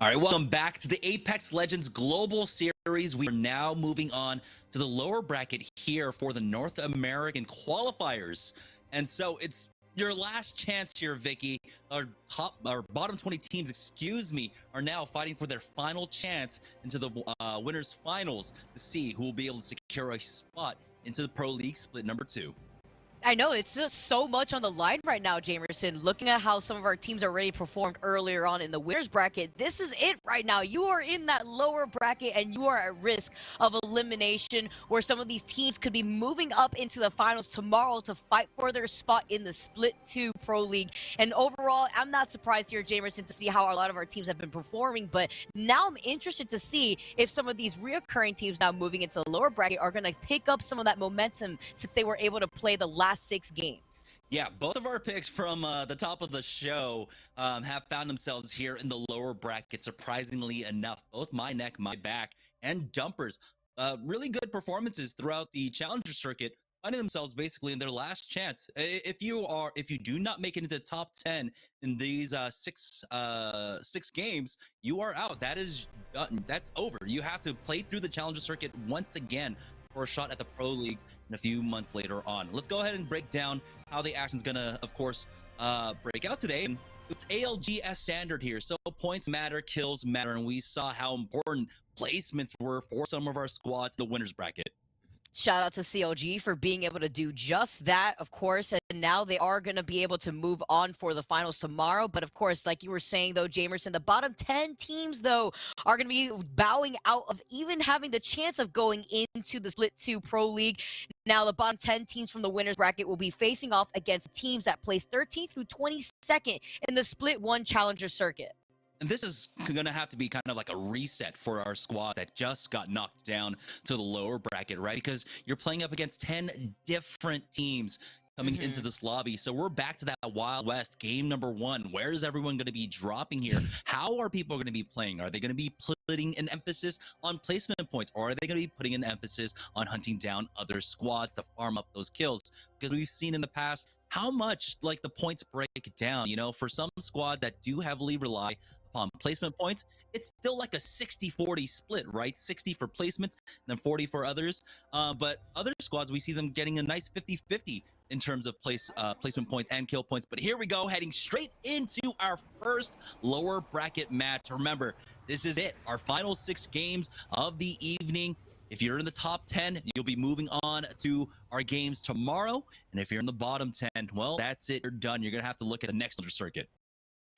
All right, welcome back to the Apex Legends Global Series. We are now moving on to the lower bracket here for the North American qualifiers. And so it's your last chance here, Vicky. Our bottom 20 teams, excuse me, are now fighting for their final chance into the winners finals to see who will be able to secure a spot into the Pro League split number 2. I know, it's just so much on the line right now, Jamerson. Looking at how some of our teams already performed earlier on in the winners bracket, this is it right now. You are in that lower bracket and you are at risk of elimination, where some of these teams could be moving up into the finals tomorrow to fight for their spot in the Split 2 Pro League. And overall, I'm not surprised here, Jamerson, to see how a lot of our teams have been performing, but now I'm interested to see if some of these reoccurring teams now moving into the lower bracket are going to pick up some of that momentum since they were able to play the last 6 games. Yeah, both of our picks from the top of the show have found themselves here in the lower bracket, surprisingly enough. Both My Neck, My Back, and Dumpers. Really good performances throughout the Challenger circuit, finding themselves basically in their last chance. If you do not make it into the top 10 in these six games, you are out. That is done. That's over. You have to play through the Challenger circuit once again for a shot at the Pro League in a few months later on. Let's go ahead and break down how the action's gonna, of course, break out today. And it's ALGS standard here, so points matter, kills matter, and we saw how important placements were for some of our squads in the winners bracket. Shout out to CLG for being able to do just that, of course. And now they are going to be able to move on for the finals tomorrow. But of course, like you were saying, though, Jamerson, the bottom 10 teams, though, are going to be bowing out of even having the chance of going into the Split 2 Pro League. Now, the bottom 10 teams from the winners bracket will be facing off against teams that place 13th through 22nd in the Split 1 Challenger circuit. And this is going to have to be kind of like a reset for our squad that just got knocked down to the lower bracket, right? Because you're playing up against 10 different teams coming into this lobby. So we're back to that Wild West game number 1. Where is everyone going to be dropping here? How are people going to be playing? Are they going to be putting an emphasis on placement points, or are they going to be putting an emphasis on hunting down other squads to farm up those kills? Because we've seen in the past how much like the points break down, you know, for some squads that do heavily rely upon placement points, it's still like a 60-40 split, right? 60 for placements and then 40 for others. But other squads, we see them getting a nice 50-50 in terms of placement points and kill points. But here we go, heading straight into our first lower bracket match. Remember, this is it, our final 6 games of the evening. If you're in the top 10, you'll be moving on to our games tomorrow. And if you're in the bottom 10, well, that's it. You're done. You're going to have to look at the next circuit.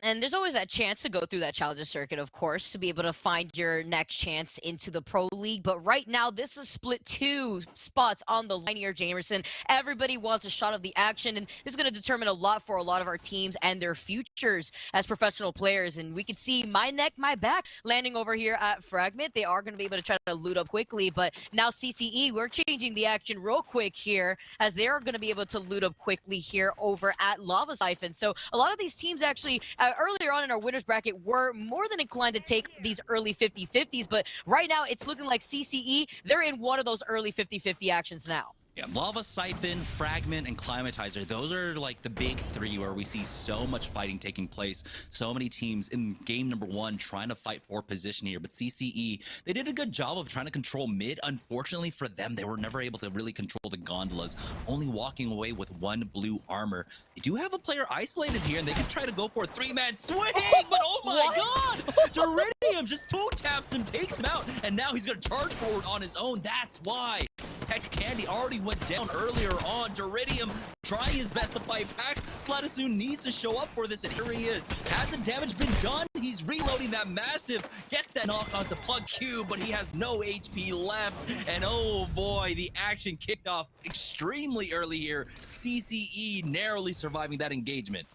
And there's always that chance to go through that Challenger circuit, of course, to be able to find your next chance into the Pro League. But right now, this is Split 2 spots on the line here, Jamerson. Everybody wants a shot of the action, and this is going to determine a lot for a lot of our teams and their futures as professional players. And we can see My Neck, My Back landing over here at Fragment. They are going to be able to try to loot up quickly, but now CCE, we're changing the action real quick here, as they are going to be able to loot up quickly here over at Lava Siphon. So a lot of these teams actually earlier on in our winners bracket were more than inclined to take these early 50-50s, but right now it's looking like CCE, they're in one of those early 50-50 actions now. Yeah, Lava Siphon, Fragment, and Climatizer. Those are like the big 3 where we see so much fighting taking place. So many teams in game number 1 trying to fight for position here. But CCE, they did a good job of trying to control mid. Unfortunately for them, they were never able to really control the gondolas, only walking away with 1 blue armor. They do have a player isolated here, and they can try to go for a 3-man swing, but oh my god! Doridium just 2-taps him, takes him out, and now he's going to charge forward on his own. That's why Tech Candy already went down earlier on. Doridium trying his best to fight back. Slatasoon needs to show up for this, and here he is. Has the damage been done? He's reloading that Mastiff. Gets that knock onto Plug Q, but he has no HP left. And oh boy, the action kicked off extremely early here. CCE narrowly surviving that engagement.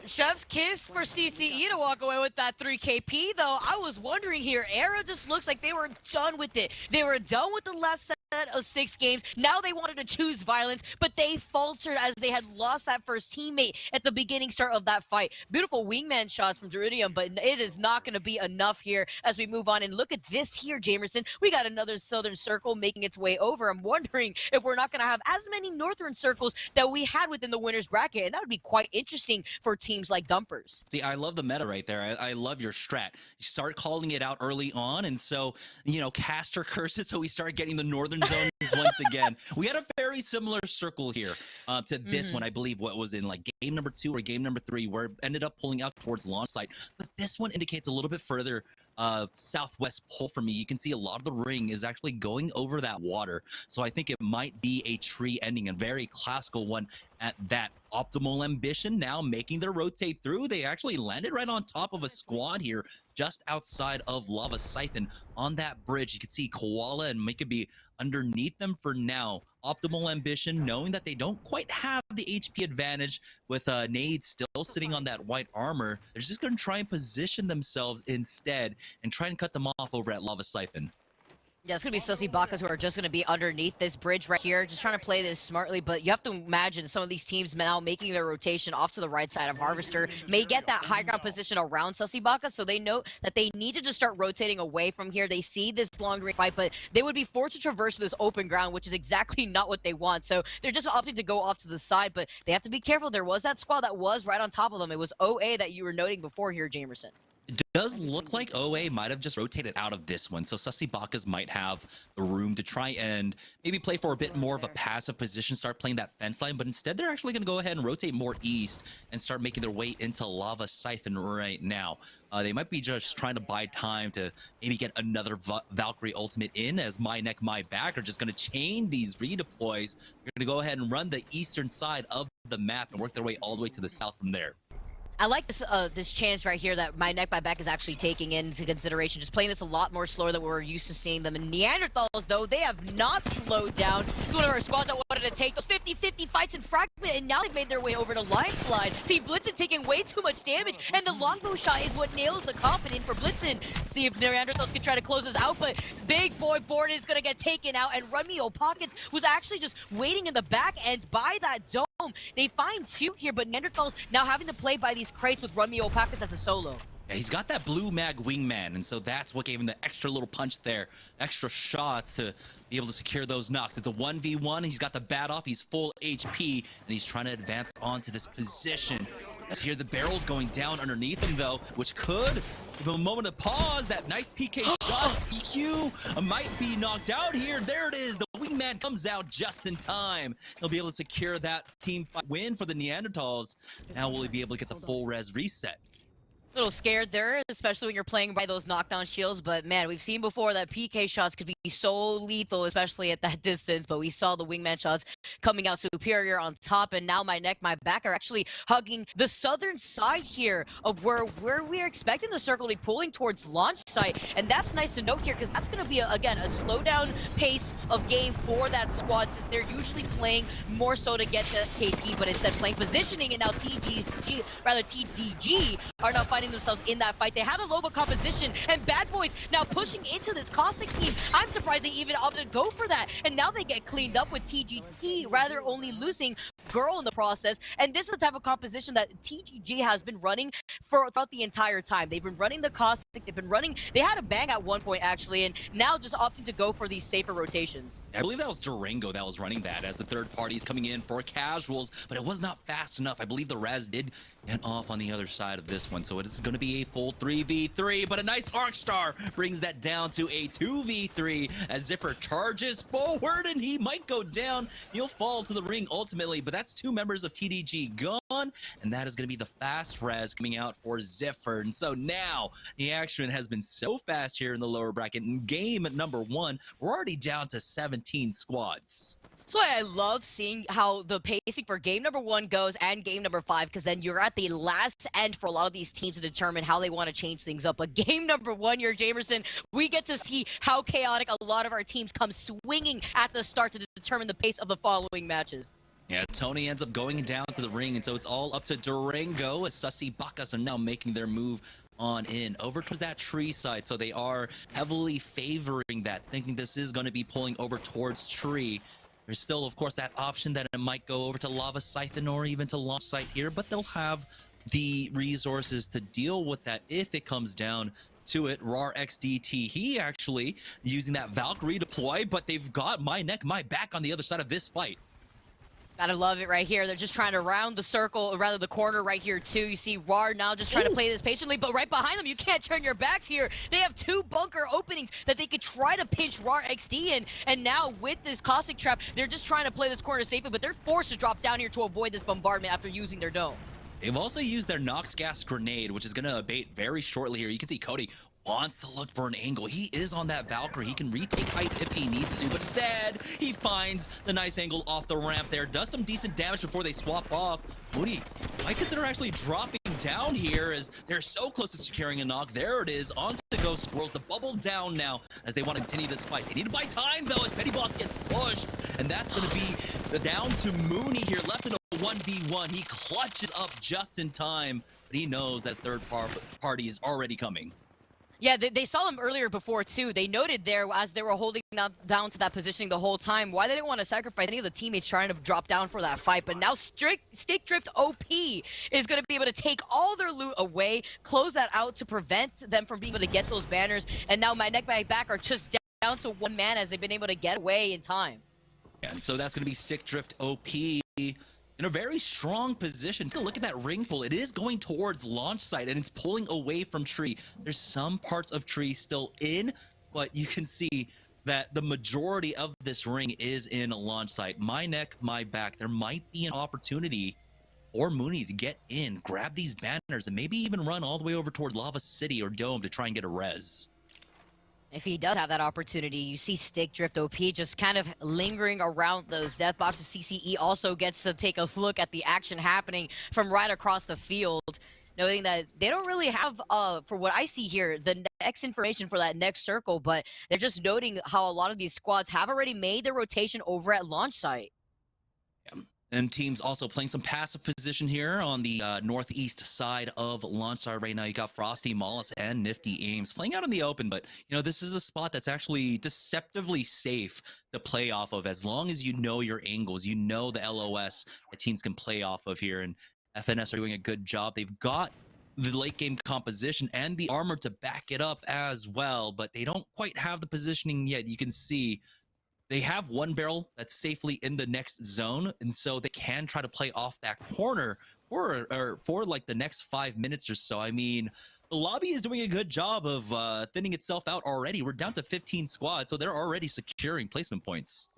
Chef's kiss for CCE to walk away with that 3KP, though. I was wondering here, Era just looks like they were done with it. They were done with the last of 6 games. Now they wanted to choose violence, but they faltered as they had lost that first teammate at the beginning start of that fight. Beautiful wingman shots from Deridium, but it is not going to be enough here as we move on. And look at this here, Jamerson. We got another Southern Circle making its way over. I'm wondering if we're not going to have as many Northern Circles that we had within the winner's bracket, and that would be quite interesting for teams like Dumpers. See, I love the meta right there. I love your strat. You start calling it out early on, and so, you know, caster curses, so we start getting the Northern zones once again. We had a very similar circle here to this one, I believe, what was in like game number 2 or game number 3, where it ended up pulling out towards launch site. But this one indicates a little bit further southwest pull for me. You can see a lot of the ring is actually going over that water. So I think it might be a tree ending, a very classical one at that. Optimal Ambition now making their rotate through. They actually landed right on top of a squad here just outside of Lava Siphon on that bridge. You can see Koala and Mikabe underneath them for now. Optimal Ambition, knowing that they don't quite have the HP advantage with Nade still sitting on that white armor, they're just going to try and position themselves instead and try and cut them off over at Lava Siphon. Yeah, it's going to be Sussy Bakas who are just going to be underneath this bridge right here, just trying to play this smartly, but you have to imagine some of these teams now making their rotation off to the right side of Harvester may get that high ground position around Sussy Bakas, so they know that they needed to start rotating away from here. They see this long range fight, but they would be forced to traverse this open ground, which is exactly not what they want, so they're just opting to go off to the side, but they have to be careful. There was that squad that was right on top of them. It was OA that you were noting before here, Jamerson. It does look like OA might have just rotated out of this one, so Sussy Bakas might have the room to try and maybe play for a bit more of a passive position, start playing that fence line, but instead they're actually going to go ahead and rotate more east and start making their way into Lava Siphon right now. They might be just trying to buy time to maybe get another Valkyrie ultimate in, as My Neck, My Back are just going to chain these redeploys. They're going to go ahead and run the eastern side of the map and work their way all the way to the south from there. I like this chance right here that My Neck, My Back is actually taking into consideration. Just playing this a lot more slower than we're used to seeing them. And Neanderthals, though, they have not slowed down. It's one of our squads that wanted to take those 50-50 fights in Fragment, and now they've made their way over to Line Slide. See, Blitzen taking way too much damage, and the longbow shot is what nails the coffin for Blitzen. See if Neanderthals can try to close this out, but Big Boy Borden is going to get taken out, and Romeo Pockets was actually just waiting in the back end by that dome. They find 2 here, but Neanderthals now having to play by these crates with Romeo Pockets as a solo. Yeah, he's got that blue mag wingman, and so that's what gave him the extra little punch there, extra shots to be able to secure those knocks. It's a 1v1. He's got the bat off. He's full HP, and he's trying to advance onto this position. Let's hear the barrels going down underneath him, though, which could give him a moment of pause. That nice PK shot. EQ might be knocked out here. There it is. The wingman comes out just in time. He'll be able to secure that team fight win for the Neanderthals. Now will he be able to get the full res reset? A little scared there, especially when you're playing by those knockdown shields, but man, we've seen before that PK shots could be so lethal, especially at that distance, but we saw the wingman shots coming out superior on top, and now My Neck, My Back are actually hugging the southern side here of where we're expecting the circle to be pulling towards launch site, and that's nice to note here, because that's going to be, again, a slowdown pace of game for that squad, since they're usually playing more so to get the KP, but instead playing positioning, and now TDG are now finding themselves in that fight. They have a Loba composition, and Bad Boys now pushing into this Caustic team. I'm surprised they even opted to go for that, and now they get cleaned up with TGT, rather only losing Girl in the process, and this is the type of composition that TGG has been running throughout the entire time. They've been running the Caustic, they had a bang at one point actually, and now just opting to go for these safer rotations. I believe that was Durango that was running that as the third party is coming in for casuals, but it was not fast enough. I believe the Raz did get off on the other side of this one, so it is going to be a full 3v3, but a nice Arc Star brings that down to a 2v3 as Ziffer charges forward, and he might go down. He'll fall to the ring ultimately, but that's 2 members of TDG gone, and that is going to be the fast res coming out for Ziffer. And so now the action has been so fast here in the lower bracket. In game number 1, we're already down to 17 squads. That's why I love seeing how the pacing for game number 1 goes and game number 5, because then you're at the last end for a lot of these teams to determine how they want to change things up. But game number 1 here, Jamerson, we get to see how chaotic a lot of our teams come swinging at the start to determine the pace of the following matches. Yeah, Tony ends up going down to the ring, and so it's all up to Durango as Sussy Bakas are now making their move on in over towards that tree side. So they are heavily favoring that, thinking this is going to be pulling over towards tree. There's still, of course, that option that it might go over to Lava Siphon or even to Launch Site here, but they'll have the resources to deal with that if it comes down to it. RAR XDT, he actually using that Valkyrie deploy, but they've got My Neck, My Back on the other side of this fight. Gotta love it right here. They're just trying to round the circle, or rather the corner right here too. You see RAR now just trying to play this patiently, but right behind them, you can't turn your backs here. They have 2 bunker openings that they could try to pinch RAR XD in, and now with this Caustic Trap, they're just trying to play this corner safely, but they're forced to drop down here to avoid this bombardment after using their dome. They've also used their Nox Gas Grenade, which is going to abate very shortly here. You can see Cody wants to look for an angle. He is on that Valkyrie. He can retake height if he needs to, but instead, he finds the nice angle off the ramp there. Does some decent damage before they swap off. Moody might consider actually dropping down here as they're so close to securing a knock. There it is, onto the Ghost Squirrels. The bubble down now as they want to continue this fight. They need to buy time, though, as Petty Boss gets pushed, and that's going to be the down to Mooney here, left in a 1v1. He clutches up just in time, but he knows that third party is already coming. Yeah, they saw them earlier before, too. They noted there as they were holding down to that positioning the whole time why they didn't want to sacrifice any of the teammates trying to drop down for that fight. But now Stick Drift OP is going to be able to take all their loot away, close that out to prevent them from being able to get those banners. And now My Neck, My Back are just down to 1 man as they've been able to get away in time. And so that's going to be Stick Drift OP in a very strong position. Look at that ring pull. It is going towards Launch Site, and it's pulling away from tree. There's some parts of tree still in, but you can see that the majority of this ring is in Launch Site. My Neck, My Back. There might be an opportunity for Mooney to get in, grab these banners, and maybe even run all the way over towards Lava City or Dome to try and get a res. If he does have that opportunity, you see Stick Drift OP just kind of lingering around those death boxes. CCE also gets to take a look at the action happening from right across the field, noting that they don't really have, for what I see here, the next information for that next circle, but they're just noting how a lot of these squads have already made their rotation over at Launch Site. Yeah. And teams also playing some passive position here on the northeast side of Launch Site right now. You got Frosty, Mollis, and Nifty Ames playing out in the open, but you know, this is a spot that's actually deceptively safe to play off of as long as you know your angles, you know the LOS that teams can play off of here, and FNS are doing a good job. They've got the late game composition and the armor to back it up as well, but they don't quite have the positioning yet. You can see they have 1 barrel that's safely in the next zone, and so they can try to play off that corner for like the next 5 minutes or so. I mean, the lobby is doing a good job of thinning itself out already. We're down to 15 squads, so they're already securing placement points.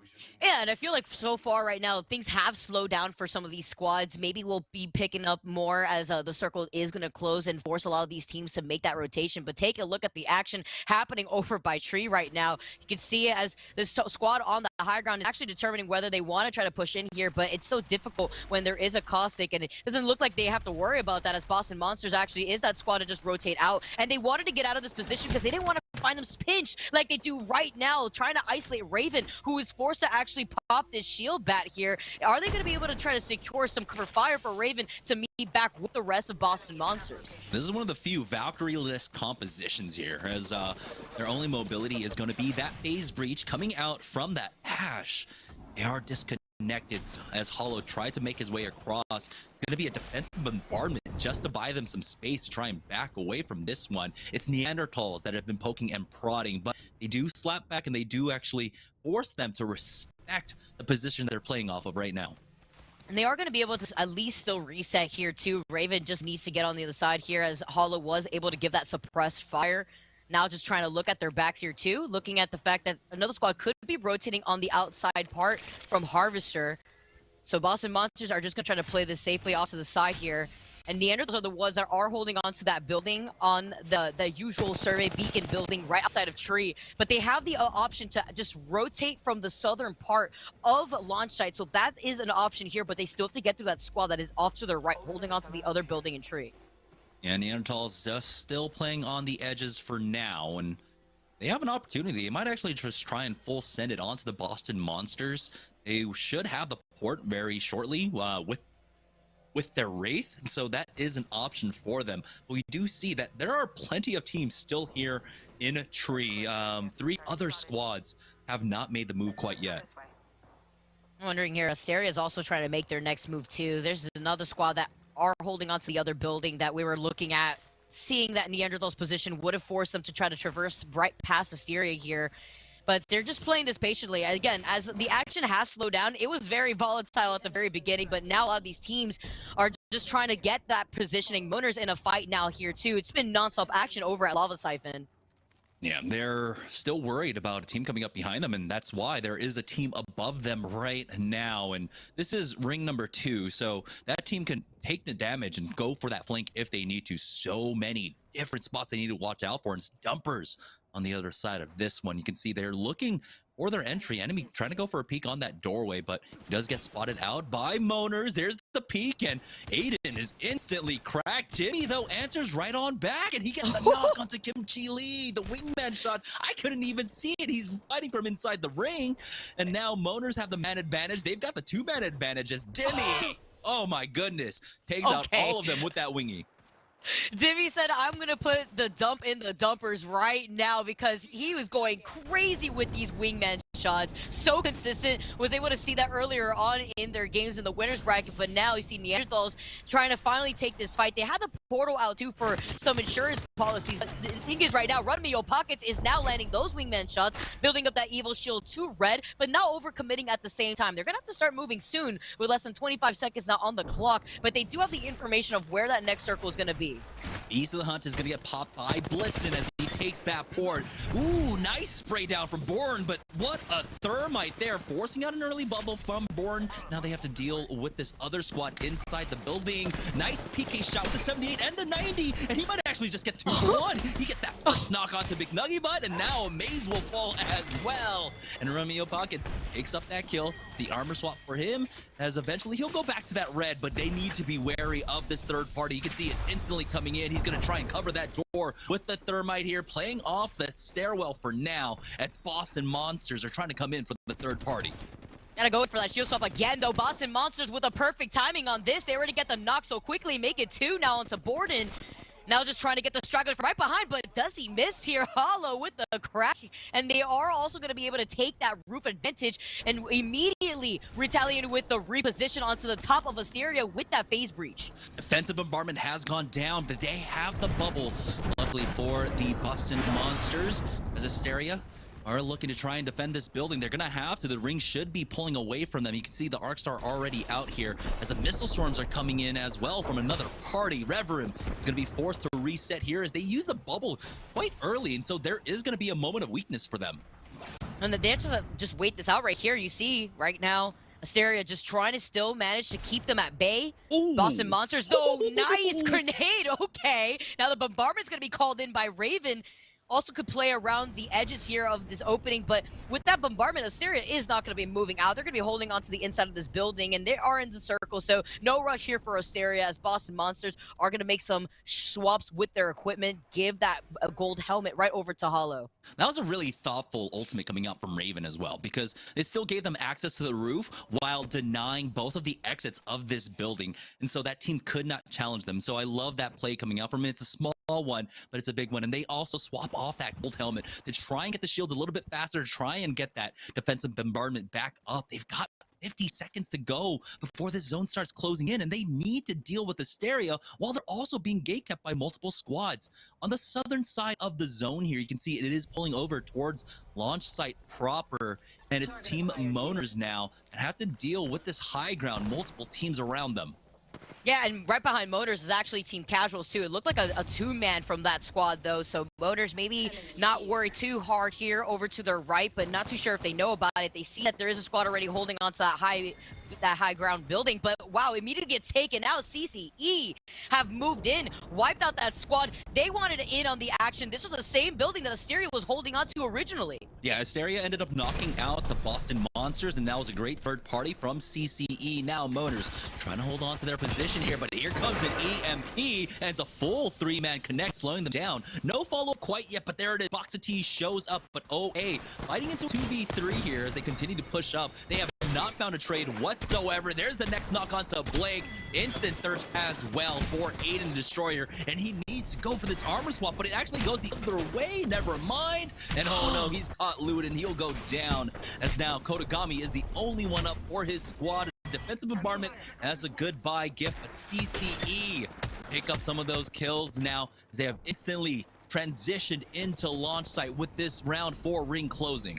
Yeah, and I feel like so far right now, things have slowed down for some of these squads. Maybe we'll be picking up more as the circle is going to close and force a lot of these teams to make that rotation. But take a look at the action happening over by Tree right now. You can see it as this squad on the high ground is actually determining whether they want to try to push in here, but it's so difficult when there is a Caustic, and it doesn't look like they have to worry about that as Boston Monsters actually is that squad to just rotate out. And they wanted to get out of this position because they didn't want to find them pinched like they do right now, trying to isolate Raven, who is forced to actually pop this shield bat here. Are they going to be able to try to secure some cover fire for Raven to meet back with the rest of Boston Monsters? This is one of the few Valkyrie-less compositions here, as their only mobility is going to be that phase breach coming out from that Ash. They are disconnected as Hollow tried to make his way across. It's going to be a defensive bombardment just to buy them some space to try and back away from this one. It's Neanderthals that have been poking and prodding, but they do slap back and they do actually force them to respect the position they're playing off of right now. And they are going to be able to at least still reset here too. Raven just needs to get on the other side here as Hollow was able to give that suppressed fire. Now just trying to look at their backs here too, looking at the fact that another squad could be rotating on the outside part from Harvester. So Boston Monsters are just going to try to play this safely off to the side here. And Neanderthals are the ones that are holding on to that building on the usual survey beacon building right outside of Tree. But they have the option to just rotate from the southern part of Launch Site. So that is an option here, but they still have to get through that squad that is off to their right, holding on to the other building in Tree. Yeah, Neanderthals just still playing on the edges for now, and they have an opportunity. They might actually just try and full send it onto the Boston Monsters. They should have the port very shortly with with their Wraith, and so that is an option for them. But we do see that there are plenty of teams still here in Tree. 3 other squads have not made the move quite yet. I'm wondering here, Asteria is also trying to make their next move too. There's another squad that are holding on to the other building that we were looking at. Seeing that Neanderthal's position would have forced them to try to traverse right past Asteria here. But they're just playing this patiently. Again, as the action has slowed down, it was very volatile at the very beginning, but now a lot of these teams are just trying to get that positioning. Moner's in a fight now here too. It's been nonstop action over at Lava Siphon. Yeah, they're still worried about a team coming up behind them, and that's why there is a team above them right now. And this is ring number 2, so that team can take the damage and go for that flank if they need to. So many different spots they need to watch out for, and it's dumpers on the other side of this one. You can see they're looking for their entry. Enemy trying to go for a peek on that doorway, but he does get spotted out by Moners. There's the peek, and Aiden is instantly cracked. Jimmy, though, answers right on back, and he gets the knock onto Kimchi Lee. The wingman shots, I couldn't even see it. He's fighting from inside the ring, and now Moners have the man advantage. They've got the 2-man advantage as Jimmy, oh my goodness, takes out all of them with that wingy. Dimmy said, I'm going to put the dump in the dumpers right now because he was going crazy with these wingman shots. So consistent. Was able to see that earlier on in their games in the winners bracket, but now you see Neanderthals trying to finally take this fight. They had the portal out too for some insurance policies. But the thing is right now, Runmio Pockets is now landing those wingman shots, building up that evil shield to red, but not overcommitting at the same time. They're going to have to start moving soon with less than 25 seconds now on the clock, but they do have the information of where that next circle is going to be. East of the Hunt is going to get popped by Blitzen as he takes that port. Ooh, nice spray down from Born, but what a thermite there, forcing out an early bubble from Born. Now they have to deal with this other squad inside the building. Nice PK shot with the 78 and the 90, and he might actually just get 2 for 1. He gets that first knock onto Big Nuggy Butt, and now a maze will fall as well. And Romeo Pockets takes up that kill. The armor swap for him, as eventually he'll go back to that red, but they need to be wary of this third party. You can see it instantly coming in. He's going to try and cover that door with the thermite here, playing off the stairwell for now. As Boston Monsters are trying to come in for the third party. Gotta go for that shield swap again, though. Boston Monsters with a perfect timing on this. They already get the knock so quickly, make it 2 now onto Borden. Now just trying to get the straggler from right behind, but does he miss here? Hollow with the crack. And they are also going to be able to take that roof advantage and immediately retaliate with the reposition onto the top of Asteria with that phase breach. Defensive bombardment has gone down, but they have the bubble. Luckily for the Boston Monsters, as Asteria are looking to try and defend this building. They're gonna have to. The ring should be pulling away from them. You can see the Arcstar already out here as the missile storms are coming in as well from another party. Reverum is gonna be forced to reset here as they use the bubble quite early, and so there is gonna be a moment of weakness for them. And they have to just wait this out right here. You see right now, Asteria just trying to still manage to keep them at bay. Ooh. Boston Monsters, though, nice grenade. Okay, now the bombardment's gonna be called in by Raven. Also could play around the edges here of this opening, but with that bombardment, Asteria is not going to be moving out. They're going to be holding on to the inside of this building, and they are in the circle, so no rush here for Asteria as Boston Monsters are going to make some swaps with their equipment, give that gold helmet right over to Hollow. That was a really thoughtful ultimate coming out from Raven as well, because it still gave them access to the roof while denying both of the exits of this building, and so that team could not challenge them. So I love that play coming out from it. It's a small one, but it's a big one, and they also swap off that gold helmet to try and get the shields a little bit faster, to try and get that defensive bombardment back up. They've got 50 seconds to go before this zone starts closing in, and they need to deal with Asteria while they're also being gatekept by multiple squads. On the southern side of the zone here, you can see it is pulling over towards launch site proper, and it's Team Moners now that have to deal with this high ground, multiple teams around them. Yeah, and right behind Motors is actually Team Casuals, too. It looked like a two-man from that squad, though, so Motors maybe not worry too hard here over to their right, but not too sure if they know about it. They see that there is a squad already holding on to that high ground building, but wow, immediately gets taken out. CCE have moved in, wiped out that squad. They wanted in on the action. This was the same building that Asteria was holding on to originally. Yeah, Asteria ended up knocking out the Boston Monsters, and that was a great third party from CCE. Now Motors trying to hold on to their position here, but here comes an EMP, and it's a full three-man connect, slowing them down. No follow quite yet, but there it is. Box of T shows up, but OA fighting into 2v3 here as they continue to push up. They have not found a trade whatsoever. There's the next knock onto Blake. Instant thirst as well for Aiden Destroyer, and he needs to go for this armor swap, but it actually goes the other way. Never mind. And oh no, he's caught looted and he'll go down, as now Kodagami is the only one up for his squad. Defensive bombardment, and that's a goodbye gift, but CCE pick up some of those kills now as they have instantly transitioned into launch site with this round 4 ring closing.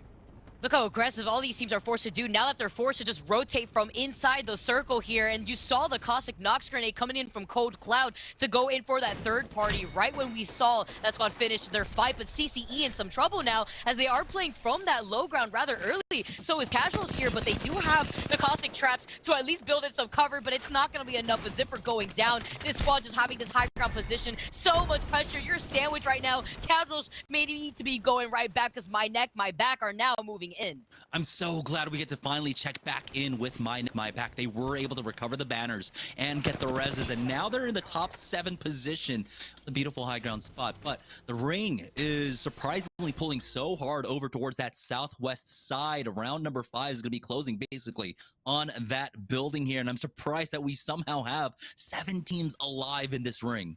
Look how aggressive all these teams are forced to do now that they're forced to just rotate from inside the circle here. And you saw the Caustic Nox grenade coming in from Cold Cloud to go in for that third party right when we saw that squad finish their fight. But CCE in some trouble now as they are playing from that low ground rather early. So is Casuals here, but they do have the Caustic Traps to at least build in some cover, but it's not going to be enough with Zipper going down. This squad just having this high ground position. So much pressure. You're sandwiched right now. Casuals may need to be going right back because my neck, my back are now moving in. I'm so glad we get to finally check back in with my back. They were able to recover the banners and get the reses, and now they're in the top 7 position. The beautiful high ground spot, but the ring is surprisingly pulling so hard over towards that southwest side. Round number 5 is going to be closing basically on that building here, and I'm surprised that we somehow have 7 teams alive in this ring.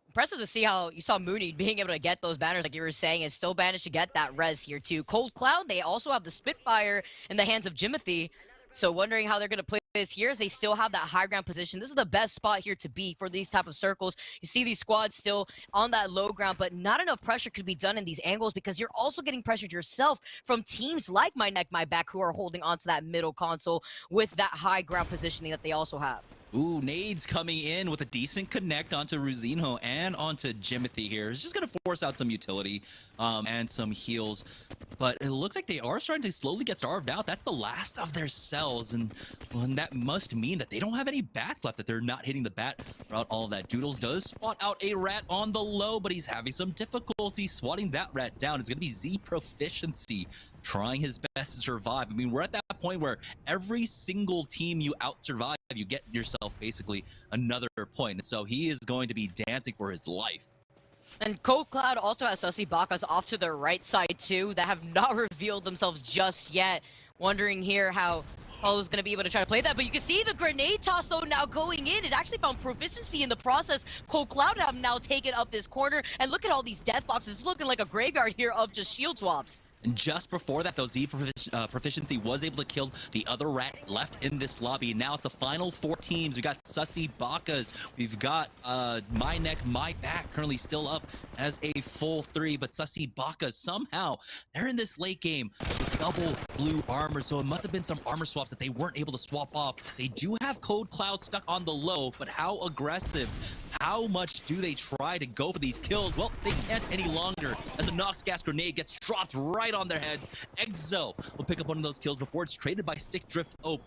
Impressive to see how you saw Mooney being able to get those banners, like you were saying, and still managed to get that res here too. Cold Cloud, they also have the Spitfire in the hands of Jimothy. So wondering how they're going to play this here as they still have that high ground position. This is the best spot here to be for these type of circles. You see these squads still on that low ground, but not enough pressure could be done in these angles because you're also getting pressured yourself from teams like My Neck, My Back who are holding onto that middle console with that high ground positioning that they also have. Ooh, nades coming in with a decent connect onto Ruzinho and onto Jimothy here. It's just going to force out some utility and some heals. But it looks like they are starting to slowly get starved out. That's the last of their cells. And that must mean that they don't have any bats left, that they're not hitting the bat throughout all of that. Doodles does spot out a rat on the low, but he's having some difficulty swatting that rat down. It's going to be Z Proficiency trying his best to survive. I mean, we're at that point where every single team you out-survive, you get yourself basically another point. So he is going to be dancing for his life. And Cold Cloud also has Sussy Bakas off to their right side too that have not revealed themselves just yet. Wondering here how Paulo's going to be able to try to play that, but you can see the grenade toss though now going in. It actually found proficiency in the process. Cold Cloud have now taken up this corner, and look at all these death boxes. It's looking like a graveyard here of just shield swaps. And just before that, though, Z Proficiency was able to kill the other rat left in this lobby. Now it's the final 4 teams. We got Sussy Bakas. We've got My Neck, My Back currently still up as a full 3. But Sussy Bakas, somehow, they're in this late game with double blue armor. So it must have been some armor swaps that they weren't able to swap off. They do have Cold Cloud stuck on the low, but how aggressive? How much do they try to go for these kills? Well, they can't any longer as a Nox Gas grenade gets dropped right on their heads. Exo will pick up one of those kills before it's traded by Stick Drift OP.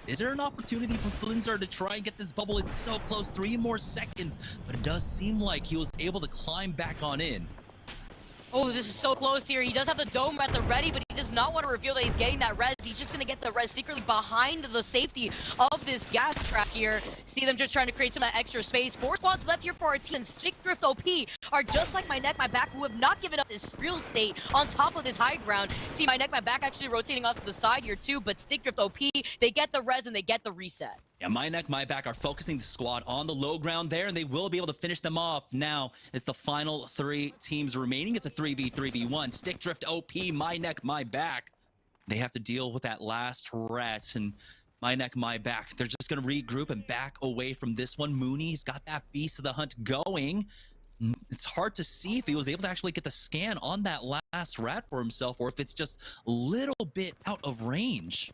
Is there an opportunity for Flinzer to try and get this bubble? It's so close, 3 more seconds, but it does seem like he was able to climb back on in. Oh, this is so close here. He does have the dome at the ready, but he does not want to reveal that he's getting that res. He's just going to get the res secretly behind the safety of this gas trap here. See them just trying to create some of that extra space. 4 squads left here for our team. And Stick Drift OP are just like My Neck, My Back, who have not given up this real estate on top of this high ground. See My Neck, My Back actually rotating off to the side here too, but Stick Drift OP, they get the res and they get the reset. Yeah, My Neck, My Back are focusing the squad on the low ground there, and they will be able to finish them off. Now, it's the final 3 teams remaining. It's a 3v3v1. Stick Drift OP, My Neck, My Back. They have to deal with that last rat, and My Neck, My Back. They're just going to regroup and back away from this one. Mooney's got that Beast of the Hunt going. It's hard to see if he was able to actually get the scan on that last rat for himself, or if it's just a little bit out of range.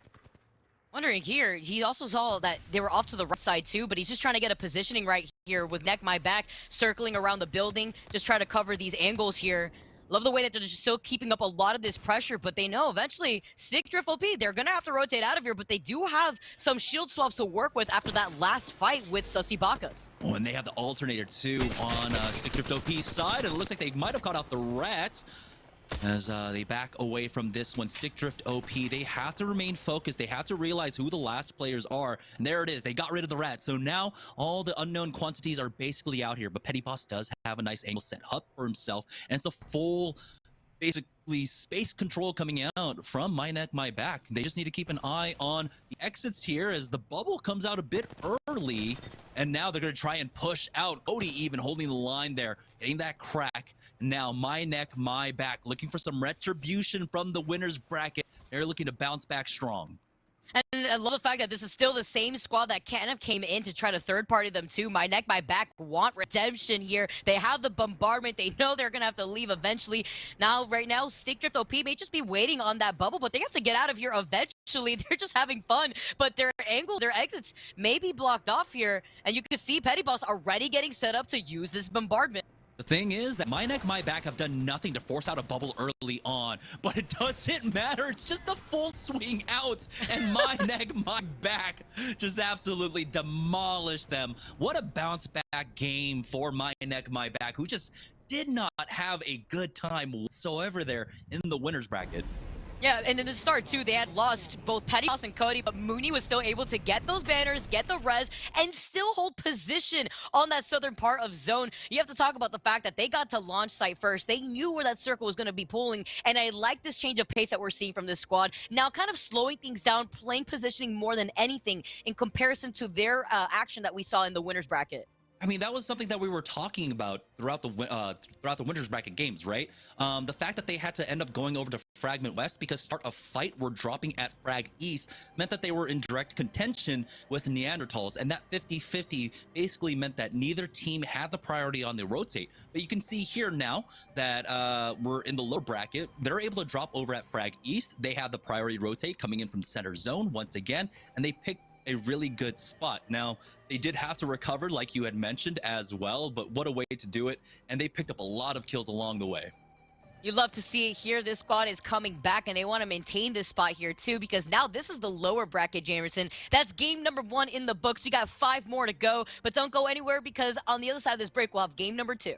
Wondering here, he also saw that they were off to the right side too, but he's just trying to get a positioning right here with Neck, My Back, circling around the building, just try to cover these angles here. Love the way that they're just still keeping up a lot of this pressure, but they know eventually Stick Drift OP, they're going to have to rotate out of here, but they do have some shield swaps to work with after that last fight with Sussy Bakas. Oh, and they have the alternator too on Stick Drift OP's side, and it looks like they might have caught out the rats. As they back away from this one. Stick Drift OP, they have to remain focused. They have to realize who the last players are. And there it is. They got rid of the rat. So now all the unknown quantities are basically out here. But Petty Boss does have a nice angle set up for himself. And it's a full basically space control coming out from My Neck, My Back. They just need to keep an eye on the exits here as the bubble comes out a bit early. And now they're going to try and push out. Cody even holding the line there, getting that crack. Now My Neck, My Back, looking for some retribution from the winner's bracket. They're looking to bounce back strong. And I love the fact that this is still the same squad that kind of came in to try to third-party them too. My Neck, My Back want redemption here. They have the bombardment. They know they're going to have to leave eventually. Now, right now, Stick Drift OP may just be waiting on that bubble, but they have to get out of here eventually. They're just having fun, but their angle, their exits may be blocked off here. And you can see Petty Boss already getting set up to use this bombardment. The thing is that My Neck, My Back have done nothing to force out a bubble early on, but it doesn't matter. It's just the full swing outs, and My Neck, My Back just absolutely demolished them. What a bounce back game for My Neck, My Back, who just did not have a good time whatsoever there in the winner's bracket. Yeah, and in the start, too, they had lost both Petty Boss and Cody, but Mooney was still able to get those banners, get the res, and still hold position on that southern part of zone. You have to talk about the fact that they got to launch site first. They knew where that circle was going to be pulling, and I like this change of pace that we're seeing from this squad. Now kind of slowing things down, playing positioning more than anything in comparison to their action that we saw in the winner's bracket. I mean, that was something that we were talking about throughout the winner's bracket games, right? The fact that they had to end up going over to Fragment West because start a fight were dropping at Frag East meant that they were in direct contention with Neanderthals, and that 50-50 basically meant that neither team had the priority on the rotate. But you can see here now that we're in the lower bracket. They're able to drop over at Frag East. They have the priority rotate coming in from center zone once again, and they picked a really good spot. Now, they did have to recover, like you had mentioned as well, but what a way to do it, and they picked up a lot of kills along the way. You love to see it here. This squad is coming back, and they want to maintain this spot here, too, because now this is the lower bracket, Jamerson. That's game number 1 in the books. We got 5 more to go, but don't go anywhere because on the other side of this break, we'll have game number 2.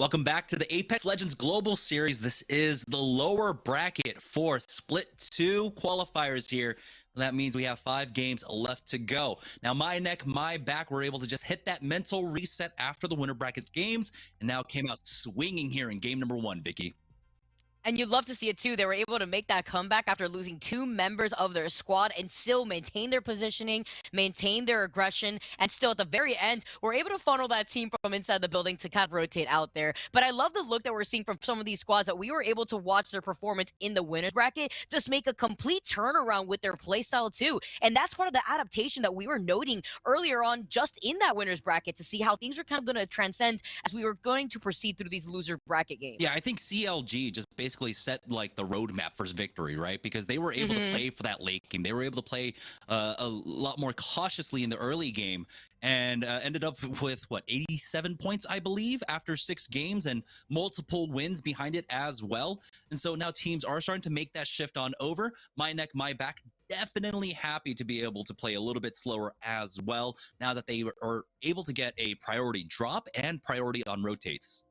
Welcome back to the Apex Legends Global Series. This is the lower bracket for Split 2 qualifiers here. That means we have 5 games left to go. Now, my neck, my back, were able to just hit that mental reset after the winner bracket games, and now came out swinging here in game number 1, Vicky. And you'd love to see it too. They were able to make that comeback after losing 2 members of their squad and still maintain their positioning, maintain their aggression, and still at the very end, were able to funnel that team from inside the building to kind of rotate out there. But I love the look that we're seeing from some of these squads that we were able to watch their performance in the winners bracket just make a complete turnaround with their playstyle too. And that's part of the adaptation that we were noting earlier on just in that winners bracket to see how things are kind of going to transcend as we were going to proceed through these loser bracket games. Yeah, I think CLG just basically set like the roadmap for victory, right? Because they were able to play for that late game. They were able to play a lot more cautiously in the early game and ended up with what, 87 points, I believe, after 6 games and multiple wins behind it as well. And so now teams are starting to make that shift on over. My neck, my back, definitely happy to be able to play a little bit slower as well now that they are able to get a priority drop and priority on rotates.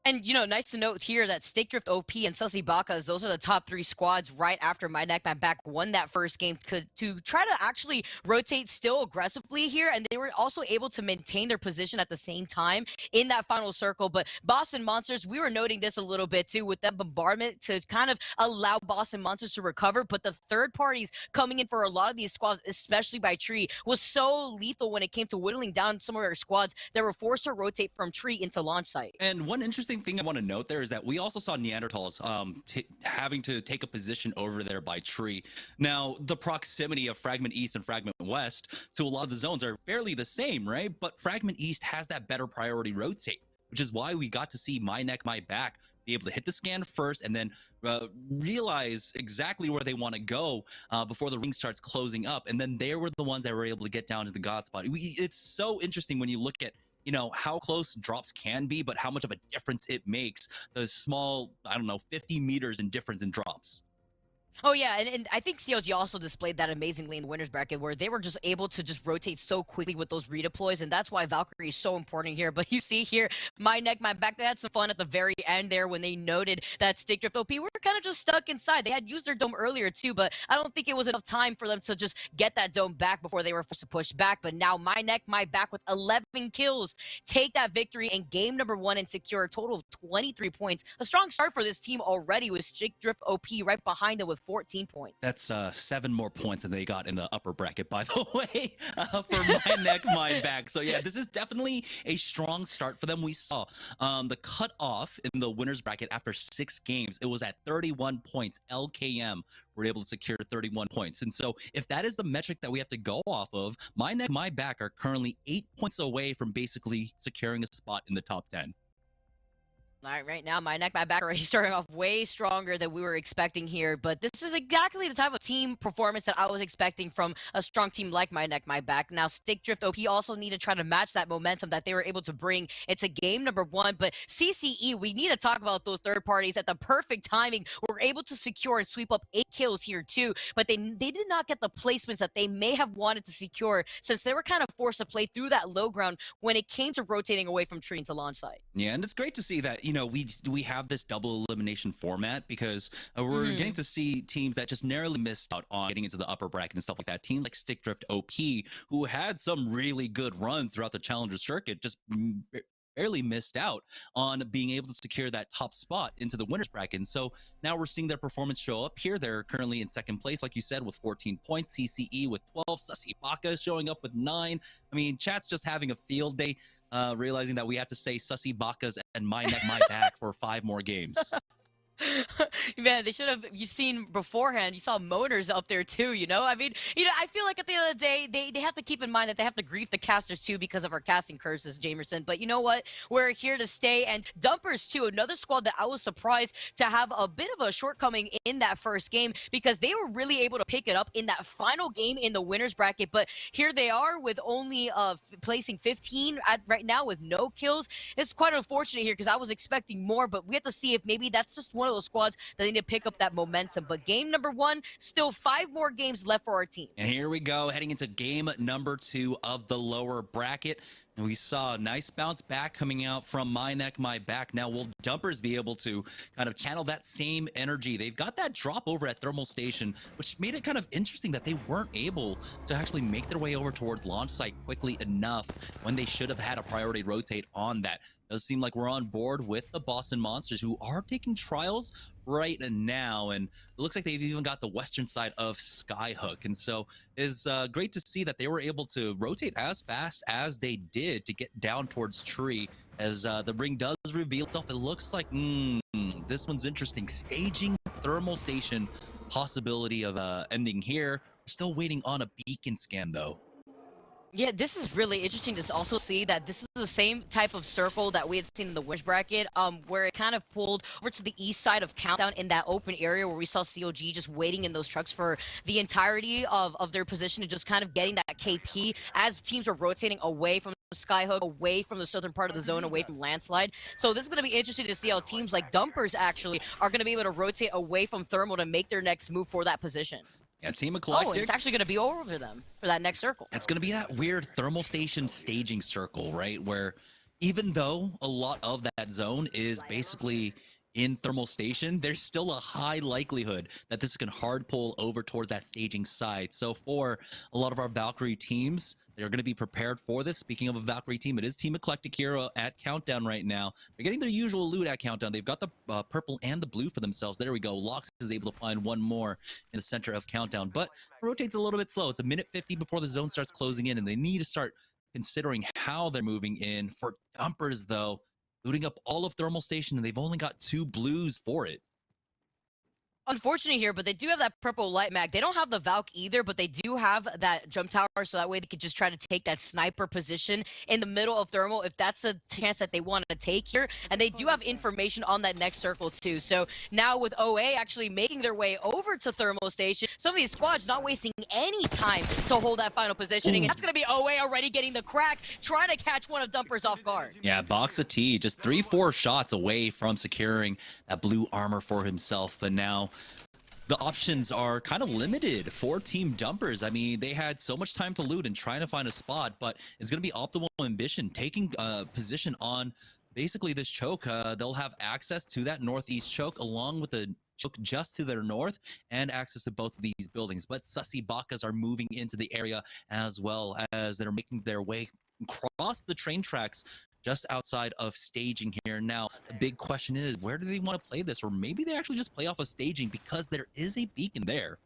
And, you know, nice to note here that Stickdrift OP and Sussy Bakas, those are the top 3 squads right after My Neck, My Back won that first game to try to actually rotate still aggressively here. And they were also able to maintain their position at the same time in that final circle. But Boston Monsters, we were noting this a little bit too with that bombardment to kind of allow Boston Monsters to recover. But the third parties coming in for a lot of these squads, especially by Tree, was so lethal when it came to whittling down some of their squads that were forced to rotate from Tree into launch site. And one interesting thing I want to note there is that we also saw Neanderthals having to take a position over there by Tree. Now, the proximity of Fragment East and Fragment West to a lot of the zones are fairly the same, right? But Fragment East has that better priority rotate, which is why we got to see My Neck, My Back be able to hit the scan first and then realize exactly where they want to go before the ring starts closing up. And then they were the ones that were able to get down to the God spot. It's so interesting when you look at, you know, how close drops can be, but how much of a difference it makes. The small, I don't know, 50 meters in difference in drops. Oh yeah, and I think CLG also displayed that amazingly in the winners bracket where they were just able to just rotate so quickly with those redeploys, and that's why Valkyrie is so important here. But you see here, My Neck, My Back, they had some fun at the very end there when they noted that Stickdrift OP were kind of just stuck inside. They had used their dome earlier too, but I don't think it was enough time for them to just get that dome back before they were forced to push back. But now My Neck, My Back with 11 kills take that victory in game number 1 and secure a total of 23 points. A strong start for this team already with Stickdrift OP right behind them with 14 points. That's 7 more points than they got in the upper bracket, by the way, for My Neck, My Back. So yeah, this is definitely a strong start for them. We saw the cutoff in the winners bracket after 6 games. It was at 31 points. LKM were able to secure 31 points. And so if that is the metric that we have to go off of, My Neck, My Back are currently 8 points away from basically securing a spot in the top 10. All right now, My Neck, My Back already starting off way stronger than we were expecting here, but this is exactly the type of team performance that I was expecting from a strong team like My Neck, My Back. Now, Stickdrift OP also need to try to match that momentum that they were able to bring into game number 1, but CCE, we need to talk about those third parties at the perfect timing. We're able to secure and sweep up 8 kills here too, but they did not get the placements that they may have wanted to secure since they were kind of forced to play through that low ground when it came to rotating away from Tree into launch site. Yeah, and it's great to see that, you know, we have this double elimination format because we're getting to see teams that just narrowly missed out on getting into the upper bracket and stuff like that. Teams like Stickdrift OP, who had some really good runs throughout the Challenger circuit, just barely missed out on being able to secure that top spot into the winners bracket. And so now we're seeing their performance show up here. They're currently in second place, like you said, with 14 points. CCE with 12. Sussy Baka showing up with 9. I mean, chat's just having a field day. Realizing that we have to say Sussy Bakas and My Neck, My Back for 5 more games. Man, they should have, you seen beforehand, you saw moaners up there too, you know? I mean, you know, I feel like at the end of the day, they have to keep in mind that they have to grief the casters too because of our casting curses, Jamerson. But you know what? We're here to stay. And Dumpers too, another squad that I was surprised to have a bit of a shortcoming in that first game because they were really able to pick it up in that final game in the winners bracket. But here they are with only placing 15 right now with no kills. It's quite unfortunate here because I was expecting more, but we have to see if maybe that's just one of those squads that need to pick up that momentum. But game number 1, still 5 more games left for our teams. And here we go, heading into game number 2 of the lower bracket. And we saw a nice bounce back coming out from My Neck, My Back. Now, will Dumpers be able to kind of channel that same energy? They've got that drop over at Thermal Station, which made it kind of interesting that they weren't able to actually make their way over towards launch site quickly enough when they should have had a priority rotate on that. Does seem like we're on board with the Boston Monsters, who are taking trials right now, and it looks like they've even got the western side of Skyhook. And so it's great to see that they were able to rotate as fast as they did to get down towards Tree. As the ring does reveal itself, it looks like this one's interesting. Staging Thermal Station, possibility of ending here. We're still waiting on a beacon scan though. Yeah, this is really interesting to also see that this is the same type of circle that we had seen in the winners bracket, where it kind of pulled over to the east side of Countdown in that open area where we saw COG just waiting in those trucks for the entirety of their position and just kind of getting that KP as teams are rotating away from Skyhook, away from the southern part of the zone, away from Landslide. So this is going to be interesting to see how teams like Dumpers actually are going to be able to rotate away from Thermal to make their next move for that position. Yeah, Team Eclectic. Oh, it's actually going to be over them for that next circle. It's going to be that weird Thermal Station staging circle, right? Where even though a lot of that zone is basically in Thermal Station, there's still a high likelihood that this can hard pull over towards that staging side. So for a lot of our Valkyrie teams, they're going to be prepared for this. Speaking of a Valkyrie team, it is Team Eclectic here at Countdown right now. They're getting their usual loot at Countdown. They've got the purple and the blue for themselves. There we go. Lox is able to find one more in the center of Countdown, but it rotates a little bit slow. It's a minute 50 before the zone starts closing in, and they need to start considering how they're moving in. For Dumpers, though, looting up all of Thermal Station, and they've only got 2 blues for it. Unfortunate here, but they do have that purple light mag. They don't have the Valk either, but they do have that jump tower, so that way they could just try to take that sniper position in the middle of Thermal if that's the chance that they want to take here. And they do have information on that next circle too. So now with OA actually making their way over to Thermal Station, some of these squads not wasting any time to hold that final positioning. And that's going to be OA already getting the crack, trying to catch one of Dumpers off guard. Yeah, Boxa T just 3-4 shots away from securing that blue armor for himself, but now the options are kind of limited for Team Dumpers. I mean, they had so much time to loot and trying to find a spot, but it's going to be Optimal Ambition taking position on basically this choke. They'll have access to that northeast choke along with the choke just to their north and access to both of these buildings. But Sussy Bakas are moving into the area as well as they're making their way across the train tracks just outside of staging here. Now, the big question is, where do they want to play this? Or maybe they actually just play off of staging because there is a beacon there.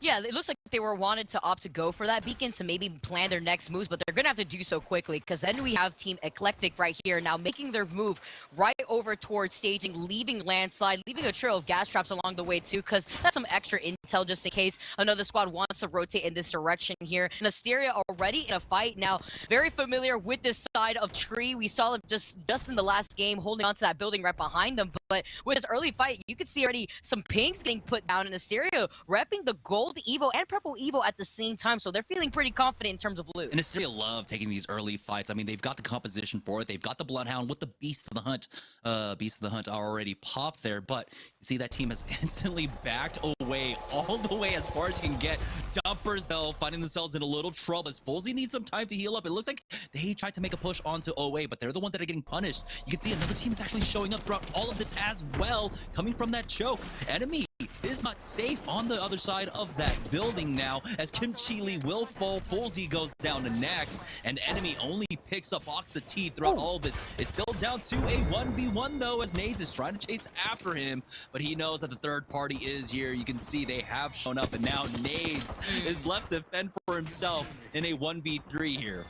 Yeah, it looks like they were wanted to opt to go for that beacon to maybe plan their next moves, but they're going to have to do so quickly because then we have Team Eclectic right here now making their move right over towards staging, leaving Landslide, leaving a trail of gas traps along the way too, because that's some extra intel just in case another squad wants to rotate in this direction here. And Asteria already in a fight now, very familiar with this side of Tree. We saw them just in the last game holding on to that building right behind them, but with this early fight, you could see already some pings getting put down in Asteria, repping the gold Evo and purple Evo at the same time, so they're feeling pretty confident in terms of loot. And Asteria love taking these early fights. I mean, they've got the composition for it. They've got the Bloodhound with the Beast of the Hunt. Beast of the Hunt already popped there, but you see that team has instantly backed away all the way as far as you can get. Dumpers, though, finding themselves in a little trouble as Folsey needs some time to heal up. It looks like they tried to make a push onto OA, but they're the ones that are getting punished. You can see another team is actually showing up throughout all of this as well, coming from that choke. Enemy is not safe on the other side of that building now as Kim Chi will fall. Folsey goes down to next, and Enemy only picks up Boxa T throughout all this. It's still down to a 1v1 though, as Nades is trying to chase after him, but he knows that the third party is here. You can see they have shown up, and now Nades is left to fend for himself in a 1v3 here.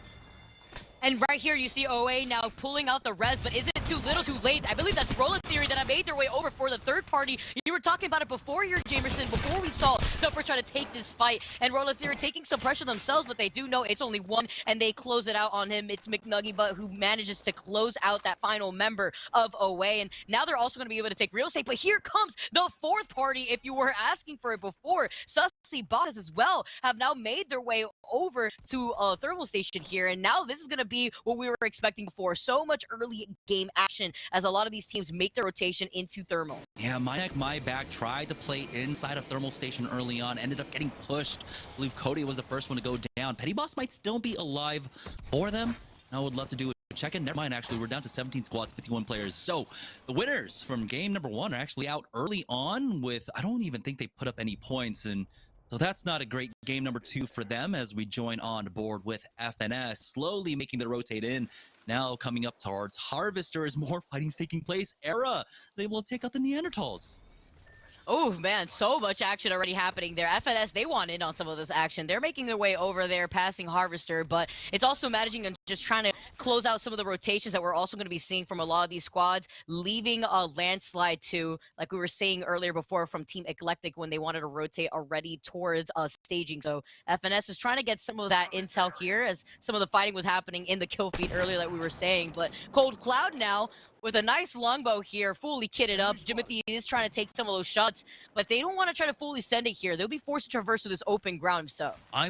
And right here, you see OA now pulling out the res, but is it too little too late? I believe that's Roller Theory that have made their way over for the third party. You were talking about it before here, Jamerson, before we saw Dumper try to take this fight, and Roller Theory taking some pressure themselves, but they do know it's only one, and they close it out on him. It's McNuggy Butt who manages to close out that final member of OA, and now they're also going to be able to take real estate, but here comes the fourth party, if you were asking for it before. Sussy Bots as well have now made their way over to Thermal Station here, and now this is going to be what we were expecting before. So much early game action as a lot of these teams make their rotation into Thermal. Yeah, My Neck, My Back tried to play inside of Thermal Station early on, ended up getting pushed. I believe Cody was the first one to go down. Petty Boss might still be alive for them, I would love to do a check-in. Never mind, actually, we're down to 17 squads, 51 players. So the winners from game number 1 are actually out early on with, I don't even think they put up any points. And so that's not a great game number 2 for them as we join on board with FNS, slowly making the rotate in. Now coming up towards Harvester as more fighting's taking place. Era, they will take out the Neanderthals. Oh man, so much action already happening there. FNS, they want in on some of this action. They're making their way over there, passing Harvester, but it's also managing and just trying to close out some of the rotations that we're also going to be seeing from a lot of these squads, leaving a landslide to, like we were saying earlier before, from Team Eclectic when they wanted to rotate already towards staging. So FNS is trying to get some of that intel here as some of the fighting was happening in the kill feed earlier that we were saying, but Cold Cloud now with a nice longbow here, fully kitted up. Jimothy is trying to take some of those shots, but they don't want to try to fully send it here. They'll be forced to traverse through this open ground, so. I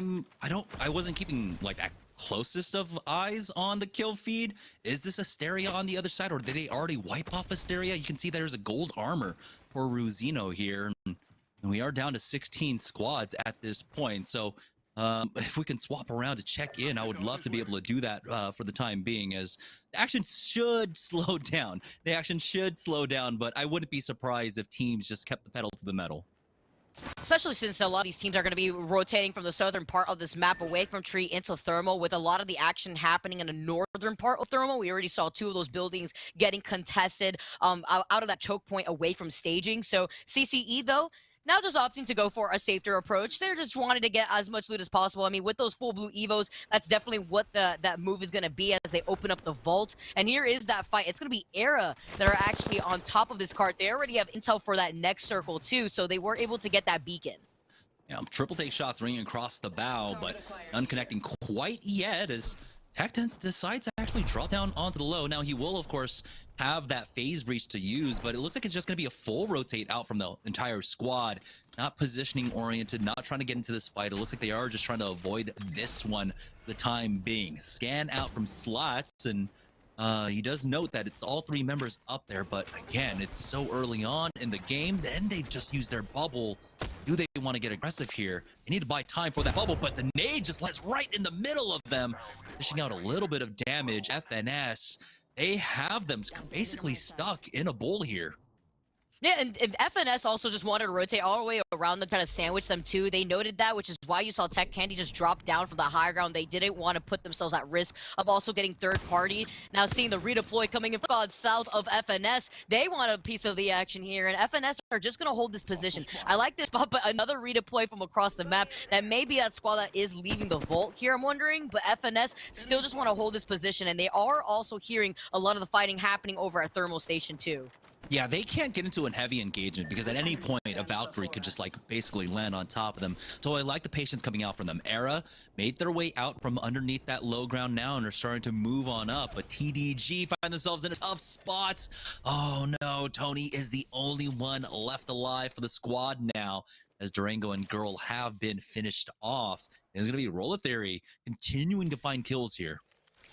wasn't keeping like that closest of eyes on the kill feed. Is this Asteria on the other side, or did they already wipe off Asteria? You can see there's a gold armor for Ruzino here, and we are down to 16 squads at this point. So if we can swap around to check in, I would love to be able to do that for the time being, as the action should slow down. The action should slow down, but I wouldn't be surprised if teams just kept the pedal to the metal. Especially since a lot of these teams are going to be rotating from the southern part of this map away from Tree into Thermal, with a lot of the action happening in the northern part of Thermal. We already saw 2 of those buildings getting contested out of that choke point away from staging. So CCE, though, now just opting to go for a safer approach. They're just wanting to get as much loot as possible. I mean, with those full blue Evos, that's definitely what that move is going to be as they open up the vault. And here is that fight. It's going to be Era that are actually on top of this cart. They already have intel for that next circle too, so they were able to get that beacon. Yeah, triple take shots ringing across the bow, but unconnecting quite yet as Tech10 decides to actually drop down onto the low. Now he will, of course, have that phase breach to use, but it looks like it's just going to be a full rotate out from the entire squad. Not positioning oriented, not trying to get into this fight. It looks like they are just trying to avoid this one for the time being. Scan out from slots, and he does note that it's all 3 members up there, but again, it's so early on in the game. Then they've just used their bubble. Do they want to get aggressive here? They need to buy time for that bubble, but the nade just lands right in the middle of them, dishing out a little bit of damage. FNS, they have them basically stuck in a bowl here. Yeah, and FNS also just wanted to rotate all the way around them, kind of sandwich them too. They noted that, which is why you saw Tech Candy just drop down from the high ground. They didn't want to put themselves at risk of also getting third party. Now seeing the redeploy coming in from south of FNS, they want a piece of the action here, and FNS are just going to hold this position. I like this spot, but another redeploy from across the map. That may be that squad that is leaving the vault here, I'm wondering, but FNS still just want to hold this position, and they are also hearing a lot of the fighting happening over at Thermal Station too. Yeah, they can't get into a heavy engagement because at any point a Valkyrie could just like basically land on top of them. So I like the patience coming out from them. Era made their way out from underneath that low ground now and are starting to move on up. But TDG find themselves in a tough spot. Oh no, Tony is the only one left alive for the squad now, as Durango and Girl have been finished off. There's going to be Roller Theory continuing to find kills here.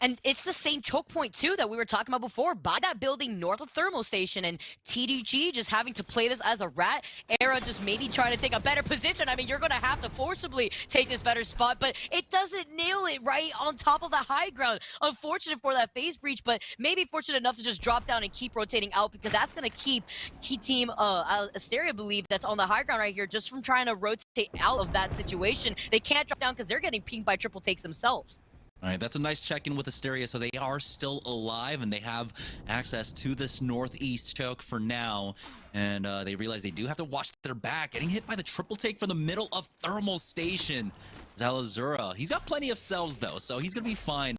And it's the same choke point, too, that we were talking about before, by that building north of Thermal Station, and TDG just having to play this as a rat. Era just maybe trying to take a better position. I mean, you're going to have to forcibly take this better spot, but it doesn't nail it right on top of the high ground. Unfortunate for that phase breach, but maybe fortunate enough to just drop down and keep rotating out, because that's going to keep Team Asteria, I believe, that's on the high ground right here, just from trying to rotate out of that situation. They can't drop down because they're getting pinged by triple takes themselves. All right, that's a nice check-in with Asteria, so they are still alive, and they have access to this northeast choke for now, and they realize they do have to watch their back. Getting hit by the triple take from the middle of Thermal Station. Zalazura, he's got plenty of cells, though, so he's going to be fine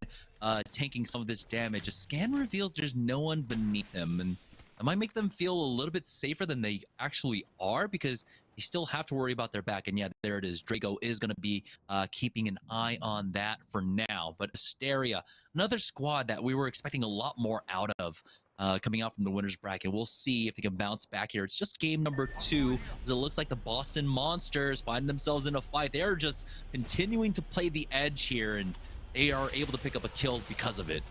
tanking some of this damage. A scan reveals there's no one beneath him, and that might make them feel a little bit safer than they actually are, because they still have to worry about their back. And yeah, there it is. Drago is going to be keeping an eye on that for now. But Asteria, another squad that we were expecting a lot more out of coming out from the winner's bracket. We'll see if they can bounce back here. It's just game number 2, as it looks like the Boston Monsters find themselves in a fight. They're just continuing to play the edge here, and they are able to pick up a kill because of it.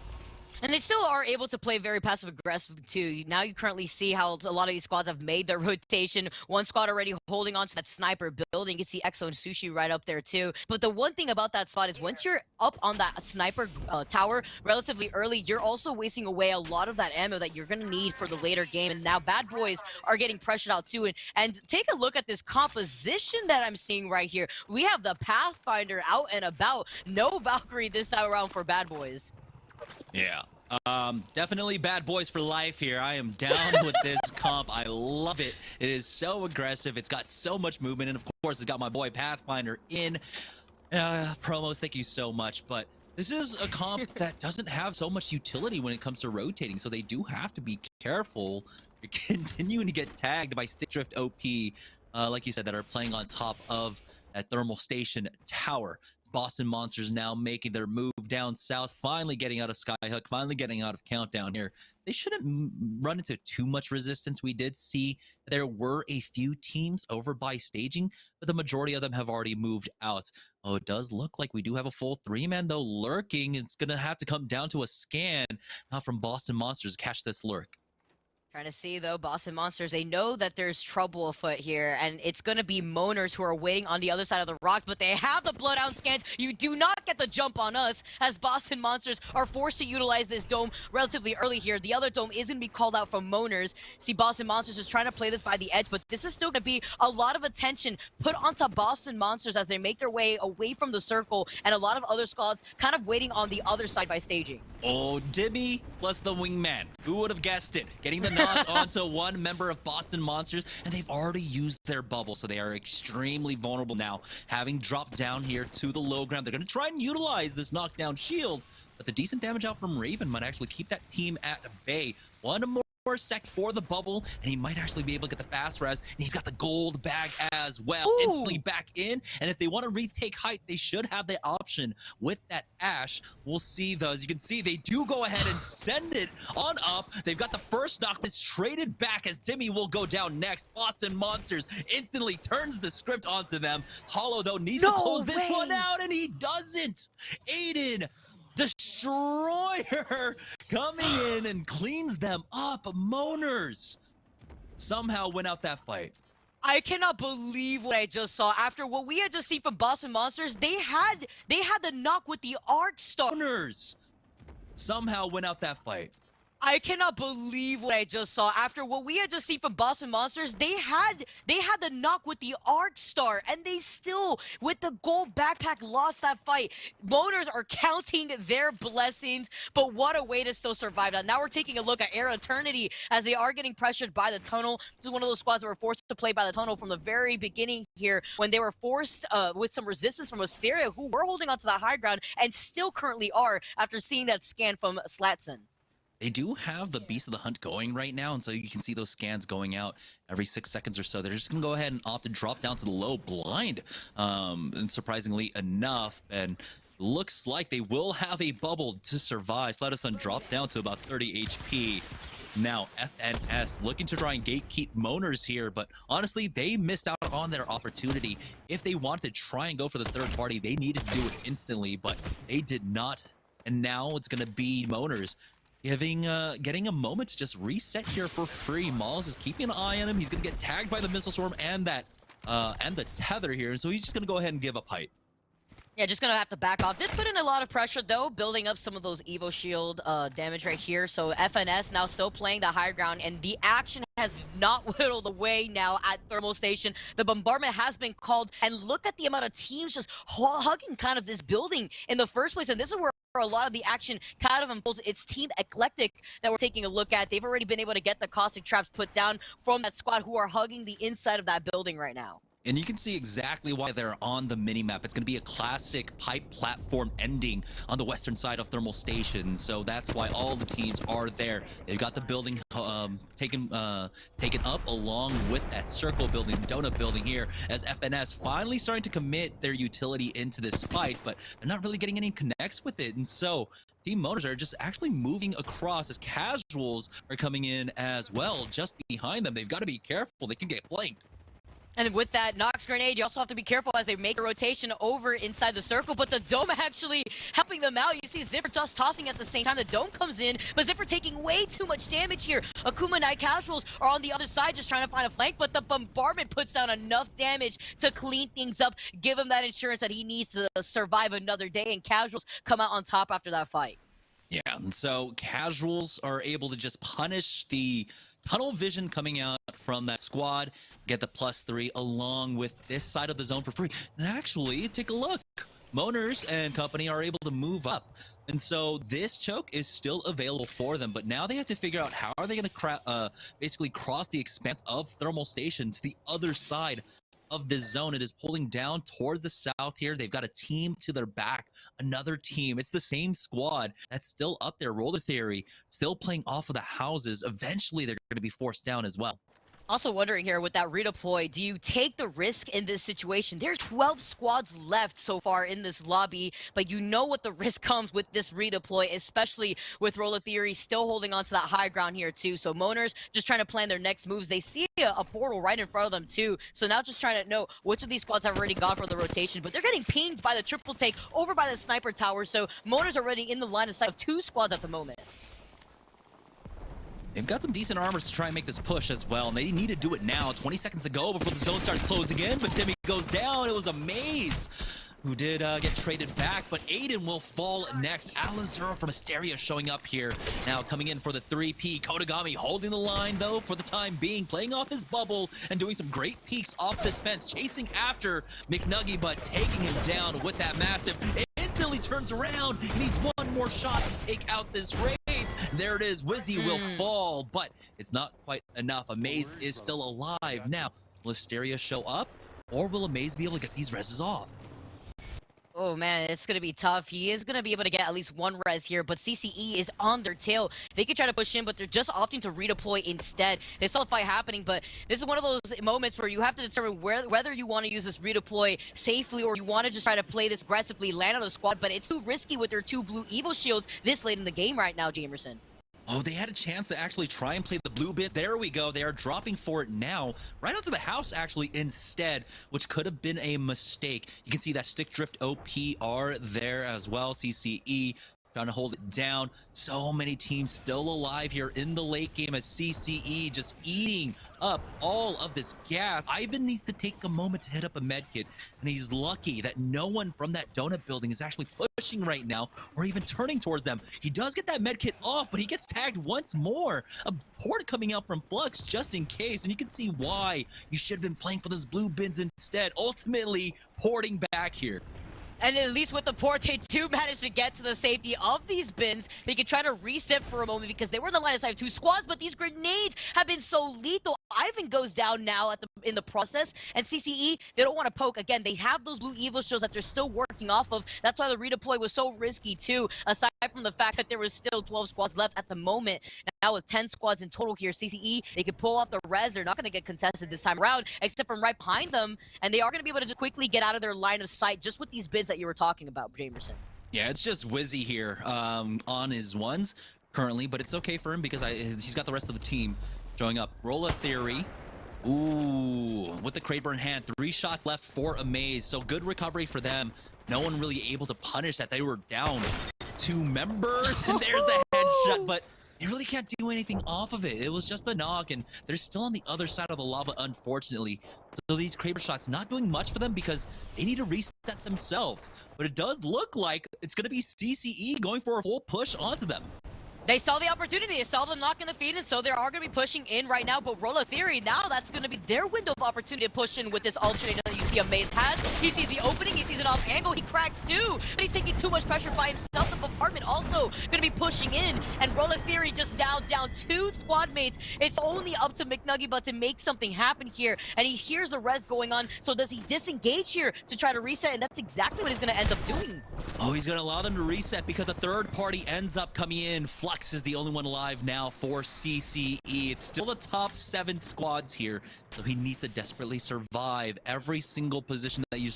And they still are able to play very passive aggressive too. Now you currently see how a lot of these squads have made their rotation. One squad already holding on to that sniper building. You can see Exo and Sushi right up there too. But the one thing about that spot is once you're up on that sniper tower relatively early, you're also wasting away a lot of that ammo that you're going to need for the later game. And now Bad Boys are getting pressured out too. And take a look at this composition that I'm seeing right here. We have the Pathfinder out and about. No Valkyrie this time around for Bad Boys. Yeah. Definitely Bad Boys for life here. I am down with this comp. I love it. It is so aggressive. It's got so much movement. And of course, it's got my boy Pathfinder in. Promos, thank you so much. But this is a comp that doesn't have so much utility when it comes to rotating. So they do have to be careful. You're continuing to get tagged by Stick Drift OP, like you said, that are playing on top of that thermal station tower. Boston Monsters now making their move down south, finally getting out of Skyhook, finally getting out of Countdown here. They shouldn't run into too much resistance. We did see there were a few teams over by staging, but the majority of them have already moved out. Oh, it does look like we do have a full three-man, though, lurking. It's going to have to come down to a scan from Boston Monsters to catch this lurk. Trying to see, though, Boston Monsters, they know that there's trouble afoot here, and it's going to be Moaners who are waiting on the other side of the rocks, but they have the Bloodhound scans. You do not get the jump on us, as Boston Monsters are forced to utilize this dome relatively early here. The other dome is going to be called out from Moaners. See, Boston Monsters is trying to play this by the edge, but this is still going to be a lot of attention put onto Boston Monsters as they make their way away from the circle, and a lot of other squads kind of waiting on the other side by staging. Oh, Dibby plus the wingman. Who would have guessed it? Getting the knock onto one member of Boston Monsters, and they've already used their bubble, so they are extremely vulnerable now. Having dropped down here to the low ground, they're going to try and utilize this knockdown shield, but the decent damage out from Raven might actually keep that team at bay. One more sec for the bubble, and he might actually be able to get the fast res, and he's got the gold bag as well. Ooh. Instantly back in, and if they want to retake height, they should have the option with that Ash. We'll see, though. As you can see, they do go ahead and send it on up. They've got the first knock that's traded back as Timmy will go down next. Boston Monsters instantly turns the script onto them. Hollow, though, needs to close this one out, and he doesn't. Aiden Destroyer coming in and cleans them up. Moaners somehow win out that fight. I cannot believe what I just saw. After what we had just seen from Boston Monsters, they had the knock with the Arc Star. Moaners somehow win out that fight. I cannot believe what I just saw. After what we had just seen from Boston Monsters, they had the knock with the Arc Star, and they still, with the gold backpack, lost that fight. Moaners are counting their blessings, but what a way to still survive that. Now we're taking a look at Air Eternity as they are getting pressured by the tunnel. This is one of those squads that were forced to play by the tunnel from the very beginning here when they were forced with some resistance from Asteria, who were holding onto the high ground and still currently are after seeing that scan from Slatson. They do have the Beast of the Hunt going right now, and so you can see those scans going out every 6 seconds or so. They're just going to go ahead and opt to drop down to the low blind, and surprisingly enough, and looks like they will have a bubble to survive. Slatasun dropped down to about 30 HP. Now, FNS looking to try and gatekeep Moaners here, but honestly, they missed out on their opportunity. If they wanted to try and go for the third party, they needed to do it instantly, but they did not. And now it's going to be Moaners getting a moment to just reset here for free. Maul's is keeping an eye on him. He's gonna get tagged by the missile swarm and that and the tether here, so he's just gonna go ahead and give up height. Yeah, just gonna have to back off. Did put in a lot of pressure though, building up some of those Evo Shield damage right here. So FNS now still playing the high ground, and the action has not whittled away now at Thermal Station. The bombardment has been called, and look at the amount of teams just hugging kind of this building in the first place, and this is where a lot of the action kind of unfolds. It's Team Eclectic that we're taking a look at. They've already been able to get the caustic traps put down from that squad who are hugging the inside of that building right now. And you can see exactly why they're on the minimap. It's going to be a classic pipe platform ending on the western side of Thermal Station. So that's why all the teams are there. They've got the building taken up along with that circle building, donut building here, as FNS finally starting to commit their utility into this fight, but they're not really getting any connects with it. And so Team Moaners are just actually moving across as casuals are coming in as well just behind them. They've got to be careful. They can get flanked. And with that Nox grenade, you also have to be careful as they make a rotation over inside the circle, but the Dome actually helping them out. You see Ziffer just tossing at the same time. The Dome comes in, but Ziffer taking way too much damage here. Akuma Night Casuals are on the other side just trying to find a flank, but the bombardment puts down enough damage to clean things up, give him that insurance that he needs to survive another day, and Casuals come out on top after that fight. Yeah, and so Casuals are able to just punish the tunnel vision coming out from that squad, get the +3 along with this side of the zone for free. And actually, take a look. Moners and company are able to move up. And so this choke is still available for them, but now they have to figure out how are they going to basically cross the expanse of Thermal Station to the other side of this zone. It is pulling down towards the south here. They've got a team to their back, another team. It's the same squad that's still up there. Roller Theory still playing off of the houses. Eventually, they're going to be forced down as well. Also wondering here with that redeploy, do you take the risk in this situation? There's 12 squads left so far in this lobby, but you know what the risk comes with this redeploy, especially with Roller Theory still holding on to that high ground here too. So Moners just trying to plan their next moves. They see a portal right in front of them too. So now just trying to know which of these squads have already gone for the rotation, but they're getting pinged by the triple take over by the sniper tower. So Moners are already in the line of sight of 2 squads at the moment. They've got some decent armors to try and make this push as well, and they need to do it now. 20 seconds to go before the zone starts closing in, but Demi goes down. It was a Maze who did get traded back, but Aiden will fall next. Alizura from Asteria showing up here. Now coming in for the 3P. Kodagami holding the line, though, for the time being, playing off his bubble and doing some great peeks off this fence, chasing after McNuggy, but taking him down with that massive. It instantly turns around. He needs one more shot to take out this raid. There it is. Wizzy will fall, but it's not quite enough. Amaze is still alive. Now, will Asteria show up, or will Amaze be able to get these reses off? Oh man, it's going to be tough. He is going to be able to get at least one res here, but CCE is on their tail. They could try to push in, but they're just opting to redeploy instead. They saw the fight happening, but this is one of those moments where you have to determine whether you want to use this redeploy safely or you want to just try to play this aggressively, land on the squad, but it's too risky with their 2 blue Evo shields this late in the game right now, Jamerson. Oh, they had a chance to actually try and play the blue bit. There we go. They are dropping for it now. Right onto the house, actually, instead, which could have been a mistake. You can see that stick drift OPR there as well. CCE trying to hold it down. So many teams still alive here in the late game as CCE just eating up all of this gas. Ivan needs to take a moment to hit up a med kit, and he's lucky that no one from that donut building is actually pushing right now or even turning towards them. He does get that med kit off, but he gets tagged once more. A port coming out from Flux just in case, and you can see why you should have been playing for those blue bins instead. Ultimately, porting back here. And at least with the port, they do manage to get to the safety of these bins. They can try to reset for a moment because they were in the line of sight of 2 squads, but these grenades have been so lethal. Ivan goes down now in the process, and CCE, they don't want to poke. Again, they have those blue Evo shields that they're still working off of. That's why the redeploy was so risky too, aside from the fact that there was still 12 squads left at the moment. Now with 10 squads in total here, CCE, they can pull off the res. They're not going to get contested this time around, except from right behind them, and they are going to be able to just quickly get out of their line of sight just with these bins that you were talking about, Jamerson. Yeah, it's just Wizzy here on his ones currently, but it's okay for him because he's got the rest of the team showing up. Rolla Theory. Ooh, with the Kraber in hand, 3 shots left for Amaze. So good recovery for them. No one really able to punish that. They were down 2 members, and there's the headshot, but they really can't do anything off of it. It was just a knock, and they're still on the other side of the lava, unfortunately. So these Kraber shots not doing much for them because they need to reset themselves. But it does look like it's going to be CCE going for a full push onto them. They saw the opportunity, they saw the knock in the feed, and so they are going to be pushing in right now. But Roller Theory, now that's going to be their window of opportunity to push in with this alternator that you see Amaze has. He sees the opening, he sees it off angle, he cracks too, but he's taking too much pressure by himself. The bombardment also going to be pushing in, and Roller Theory just now down 2 squad mates. It's only up to McNuggy but to make something happen here, and he hears the res going on. So does he disengage here to try to reset? And that's exactly what he's going to end up doing. Oh, he's going to allow them to reset because a third party ends up coming in. Flux is the only one alive now for CCE. It's still the top 7 squads here, so he needs to desperately survive every single single position that you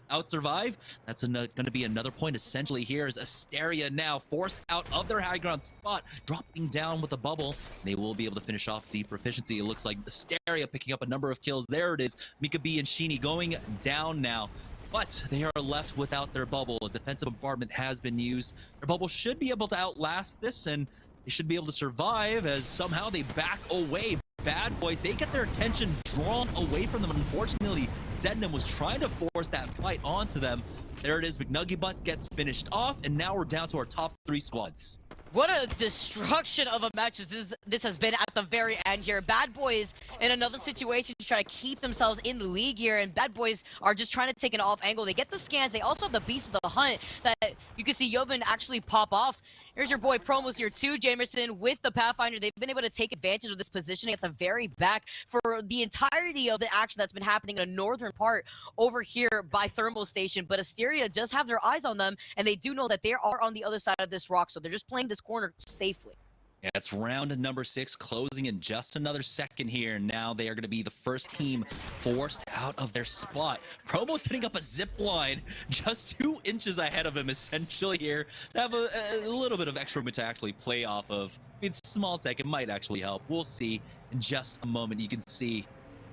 out-survive, that's going to be another point essentially here as Asteria now forced out of their high ground spot, dropping down with a bubble. They will be able to finish off Z Proficiency. It looks like Asteria picking up a number of kills. There it is. Mika B and Sheeny going down now. But they are left without their bubble. A defensive bombardment has been used. Their bubble should be able to outlast this, and they should be able to survive as somehow they back away. Bad Boys, they get their attention drawn away from them. Unfortunately, Zednam was trying to force that fight onto them. There it is. McNuggy Butts gets finished off, and now we're down to our top 3 squads. What a destruction of a match this has been at the very end here. Bad Boys in another situation to try to keep themselves in the league here, and Bad Boys are just trying to take an off angle. They get the scans. They also have the Beast of the Hunt that you can see Yobin actually pop off. Here's your boy Promos here too, Jamerson, with the Pathfinder. They've been able to take advantage of this positioning at the very back for the entirety of the action that's been happening in the northern part over here by Thermal Station. But Asteria does have their eyes on them, and they do know that they are on the other side of this rock, so they're just playing this corner safely. Yeah, it's round number 6 closing in just another second here. Now they are going to be the first team forced out of their spot. Promo setting up a zip line just 2 inches ahead of him essentially here to have a little bit of extra room to actually play off of. It's small tech, it might actually help. We'll see in just a moment. You can see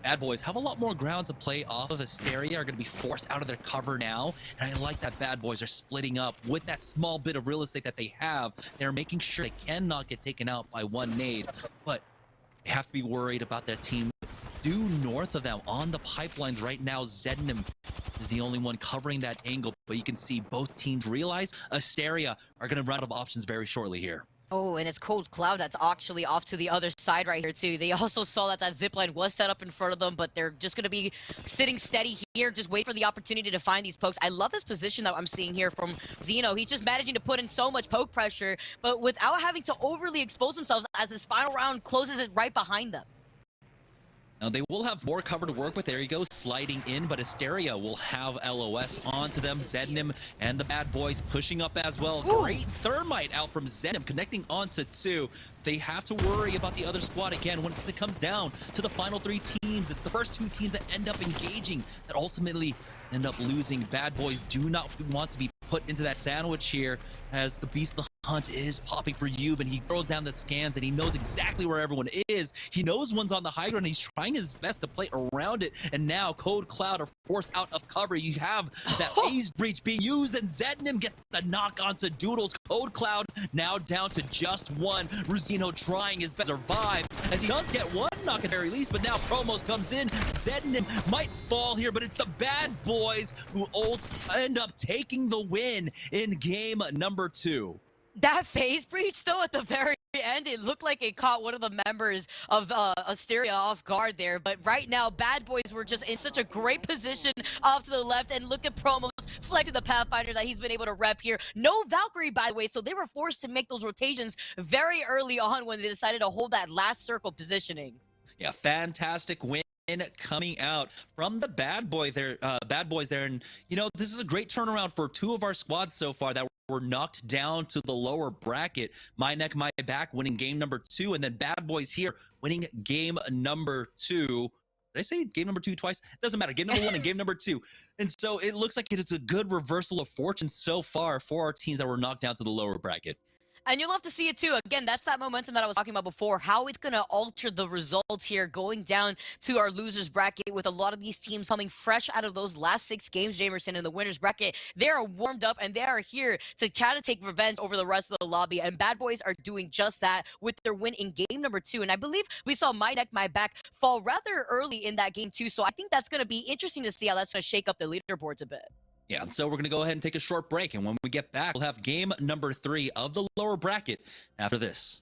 Bad Boys have a lot more ground to play off of. Asteria are going to be forced out of their cover now, and I like that Bad Boys are splitting up with that small bit of real estate that they have. They're making sure they cannot get taken out by one nade, but they have to be worried about their team due north of them on the pipelines right now. Zednam is the only one covering that angle, but you can see both teams realize Asteria are going to run out of options very shortly here. Oh, and it's Cold Cloud that's actually off to the other side right here, too. They also saw that zipline was set up in front of them, but they're just going to be sitting steady here, just wait for the opportunity to find these pokes. I love this position that I'm seeing here from Zeno. He's just managing to put in so much poke pressure, but without having to overly expose themselves as his final round closes it right behind them. Now they will have more cover to work with. There you go, sliding in, but Asteria will have LOS onto them. Zednam and the Bad Boys pushing up as well. Ooh. Great thermite out from Zednam, connecting onto 2. They have to worry about the other squad again once it comes down to the final 3 teams. It's the first 2 teams that end up engaging that ultimately end up losing. Bad Boys do not want to be put into that sandwich here as the Beast of the Hunt is popping for Yub, and he throws down the scans, and he knows exactly where everyone is. He knows one's on the high ground, and he's trying his best to play around it, and now Code Cloud are forced out of cover. You have that phase breach being used, and Zednam gets the knock onto Doodles. Code Cloud now down to just 1. Ruzino trying his best to survive as he does get 1 knock at the very least, but now Promos comes in. Zednam might fall here, but it's the Bad Boys who end up taking the win in game number 2. That phase breach, though, at the very end, it looked like it caught one of the members of Asteria off guard there. But right now, Bad Boys were just in such a great position off to the left. And look at Promos flexing the Pathfinder that he's been able to rep here. No Valkyrie, by the way, so they were forced to make those rotations very early on when they decided to hold that last circle positioning. Yeah, fantastic win coming out from the Bad Boys there, and you know, this is a great turnaround for 2 of our squads so far that were knocked down to the lower bracket. My Neck, My Back winning game number 2, and then Bad Boys here winning game number 2. Did I say game number 2 twice? Doesn't matter. Game number 1 and game number 2. And so it looks like it is a good reversal of fortune so far for our teams that were knocked down to the lower bracket. And you'll have to see it too. Again, that's that momentum that I was talking about before, how it's going to alter the results here going down to our losers bracket with a lot of these teams coming fresh out of those last 6 games, Jamerson, in the winners bracket. They are warmed up and they are here to try to take revenge over the rest of the lobby. And Bad Boys are doing just that with their win in game number 2. And I believe we saw My Neck, My Back fall rather early in that game too. So I think that's going to be interesting to see how that's going to shake up the leaderboards a bit. Yeah, so we're going to go ahead and take a short break, and when we get back, we'll have game number 3 of the lower bracket after this.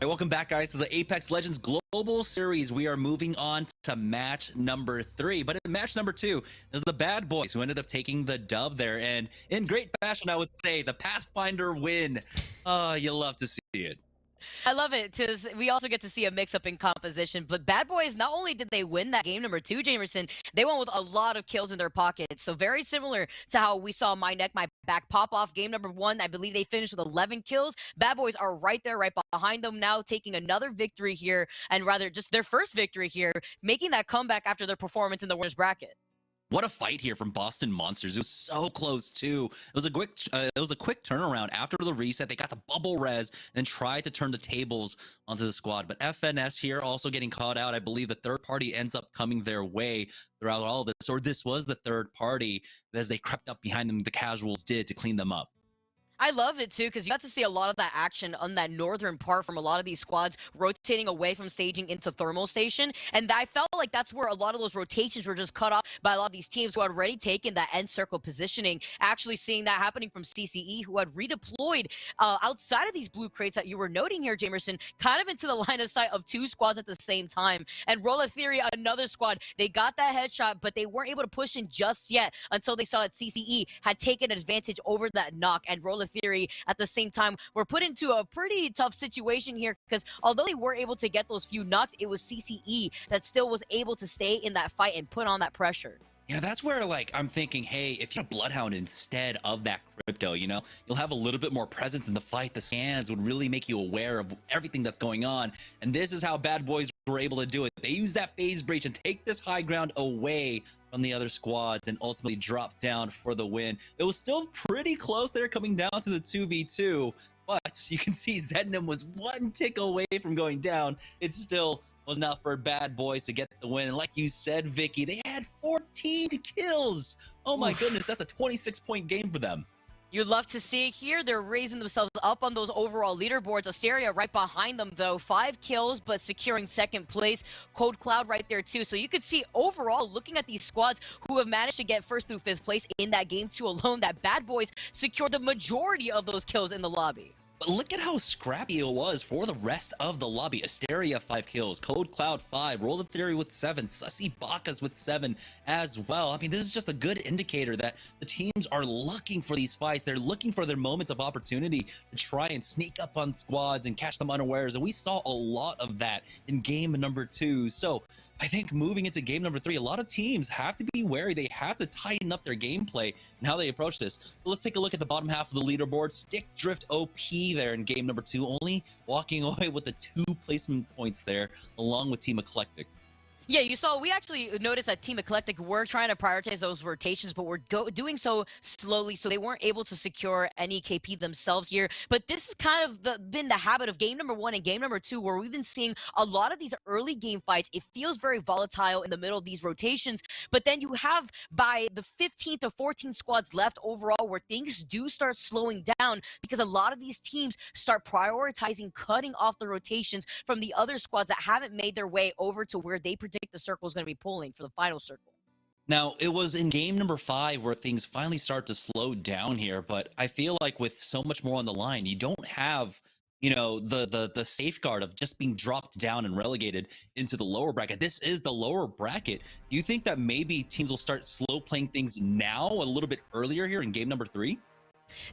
Hey, welcome back, guys, to the Apex Legends Global Series. We are moving on to match number 3. But in match number 2, there's the Bad Boys who ended up taking the dub there. And in great fashion, I would say, the Pathfinder win. Oh, you love to see it. I love it because we also get to see a mix-up in composition. But Bad Boys, not only did they win that game number 2, Jamerson, they won with a lot of kills in their pocket. So very similar to how we saw My Neck, My Back pop off game number 1. I believe they finished with 11 kills. Bad Boys are right there, right behind them now, taking another victory here, and rather just their first victory here, making that comeback after their performance in the winners bracket. What a fight here from Boston Monsters. It was so close too. It was a quick turnaround after the reset. They got the bubble res and then tried to turn the tables onto the squad. But FNS here also getting caught out. I believe the third party ends up coming their way throughout all of this, or this was the third party as they crept up behind them. The casuals did to clean them up. I love it too because you got to see a lot of that action on that northern part from a lot of these squads rotating away from staging into thermal station, and I felt like that's where a lot of those rotations were just cut off by a lot of these teams who had already taken that end circle positioning. Actually seeing that happening from CCE, who had redeployed outside of these blue crates that you were noting here, Jamerson, kind of into the line of sight of 2 squads at the same time. And Roll of Theory, another squad, they got that headshot, but they weren't able to push in just yet until they saw that CCE had taken advantage over that knock, and Roll of Theory at the same time were put into a pretty tough situation here because although they were able to get those few knocks, it was CCE that still was able to stay in that fight and put on that pressure. Yeah, that's where, like, I'm thinking, hey, if you're a Bloodhound instead of that Crypto, you know, you'll have a little bit more presence in the fight. The scans would really make you aware of everything that's going on. And this is how Bad Boys were able to do it. They use that phase breach and take this high ground away from the other squads and ultimately drop down for the win. It was still pretty close there coming down to the 2v2, but you can see Zednam was 1 tick away from going down. It still was enough for Bad Boys to get the win. And like you said, Vicky, they had 14 kills. Oh my goodness, that's a 26-point game for them. You'd love to see it here. They're raising themselves up on those overall leaderboards. Asteria right behind them, though. 5 kills, but securing second place. Cold Cloud right there, too. So you could see overall, looking at these squads who have managed to get 1st through 5th place in that game 2 alone, that Bad Boys secured the majority of those kills in the lobby. But look at how scrappy it was for the rest of the lobby. Asteria 5 kills, Code Cloud 5, Roll of Theory with 7, Sussy Bakas with 7 as well. I mean, this is just a good indicator that the teams are looking for these fights. They're looking for their moments of opportunity to try and sneak up on squads and catch them unawares. And we saw a lot of that in game number 2. So I think moving into game number 3, a lot of teams have to be wary. They have to tighten up their gameplay and how they approach this. But let's take a look at the bottom half of the leaderboard. Stick Drift OP there in game number 2, only walking away with the 2 placement points there, along with Team Eclectic. Yeah, you saw, we actually noticed that Team Eclectic were trying to prioritize those rotations, but were doing so slowly, so they weren't able to secure any KP themselves here. But this is kind of been the habit of game number 1 and game number 2, where we've been seeing a lot of these early game fights. It feels very volatile in the middle of these rotations, but then you have by the 15th to 14 squads left overall where things do start slowing down because a lot of these teams start prioritizing cutting off the rotations from the other squads that haven't made their way over to where they predict the circle is going to be pulling for the final circle. Now, it was in game number 5 where things finally start to slow down here, but I feel like with so much more on the line, you don't have, you know, the safeguard of just being dropped down and relegated into the lower bracket. This is the lower bracket. Do you think that maybe teams will start slow playing things now a little bit earlier here in game number 3?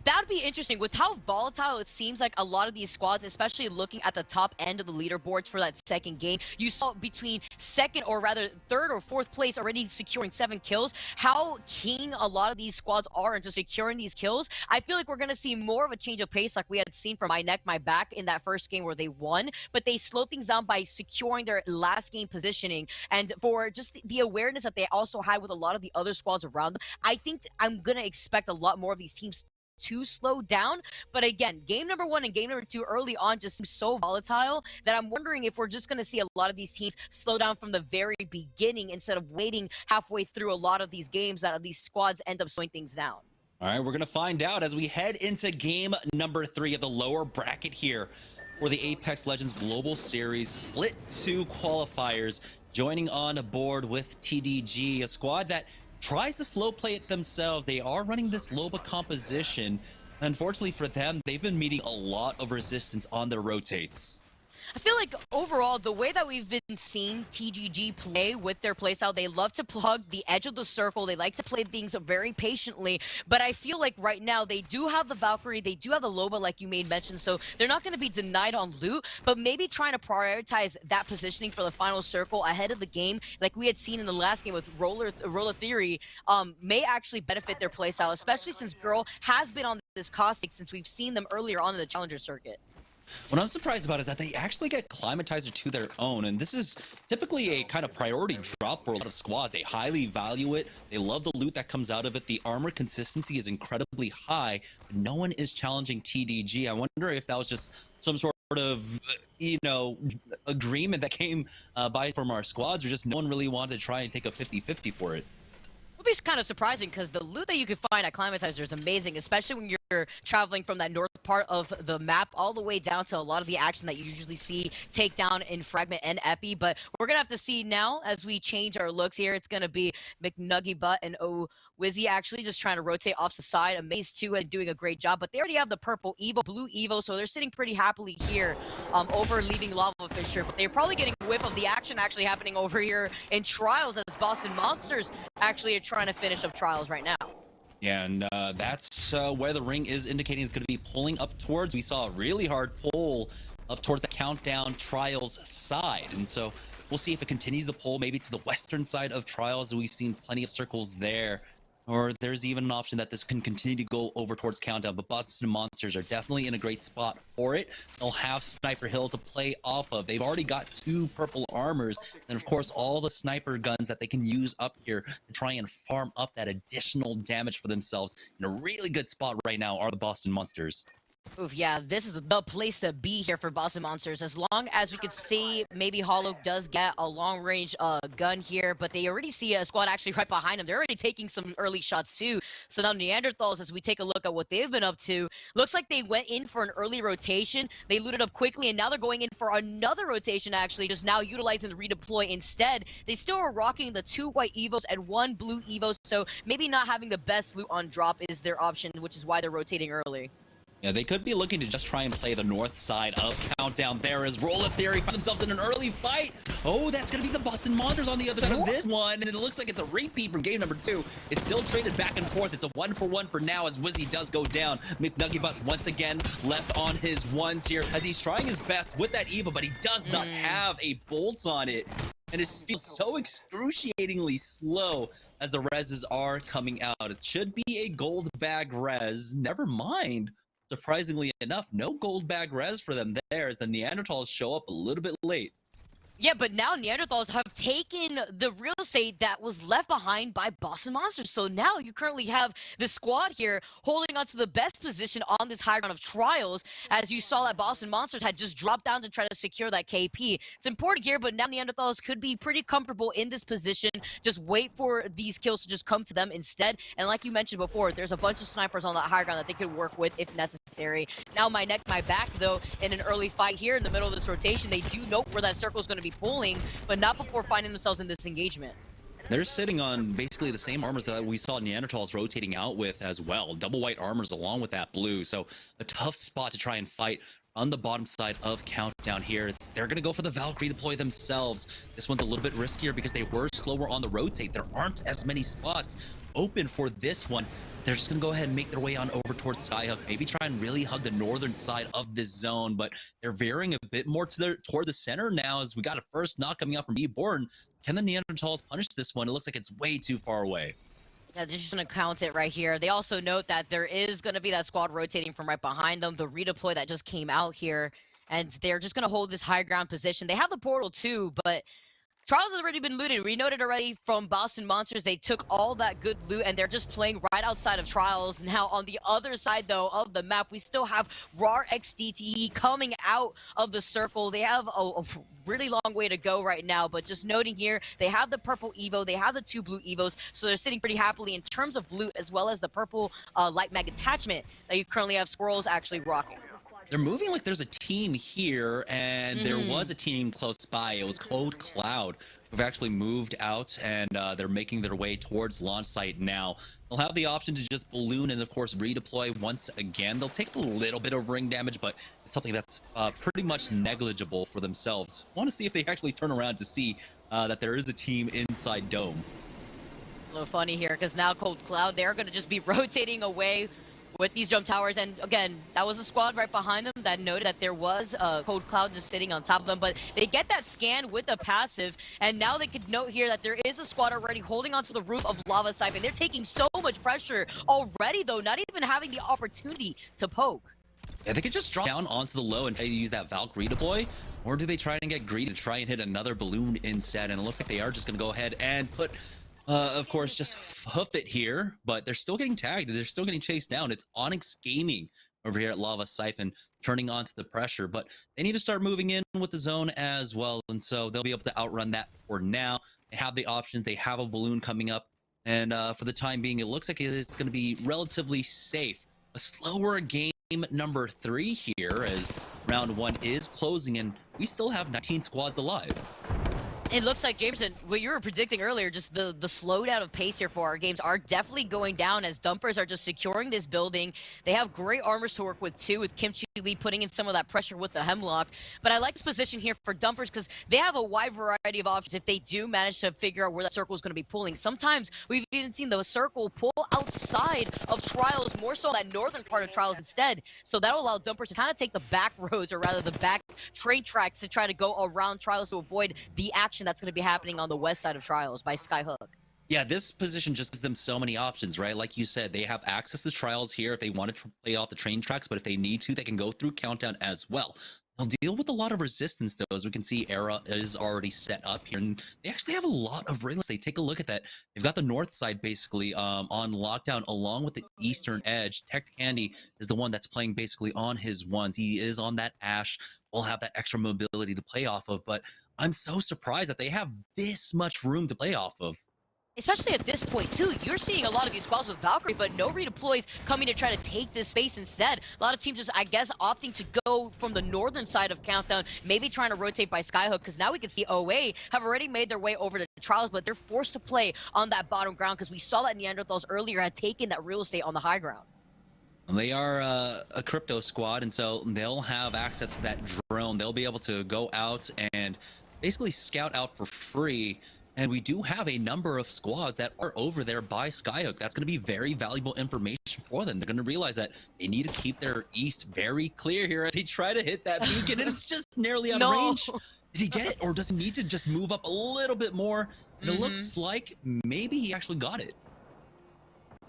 That would be interesting with how volatile it seems like a lot of these squads, especially looking at the top end of the leaderboards for that second game. You saw between second or rather 3rd or 4th place already securing 7 kills, how keen a lot of these squads are into securing these kills. I feel like we're going to see more of a change of pace like we had seen from My Neck, My Back in that first game where they won, but they slowed things down by securing their last game positioning. And for just the awareness that they also had with a lot of the other squads around them, I think I'm going to expect a lot more of these teams to slow down. But again, game number 1 and game number 2 early on just seems so volatile that I'm wondering if we're just going to see a lot of these teams slow down from the very beginning instead of waiting halfway through a lot of these games that these squads end up slowing things down. All right, we're going to find out as we head into game number 3 of the lower bracket here for the Apex Legends Global Series Split 2 qualifiers, joining on board with TDG, a squad that tries to slow play it themselves. They are running this Loba composition. Unfortunately for them, they've been meeting a lot of resistance on their rotates. I feel like overall, the way that we've been seeing TGG play with their playstyle, they love to plug the edge of the circle. They like to play things very patiently. But I feel like right now, they do have the Valkyrie, they do have the Loba, like you made mention, so they're not going to be denied on loot, but maybe trying to prioritize that positioning for the final circle ahead of the game, like we had seen in the last game with Roller Theory, may actually benefit their playstyle, especially since Girl has been on this caustic since we've seen them earlier on in the Challenger circuit. What I'm surprised about is that they actually get Climatizer to their own, and this is typically a kind of priority drop for a lot of squads. They highly value it. They love the loot that comes out of it. The armor consistency is incredibly high, but no one is challenging TDG. I wonder if that was just some sort of, agreement that came by from our squads, or just no one really wanted to try and take a 50-50 for it. It would be kind of surprising because the loot that you can find at Climatizer is amazing, especially when you're traveling from that north part of the map all the way down to a lot of the action that you usually see takedown in Fragment and Epi. But we're going to have to see now as we change our looks here. It's going to be McNuggy Butt and Wizzy actually just trying to rotate off the side. Amaze 2 and doing a great job, but they already have the purple Evo, blue Evo, so they're sitting pretty happily here over leaving Lava Fisher, but they're probably getting a whiff of the action actually happening over here in Trials as Boston Monsters actually are trying to finish up Trials right now. Yeah, and that's where the ring is indicating it's going to be pulling up towards. We saw a really hard pull up towards the Countdown Trials side, and so we'll see if it continues to pull maybe to the western side of Trials. We've seen plenty of circles there, or there's even an option that this can continue to go over towards Countdown, but Boston Monsters are definitely in a great spot for it. They'll have Sniper Hill to play off of. They've already got 2 purple armors, and of course all the sniper guns that they can use up here to try and farm up that additional damage for themselves. In a really good spot right now are the Boston Monsters. Oof, yeah, this is the place to be here for Boston Monsters. As long as we could see, maybe Hollow does get a long-range gun here, but they already see a squad actually right behind them. They're already taking some early shots too. So now Neanderthals, as we take a look at what they've been up to, looks like they went in for an early rotation. They looted up quickly, and now they're going in for another rotation, actually, just now utilizing the redeploy instead. They still are rocking the 2 white Evos and 1 blue Evo, so maybe not having the best loot on drop is their option, which is why they're rotating early. Yeah, they could be looking to just try and play the north side of Countdown. There is Roller Theory, find themselves in an early fight. Oh, that's going to be the Boston Monsters on the other side of this one. And it looks like it's a repeat from game number 2. It's still traded back and forth. It's a 1-for-1 for now as Wizzy does go down. McNuggybutt once again left on his ones here as he's trying his best with that Eva, but he does not have a bolt on it. And it feels so excruciatingly slow as the reses are coming out. It should be a gold bag res. Never mind. Surprisingly enough, no gold bag res for them there as the Neanderthals show up a little bit late. Yeah, but now Neanderthals have taken the real estate that was left behind by Boston Monsters. So now you currently have the squad here holding on to the best position on this high ground of Trials, as you saw that Boston Monsters had just dropped down to try to secure that KP. It's important here, but now Neanderthals could be pretty comfortable in this position. Just wait for these kills to just come to them instead. And like you mentioned before, there's a bunch of snipers on that high ground that they could work with if necessary. Now my neck, my back, though, in an early fight here in the middle of this rotation, they do know where that circle is going to be pulling, but not before finding themselves in this engagement. They're sitting on basically the same armors that we saw Neanderthals rotating out with as well. Double white armors along with that blue. So a tough spot to try and fight on the bottom side of Countdown here. They're going to go for the Valkyrie deploy themselves. This one's a little bit riskier because they were slower on the rotate. There aren't as many spots open for this one. They're just going to go ahead and make their way on over towards Skyhook. Maybe try and really hug the northern side of this zone, but they're veering a bit more towards the center now as we got a first knock coming up from Eborn. Can the Neanderthals punish this one? It looks like it's way too far away. Yeah, they're just going to count it right here. They also note that there is going to be that squad rotating from right behind them, the redeploy that just came out here, and they're just going to hold this high ground position. They have the portal too, but Trials has already been looted. We noted already from Boston Monsters, they took all that good loot and they're just playing right outside of Trials. Now on the other side though of the map, we still have RAR XDTE coming out of the circle. They have a really long way to go right now, but just noting here, they have the purple Evo, they have the 2 blue Evos, so they're sitting pretty happily in terms of loot as well as the purple light mag attachment that you currently have Squirrels actually rocking. They're moving like there's a team here, and there was a team close by. It was Cold Cloud, who've actually moved out, and they're making their way towards launch site now. They'll have the option to just balloon and, of course, redeploy once again. They'll take a little bit of ring damage, but it's something that's pretty much negligible for themselves. I want to see if they actually turn around to see that there is a team inside Dome. A little funny here because now Cold Cloud, they're going to just be rotating away with these jump towers. And again, that was a squad right behind them that noted that there was a Cold Cloud just sitting on top of them. But they get that scan with the passive, and now they could note here that there is a squad already holding onto the roof of Lava Siphon. They're taking so much pressure already, though, not even having the opportunity to poke. Yeah, they could just drop down onto the low and try to use that Valk redeploy, or do they try and get greedy to try and hit another balloon instead? And it looks like they are just going to go ahead and put, of course, just hoof it here, but they're still getting tagged. They're still getting chased down. It's Onyx Gaming over here at Lava Siphon turning onto the pressure, but they need to start moving in with the zone as well, and so they'll be able to outrun that for now. They have the options. They have a balloon coming up, and for the time being, it looks like it's going to be relatively safe. A slower game number 3 here as round 1 is closing, and we still have 19 squads alive. It looks like, Jameson, what you were predicting earlier, just the slowdown of pace here for our games are definitely going down as Dumpers are just securing this building. They have great armors to work with, too, with Kimchi Lee putting in some of that pressure with the Hemlock. But I like this position here for Dumpers because they have a wide variety of options if they do manage to figure out where that circle is going to be pulling. Sometimes we've even seen the circle pull outside of Trials, more so that northern part of Trials instead. So that'll allow Dumpers to kind of take the back roads, or rather the back train tracks, to try to go around Trials to avoid the action that's going to be happening on the west side of Trials by Skyhook. Yeah, this position just gives them so many options, right? Like you said, they have access to Trials here if they want to play off the train tracks, but if they need to, they can go through Countdown as well. They'll deal with a lot of resistance, though. As we can see, Era is already set up here, and they actually have a lot of ring estate. Take a look at that. They've got the north side basically on lockdown, along with the eastern edge. Tech Candy is the one that's playing basically on his ones. He is on that Ash. Will have that extra mobility to play off of, but I'm so surprised that they have this much room to play off of. Especially at this point, too, you're seeing a lot of these squads with Valkyrie, but no redeploys coming to try to take this space instead. A lot of teams just, I guess, opting to go from the northern side of Countdown, maybe trying to rotate by Skyhook, because now we can see OA have already made their way over to Trials, but they're forced to play on that bottom ground, because we saw that Neanderthals earlier had taken that real estate on the high ground. They are a crypto squad, and so they'll have access to that drone. They'll be able to go out and basically scout out for free. And we do have a number of squads that are over there by Skyhook. That's going to be very valuable information for them. They're going to realize that they need to keep their east very clear here as they try to hit that beacon, and it's just nearly out of range. Did he get it, or does he need to just move up a little bit more? And it looks like maybe he actually got it.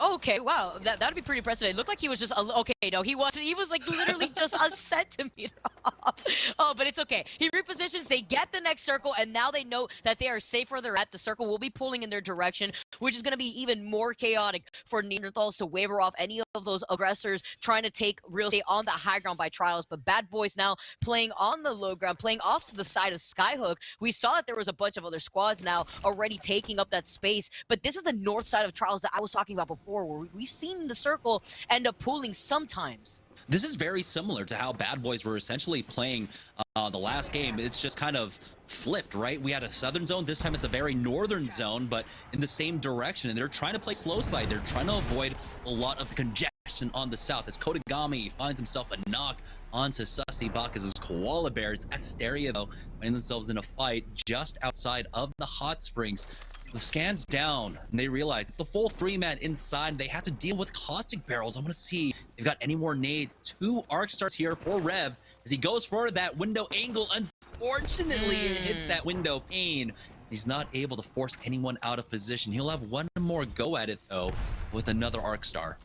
Okay, wow, that'd be pretty impressive. It looked like he was just okay. No, he wasn't. He was like literally just a centimeter off. Oh, but it's okay. He repositions. They get the next circle, and now they know that they are safe where they're at. The circle will be pulling in their direction, which is going to be even more chaotic for Neanderthals to waver off any of those aggressors trying to take real estate on the high ground by Trials. But Bad Boys now playing on the low ground, playing off to the side of Skyhook. We saw that there was a bunch of other squads now already taking up that space, but this is the north side of Trials that I was talking about before, where we've seen the circle end up pulling sometimes. This is very similar to how Bad Boys were essentially playing the last game. It's just kind of flipped, right? We had a southern zone. This time it's a very northern zone, but in the same direction. And they're trying to play slow slide. They're trying to avoid a lot of the congestion on the south. As Kodagami finds himself a knock onto Sussy Bacchus' Koala Bears. Asteria, though, finding themselves in a fight just outside of the hot springs. The scan's down, and they realize it's the full 3-man inside. They have to deal with caustic barrels. I want to see if they've got any more nades. 2 arc stars here for Rev as he goes for that window angle. Unfortunately, it hits that window pane. He's not able to force anyone out of position. He'll have one more go at it, though, with another arc star.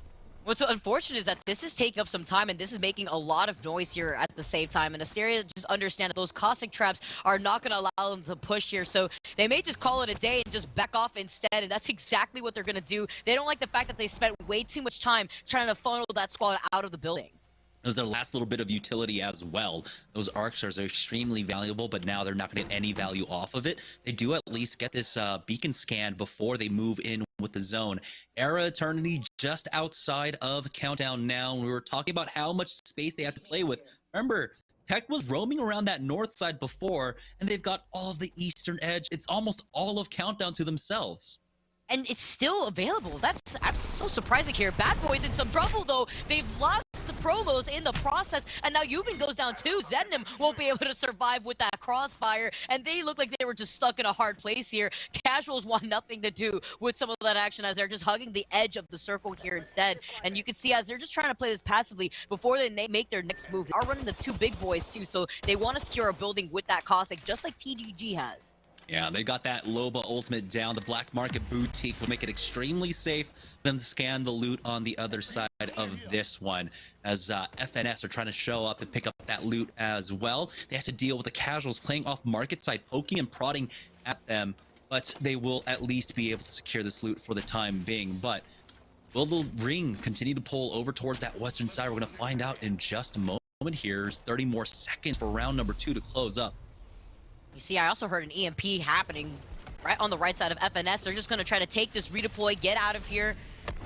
What's so unfortunate is that this is taking up some time, and this is making a lot of noise here at the same time. And Asteria just understand that those caustic traps are not going to allow them to push here. So they may just call it a day and just back off instead. And that's exactly what they're going to do. They don't like the fact that they spent way too much time trying to funnel that squad out of the building. It was their last little bit of utility as well. Those arc stars are extremely valuable, but now they're not going to get any value off of it. They do at least get this beacon scan before they move in with the zone. Era Eternity just outside of Countdown now. We were talking about how much space they have to play with. Remember, Tech was roaming around that north side before, and they've got all of the eastern edge. It's almost all of Countdown to themselves. And it's still available. I'm so surprising here. Bad Boys in some trouble, though. They've lost the promos in the process, and now Yuban goes down too. Zednim won't be able to survive with that crossfire, and they look like they were just stuck in a hard place here. Casuals want nothing to do with some of that action as they're just hugging the edge of the circle here instead. And you can see as they're just trying to play this passively before they make their next move. They are running the two big boys too, so they want to secure a building with that Cossack, just like TGG has. Yeah, they got that Loba ultimate down. The Black Market Boutique will make it extremely safe for them to scan the loot on the other side of this one. As FNS are trying to show up and pick up that loot as well. They have to deal with the casuals playing off market side, poking and prodding at them. But they will at least be able to secure this loot for the time being. But will the ring continue to pull over towards that western side? We're going to find out in just a moment here. There's 30 more seconds for round number 2 to close up. You see, I also heard an EMP happening right on the right side of FNS. They're just going to try to take this redeploy, get out of here,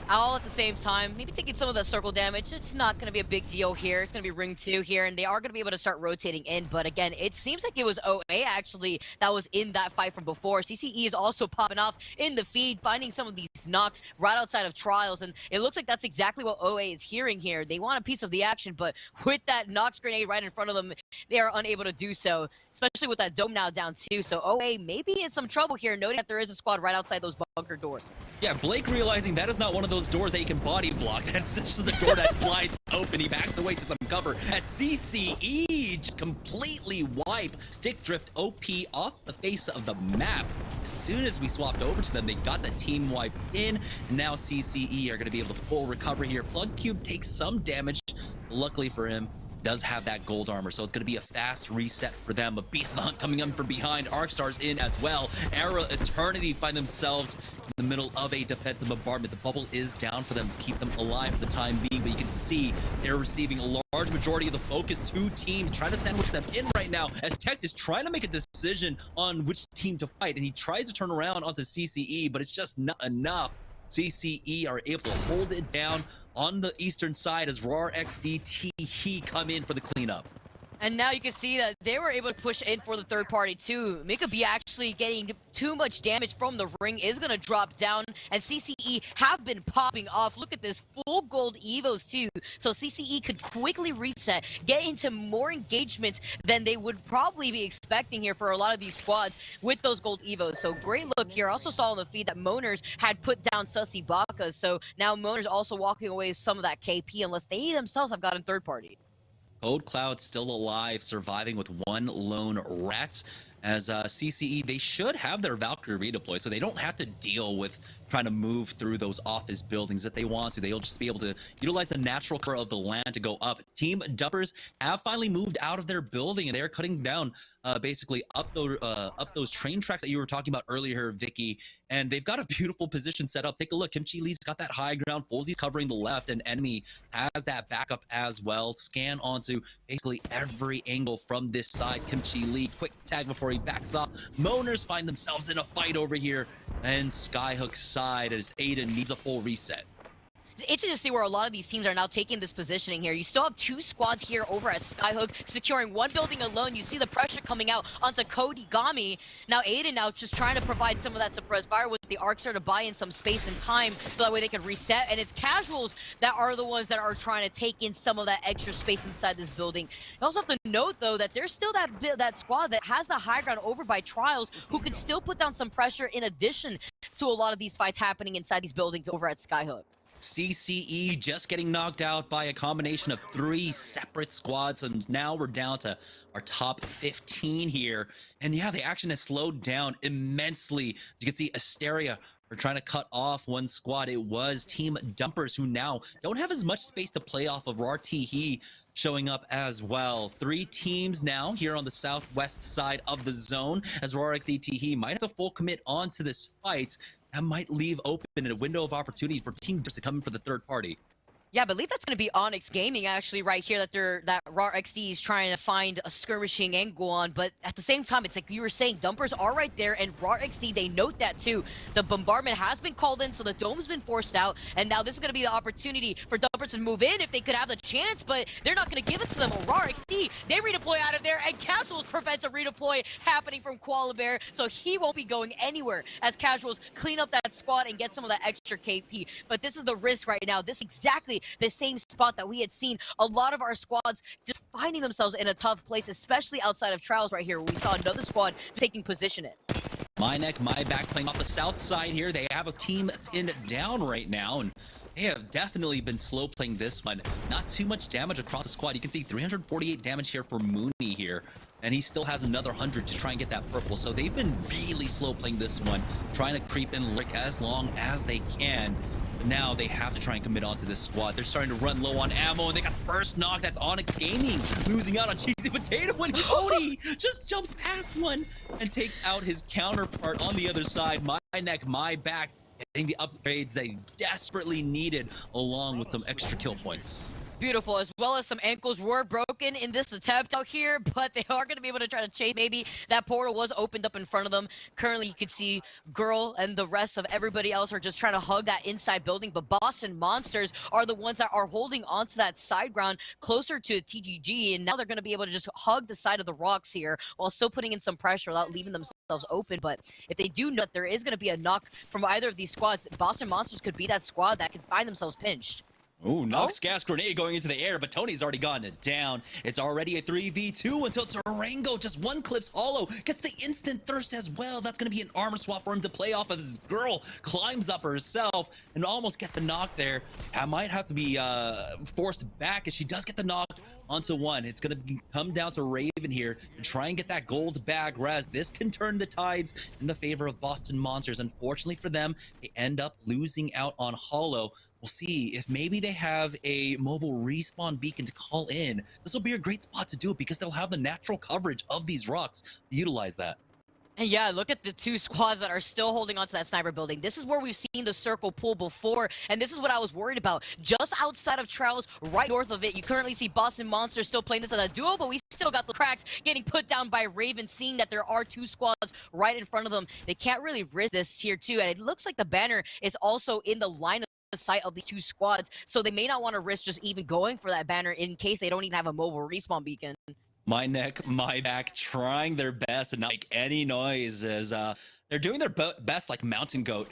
all at the same time. Maybe taking some of that circle damage. It's not going to be a big deal here. It's going to be ring 2 here, and they are going to be able to start rotating in. But again, it seems like it was OA actually that was in that fight from before. CCE is also popping off in the feed, finding some of these knocks right outside of Trials, and it looks like that's exactly what OA is hearing here. They want a piece of the action, but with that Nox grenade right in front of them, they are unable to do so, especially with that dome now down too. So OA may be in some trouble here, noting that there is a squad right outside those bunker doors. Yeah, Blake realizing that is not one of those doors that he can body block. That's just the door that slides open. He backs away to some cover as CCE just completely wipe Stick Drift OP off the face of the map. As soon as we swapped over to them, they got the team wipe in, and now CCE are going to be able to full recover here. Plug Cube takes some damage. Luckily for him, does have that gold armor, so it's going to be a fast reset for them. A Beast of the Hunt coming in from behind. Arcstar's in as well. Era Eternity find themselves in the middle of a defensive bombardment. The bubble is down for them to keep them alive for the time being, but you can see they're receiving a large majority of the focus. Two teams trying to sandwich them in right now as Tech is trying to make a decision on which team to fight, and he tries to turn around onto CCE, but it's just not enough. CCE are able to hold it down on the eastern side as RAR XDT come in for the cleanup. And now you can see that they were able to push in for the third party too. Mika B actually getting too much damage from the ring is going to drop down, and CCE have been popping off. Look at this, full gold evos too. So CCE could quickly reset, get into more engagements than they would probably be expecting here for a lot of these squads with those gold evos. So great look here. Also saw on the feed that Moners had put down Sussy Baka. So now Moners also walking away with some of that KP unless they themselves have gotten third party. Cold Cloud still alive, surviving with one lone rat. As CCE, they should have their Valkyrie redeploy, so they don't have to deal with trying to move through those office buildings if they want to. They'll just be able to utilize the natural cover of the land to go up. Team Dumpers have finally moved out of their building, and they're cutting down basically up those train tracks that you were talking about earlier, Vicky. And they've got a beautiful position set up. Take a look. Kimchi Lee's got that high ground. Folsey's covering the left, and Enemy has that backup as well. Scan onto basically every angle from this side. Kimchi Lee, quick tag before he backs off. Moners find themselves in a fight over here. And Skyhook's side as Aiden needs a full reset. It's interesting to see where a lot of these teams are now taking this positioning here. You still have two squads here over at Skyhook, securing one building alone. You see the pressure coming out onto Cody Gami. Now Aiden now just trying to provide some of that suppressed fire with the Arcstar to buy in some space and time so that way they can reset. And it's casuals that are the ones that are trying to take in some of that extra space inside this building. You also have to note though that there's still that squad that has the high ground over by Trials who could still put down some pressure in addition to a lot of these fights happening inside these buildings over at Skyhook. CCE just getting knocked out by a combination of 3 separate squads, and now we're down to our top 15 here. And yeah, the action has slowed down immensely. As you can see, Asteria are trying to cut off one squad. It was Team Dumpers who now don't have as much space to play off of. RTE showing up as well. 3 teams now here on the southwest side of the zone as RXETE might have to full commit onto this fight. That might leave open a window of opportunity for Team Dumpers to come in for the third party. Yeah, I believe that's going to be Onyx Gaming actually right here that Raw XD is trying to find a skirmishing angle on, but at the same time, it's like you were saying, dumpers are right there, and Raw XD, they note that too. The bombardment has been called in, so the dome's been forced out, and now this is going to be the opportunity for dumpers to move in if they could have the chance, but they're not going to give it to them. Raw XD, they redeploy out of there, and Casuals prevents a redeploy happening from Qualifier, so he won't be going anywhere as Casuals clean up that squad and get some of that extra KP. But this is the risk right now. This is exactly the same spot that we had seen a lot of our squads just finding themselves in a tough place, especially outside of Trials right here, where we saw another squad taking position in. My neck, my back playing off the south side here. They have a team pinned down right now, and they have definitely been slow playing this one. Not too much damage across the squad. You can see 348 damage here for Mooney here, and he still has another 100 to try and get that purple. So they've been really slow playing this one, trying to creep in like as long as they can. But now they have to try and commit onto this squad. They're starting to run low on ammo, and they got first knock. That's Onyx Gaming losing out on Cheesy Potato when Cody just jumps past one and takes out his counterpart on the other side. My neck, my back, getting the upgrades they desperately needed, along with some extra kill points. Beautiful, as well as some ankles were broken in this attempt out here, but they are going to be able to try to chase. Maybe that portal was opened up in front of them. Currently, you can see Girl and the rest of everybody else are just trying to hug that inside building, but Boston Monsters are the ones that are holding onto that side ground closer to TGG, and now they're going to be able to just hug the side of the rocks here while still putting in some pressure without leaving themselves open. But if they do know that there is going to be a knock from either of these squads, Boston Monsters could be that squad that could find themselves pinched. Ooh, Nox gas grenade going into the air, but Tony's already gotten it down. It's already a 3v2 until Durango just one clips Hollow, gets the instant thirst as well. That's going to be an armor swap for him to play off of. His Girl climbs up herself and almost gets the knock there. I might have to be forced back as she does get the knock onto one. It's going to come down to Raven here to try and get that gold bag. Raz, this can turn the tides in the favor of Boston Monsters. Unfortunately for them, they end up losing out on Hollow. We'll see if maybe they have a mobile respawn beacon to call in. This will be a great spot to do it because they'll have the natural coverage of these rocks to utilize that. And yeah, look at the two squads that are still holding onto that sniper building. This is where we've seen the circle pull before, and this is what I was worried about. Just outside of Trials, right north of it, you currently see Boston Monsters still playing this as a duo, but we still got the cracks getting put down by Raven, seeing that there are two squads right in front of them. They can't really risk this tier 2, and it looks like the banner is also in the line of sight of these two squads, so they may not want to risk just even going for that banner in case they don't even have a mobile respawn beacon. My neck, my back, trying their best to not make any noise as they're doing their best like mountain goat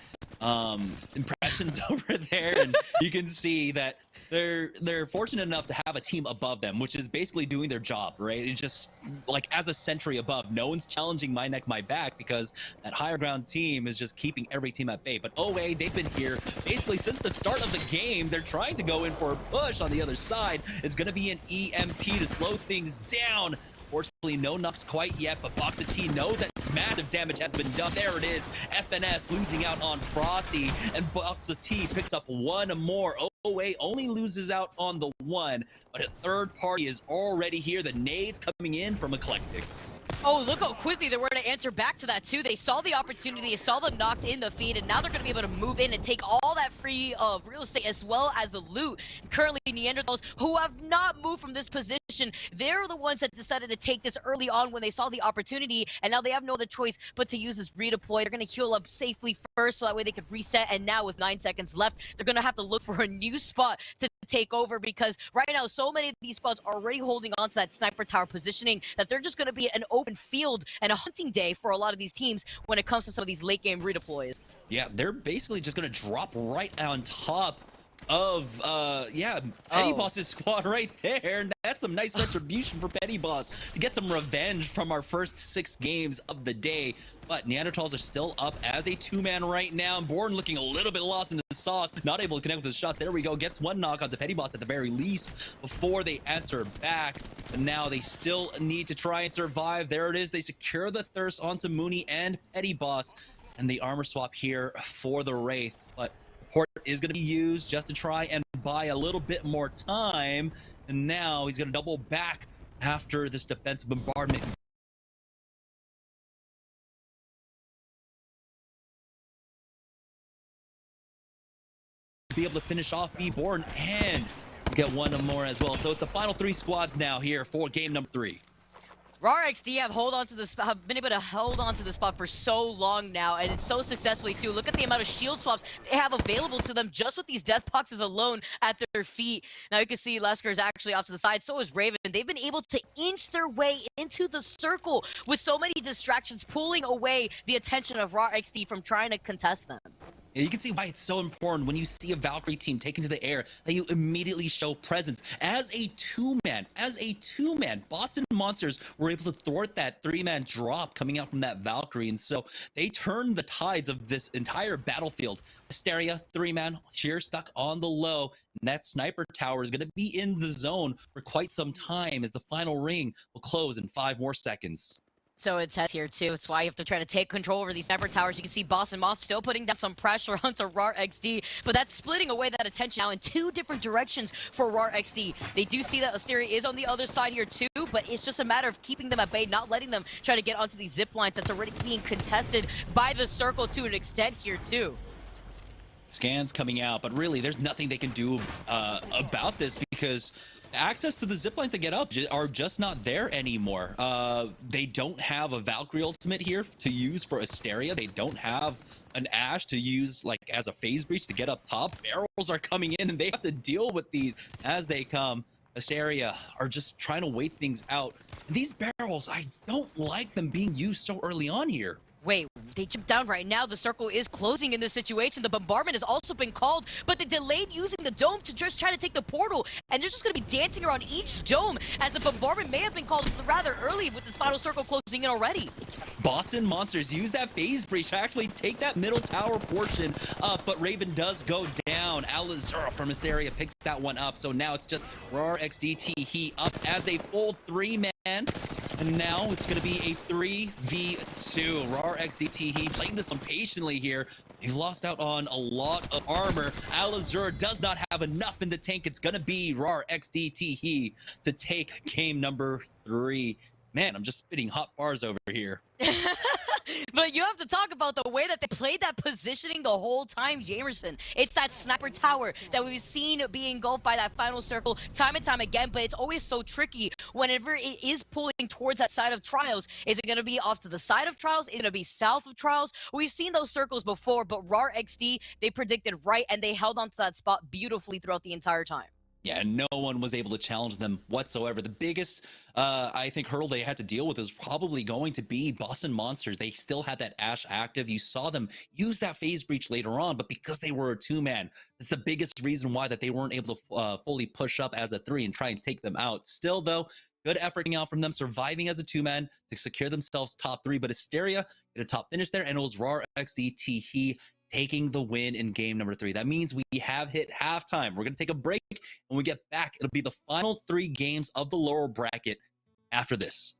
impressions over there, and you can see that they're fortunate enough to have a team above them, which is basically doing their job, right? It's just like as a sentry above. No one's challenging my neck, my back because that higher ground team is just keeping every team at bay. But OA, they've been here basically since the start of the game. They're trying to go in for a push on the other side. It's going to be an EMP to slow things down. Fortunately, no knocks quite yet, but Box of T knows that massive damage has been done. There it is. FNS losing out on Frosty, and Box of T picks up one more. OA only loses out on the one, but a third party is already here. The nades coming in from Eclectic. Oh, look how quickly they were to answer back to that, too. They saw the opportunity, they saw the knocks in the feed, and now they're going to be able to move in and take all that free real estate as well as the loot. Currently, Neanderthals, who have not moved from this position, they're the ones that decided to take this early on when they saw the opportunity, and now they have no other choice but to use this redeploy. They're going to heal up safely first, so that way they could reset, and now with 9 seconds left, they're going to have to look for a new spot to take over, because right now, so many of these squads are already holding on to that sniper tower positioning that they're just going to be an open field and a hunting day for a lot of these teams when it comes to some of these late game redeploys. Yeah, they're basically just going to drop right on top of Petty Boss's squad right there, and that's some nice retribution for Petty Boss to get some revenge from our first 6 games of the day. But Neanderthals are still up as a 2-man right now. Born looking a little bit lost in the sauce, not able to connect with his shots. There we go, gets one knock onto Petty Boss at the very least before they answer back. And now they still need to try and survive. There it is, they secure the thirst onto Mooney and Petty Boss, and the armor swap here for the Wraith. But port is going to be used just to try and buy a little bit more time, and now he's going to double back after this defensive bombardment. be able to finish off B-Born and get one more as well. So it's the final 3 squads now here for game number 3. RRXD have been able to hold on to the spot for so long now, and it's so successfully too. Look at the amount of shield swaps they have available to them just with these death boxes alone at their feet. Now you can see Lesker is actually off to the side, so is Raven. They've been able to inch their way into the circle with so many distractions, pulling away the attention of RRXD from trying to contest them. And you can see why it's so important when you see a Valkyrie team taken to the air that you immediately show presence. As a two-man, Boston Monsters were able to thwart that 3-man drop coming out from that Valkyrie. And so they turned the tides of this entire battlefield. Hysteria, 3-man, here stuck on the low. And that sniper tower is going to be in the zone for quite some time as the final ring will close in 5 more seconds. So it says here too. It's why you have to try to take control over these sniper towers. You can see Boston Moth still putting down some pressure onto RAR XD, but that's splitting away that attention now in 2 different directions for RAR XD. They do see that Asteria is on the other side here too, but it's just a matter of keeping them at bay, not letting them try to get onto these zip lines that's already being contested by the circle to an extent here too. Scans coming out, but really there's nothing they can do about this because access to the zip lines to get up are just not there anymore. They don't have a Valkyrie ultimate here to use for Asteria. They don't have an Ashe to use like as a phase breach to get up top. Barrels are coming in and they have to deal with these as they come. Asteria are just trying to wait things out. And these barrels, I don't like them being used so early on here. Wait, they jumped down right now. The circle is closing in this situation. The bombardment has also been called, but they delayed using the dome to just try to take the portal, and they're just going to be dancing around each dome as the bombardment may have been called rather early with this final circle closing in already. Boston Monsters use that phase breach to actually take that middle tower portion up, but Raven does go down. ALGS from Hysteria picks that one up, so now it's just RAR XDT He up as a full 3-man. And now it's going to be a 3v2. RAR XDT He playing this one patiently here. He's lost out on a lot of armor. ALGS does not have enough in the tank. It's going to be RAR XDT He to take game number 3. Man, I'm just spitting hot bars over here. But you have to talk about the way that they played that positioning the whole time, Jamerson. It's that sniper tower that we've seen be engulfed by that final circle time and time again, but it's always so tricky whenever it is pulling towards that side of Trials. Is it going to be off to the side of Trials? Is it going to be south of Trials? We've seen those circles before, but RAR XD, they predicted right, and they held onto that spot beautifully throughout the entire time. Yeah, no one was able to challenge them whatsoever. The biggest, I think, hurdle they had to deal with is probably going to be Boston Monsters. They still had that Ashe active. You saw them use that phase breach later on, but because they were a 2-man, it's the biggest reason why that they weren't able to fully push up as a 3 and try and take them out. Still, though, good effort out from them, surviving as a 2-man to secure themselves top 3. But Hysteria get a top finish there, and it was RAR XDT He taking the win in game number 3. That means we have hit halftime. We're going to take a break. When we get back, it'll be the final 3 games of the lower bracket after this.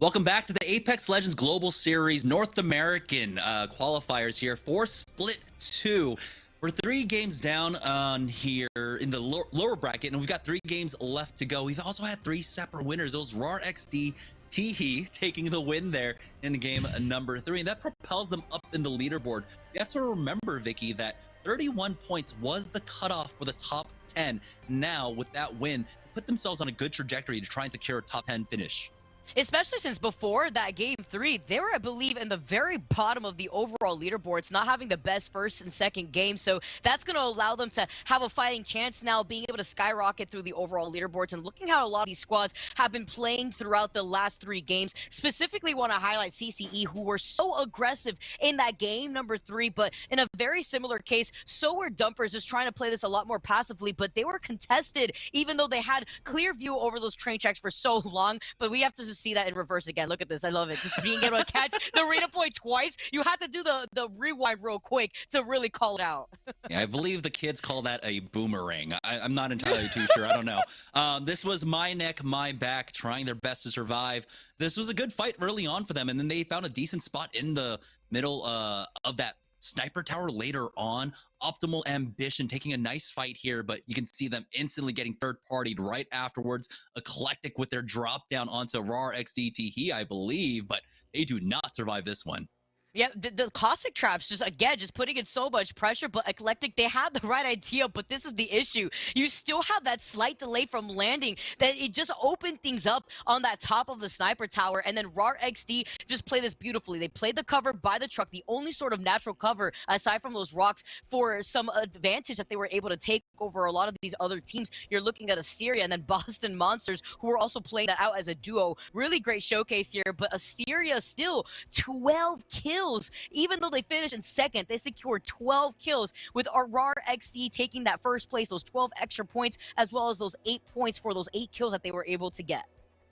Welcome back to the Apex Legends Global Series North American qualifiers here for Split 2. We're 3 games down on here in the lower bracket, and we've got 3 games left to go. We've also had 3 separate winners. It was RAR XD Teehee taking the win there in game number 3, and that propels them up in the leaderboard. You have to remember, Vicky, that 31 points was the cutoff for the top 10. Now, with that win, they put themselves on a good trajectory to try and secure a top 10 finish. Especially since before that game 3, they were, I believe, in the very bottom of the overall leaderboards, not having the best first and second game. So that's going to allow them to have a fighting chance now, being able to skyrocket through the overall leaderboards. And looking how a lot of these squads have been playing throughout the last 3 games, specifically want to highlight CCE, who were so aggressive in that game number 3. But in a very similar case, so were Dumpers, just trying to play this a lot more passively. But they were contested, even though they had clear view over those train tracks for so long. But we have to see that in reverse again. Look at this. I love it. Just being able to catch the arena point twice. You had to do the rewind real quick to really call it out. Yeah, I believe the kids call that a boomerang. I'm not entirely too sure. I don't know. This was my neck, my back, trying their best to survive. This was a good fight early on for them, and then they found a decent spot in the middle of that sniper tower later on. Optimal Ambition taking a nice fight here, but you can see them instantly getting third-partied right afterwards. Eclectic with their drop down onto RAR XDT, I believe, but they do not survive this one. Yeah, the caustic traps, just putting in so much pressure, but Eclectic, they had the right idea, but this is the issue. You still have that slight delay from landing, that it just opened things up on that top of the sniper tower, and then RAR XD just played this beautifully. They played the cover by the truck, the only sort of natural cover, aside from those rocks, for some advantage that they were able to take over a lot of these other teams. You're looking at Asteria and then Boston Monsters, who were also playing that out as a duo. Really great showcase here, but Asteria still 12 kills. Even though they finished in second, they secured 12 kills, with our RAR XD taking that first place, those 12 extra points, as well as those 8 points for those 8 kills that they were able to get.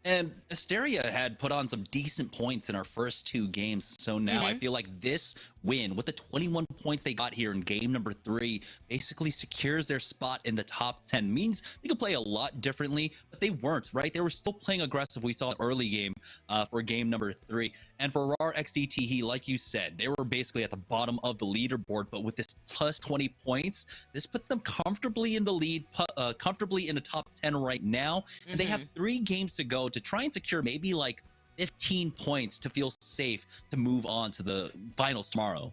And Asteria had put on some decent points in our first 2 games. So now I feel like this win with the 21 points they got here in game number 3 basically secures their spot in the top 10. Means they could play a lot differently, but they weren't, right? They were still playing aggressive. We saw early game for game number 3. And for RAR XDT, like you said, they were basically at the bottom of the leaderboard, but with this plus 20 points, this puts them comfortably in the lead, comfortably in the top 10 right now. And they have 3 games to go to try and secure maybe like 15 points to feel safe to move on to the finals tomorrow.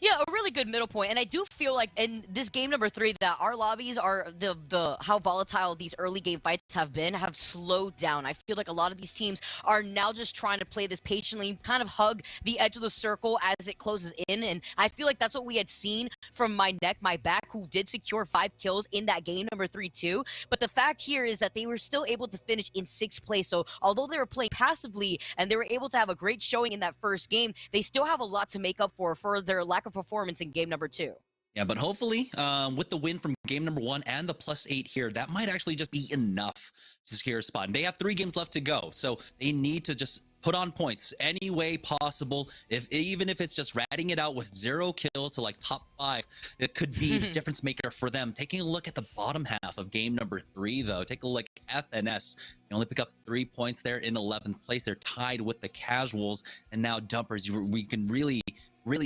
Yeah, a really good middle point. And I do feel like in this game number 3 that our lobbies are the how volatile these early game fights have slowed down. I feel like a lot of these teams are now just trying to play this patiently, kind of hug the edge of the circle as it closes in. And I feel like that's what we had seen from my neck, my back, who did secure 5 kills in that game number 3 too. But the fact here is that they were still able to finish in 6th place. So although they were playing passively and they were able to have a great showing in that first game, they still have a lot to make up for their lack of performance in game number 2. Yeah, but hopefully with the win from game number 1 and the +8 here, that might actually just be enough to secure a spot. And they have 3 games left to go, so they need to just put on points any way possible. Even if it's just ratting it out with 0 kills to like top 5, it could be the difference maker for them. Taking a look at the bottom half of game number 3, though, take a look at FNS. They only pick up 3 points there in 11th place. They're tied with the Casuals, and now Dumpers. We can really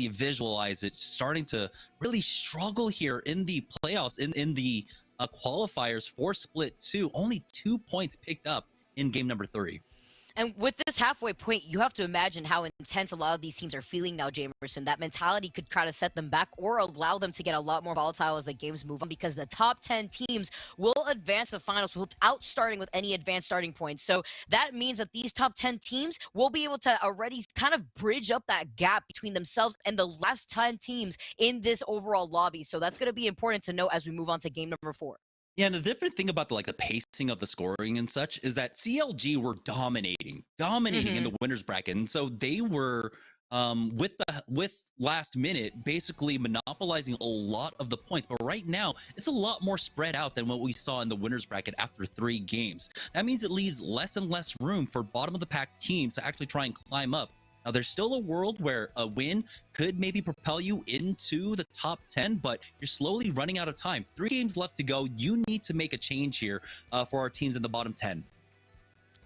visualize it starting to really struggle here in the playoffs, in the qualifiers for Split 2. Only 2 points picked up in game number 3. And with this halfway point, you have to imagine how intense a lot of these teams are feeling now, Jamerson. That mentality could try to set them back or allow them to get a lot more volatile as the games move on, because the top 10 teams will advance the finals without starting with any advanced starting points. So that means that these top 10 teams will be able to already kind of bridge up that gap between themselves and the last 10 teams in this overall lobby. So that's going to be important to know as we move on to game number 4. Yeah, and the different thing about the pacing of the scoring and such is that CLG were dominating in the winners bracket, and so they were with last minute basically monopolizing a lot of the points. But right now, it's a lot more spread out than what we saw in the winners bracket after 3 games. That means it leaves less and less room for bottom of the pack teams to actually try and climb up. Now, there's still a world where a win could maybe propel you into the top 10, but you're slowly running out of time. 3 games left to go. You need to make a change here for our teams in the bottom 10.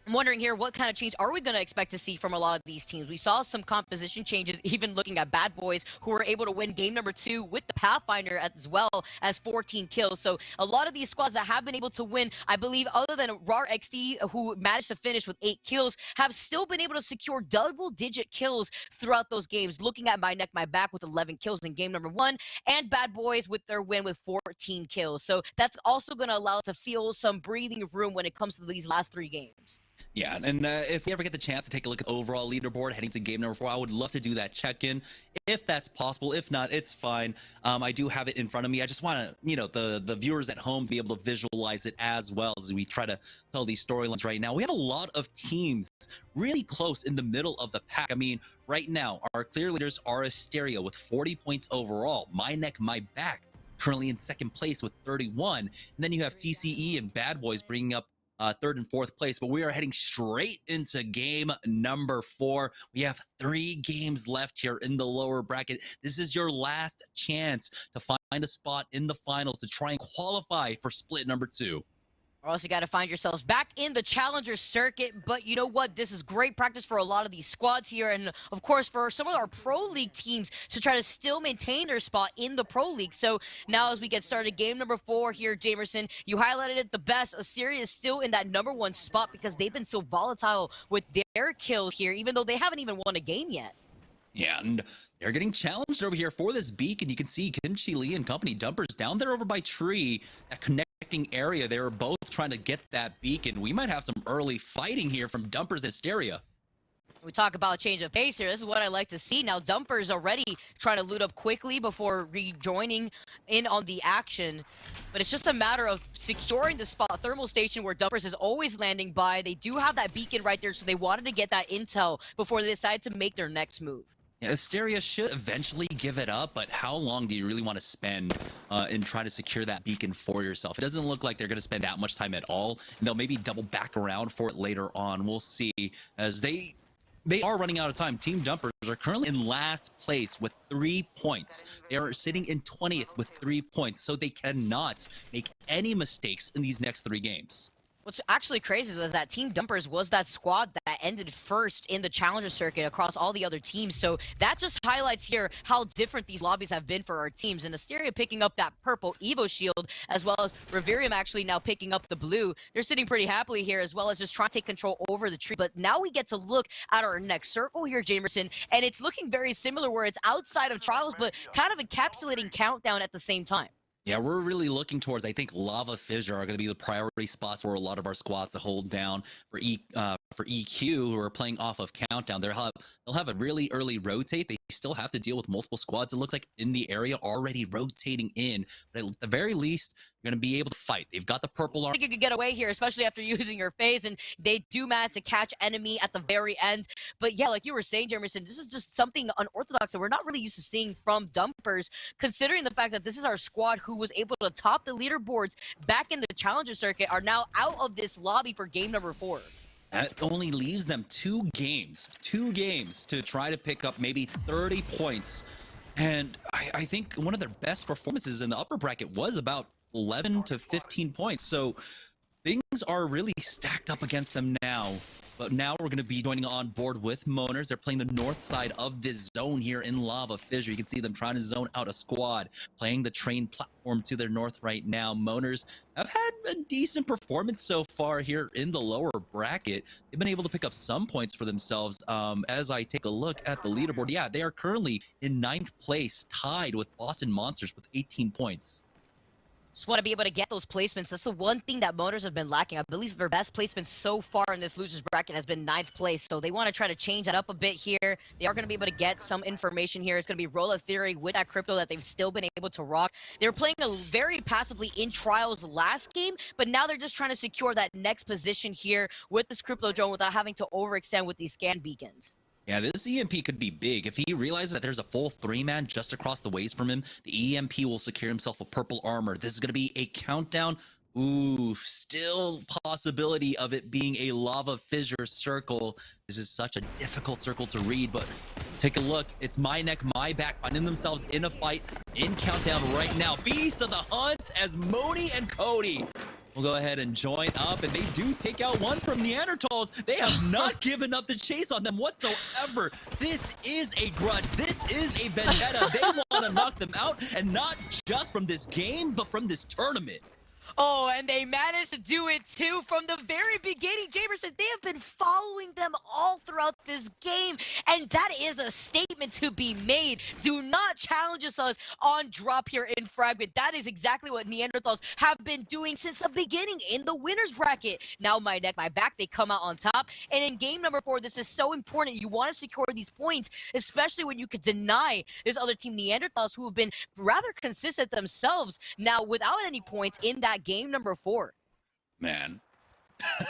I'm wondering here, what kind of change are we going to expect to see from a lot of these teams? We saw some composition changes, even looking at Bad Boys, who were able to win game number 2 with the Pathfinder as well as 14 kills. So a lot of these squads that have been able to win, I believe, other than RAR XD, who managed to finish with 8 kills, have still been able to secure double-digit kills throughout those games. Looking at My Neck, My Back with 11 kills in game number 1, and Bad Boys with their win with 14 kills. So that's also going to allow us to feel some breathing room when it comes to these last 3 games. Yeah, and if we ever get the chance to take a look at the overall leaderboard heading to game number 4, I would love to do that check-in if that's possible. If not, it's fine. I do have it in front of me. I just want to, the viewers at home to be able to visualize it as well as we try to tell these storylines right now. We have a lot of teams really close in the middle of the pack. I mean, right now, our clear leaders are Asteria with 40 points overall. My Neck, My Back currently in second place with 31. And then you have CCE and Bad Boys bringing up third and fourth place, but we are heading straight into game number 4. We have 3 games left here in the lower bracket. This is your last chance to find a spot in the finals to try and qualify for split number 2. Or else you got to find yourselves back in the challenger circuit. But you know what? This is great practice for a lot of these squads here. And of course, for some of our pro league teams to try to still maintain their spot in the pro league. So now as we get started, game number 4 here, Jamerson, you highlighted it the best. Asteria is still in that number 1 spot because they've been so volatile with their kills here, even though they haven't even won a game yet. Yeah, and they're getting challenged over here for this beacon. You can see Kimchi Lee and company dumpers down there over by Tree, that connecting area. They were both trying to get that beacon. We might have some early fighting here from dumpers and Asteria. We talk about change of pace here. This is what I like to see. Now, Dumpers already trying to loot up quickly before rejoining in on the action. But it's just a matter of securing the spot thermal station where Dumpers is always landing by. They do have that beacon right there, so they wanted to get that intel before they decide to make their next move. Yeah, Asteria should eventually give it up, but how long do you really want to spend in trying to secure that beacon for yourself? It doesn't look like they're going to spend that much time at all, and they'll maybe double back around for it later on. We'll see, as they are running out of time. Team Dumpers are currently in last place with 3 points. They are sitting in 20th with 3 points, so they cannot make any mistakes in these next 3 games. What's actually crazy was that Team Dumpers was that squad that ended first in the Challenger circuit across all the other teams. So that just highlights here how different these lobbies have been for our teams. And Asteria picking up that purple Evo shield, as well as Reverium actually now picking up the blue. They're sitting pretty happily here, as well as just trying to take control over the tree. But now we get to look at our next circle here, Jamerson, and it's looking very similar where it's outside of Trials, but kind of encapsulating Countdown at the same time. Yeah, we're really looking towards, I think, Lava Fissure are going to be the priority spots for a lot of our squads to hold down. For EQ, who are playing off of Countdown, they'll have a really early rotate. They still have to deal with multiple squads, it looks like, in the area already rotating in. But at the very least, they're going to be able to fight. They've got the purple armor. I think you could get away here, especially after using your phase, and they do manage to catch enemy at the very end. But yeah, like you were saying, Jamerson, this is just something unorthodox that we're not really used to seeing from Dumpers, considering the fact that this is our squad who was able to top the leaderboards back in the Challenger circuit, are now out of this lobby for game number 4. That only leaves them 2 games to try to pick up maybe 30 points. And I think one of their best performances in the upper bracket was about 11 to 15 points. So things are really stacked up against them now. But now we're going to be joining on board with Moaners. They're playing the north side of this zone here in Lava Fissure. You can see them trying to zone out a squad, playing the train platform to their north right now. Moaners have had a decent performance so far here in the lower bracket. They've been able to pick up some points for themselves. As I take a look at the leaderboard, yeah, they are currently in 9th place, tied with Boston Monsters with 18 points. Just want to be able to get those placements. That's the one thing that Moaners have been lacking. I believe their best placement so far in this losers bracket has been 9th place. So they want to try to change that up a bit here. They are going to be able to get some information here. It's going to be Roll-Up Theory with that crypto that they've still been able to rock. They were playing very passively in Trials last game, but now they're just trying to secure that next position here with this crypto drone without having to overextend with these scan beacons. Yeah, this EMP could be big. If he realizes that there's a full 3-man just across the ways from him, the EMP will secure himself a purple armor. This is going to be a countdown. Ooh, still possibility of it being a Lava Fissure circle. This is such a difficult circle to read, but take a look. It's My Neck, My Back, finding themselves in a fight in Countdown right now. Beast of the Hunt as Moni and Cody will go ahead and join up, and they do take out one from Neanderthals. They have not given up the chase on them whatsoever. This is a grudge. This is a vendetta. They want to knock them out, and not just from this game, but from this tournament. Oh, and they managed to do it too from the very beginning. Jamerson, they have been following them all throughout this game, and that is a statement to be made. Do not challenge us on drop here in Fragment. That is exactly what Neanderthals have been doing since the beginning in the winner's bracket. Now my neck, my back, they come out on top. And in game number 4, this is so important. You want to secure these points, especially when you could deny this other team, Neanderthals, who have been rather consistent themselves now without any points in that game number 4. Man,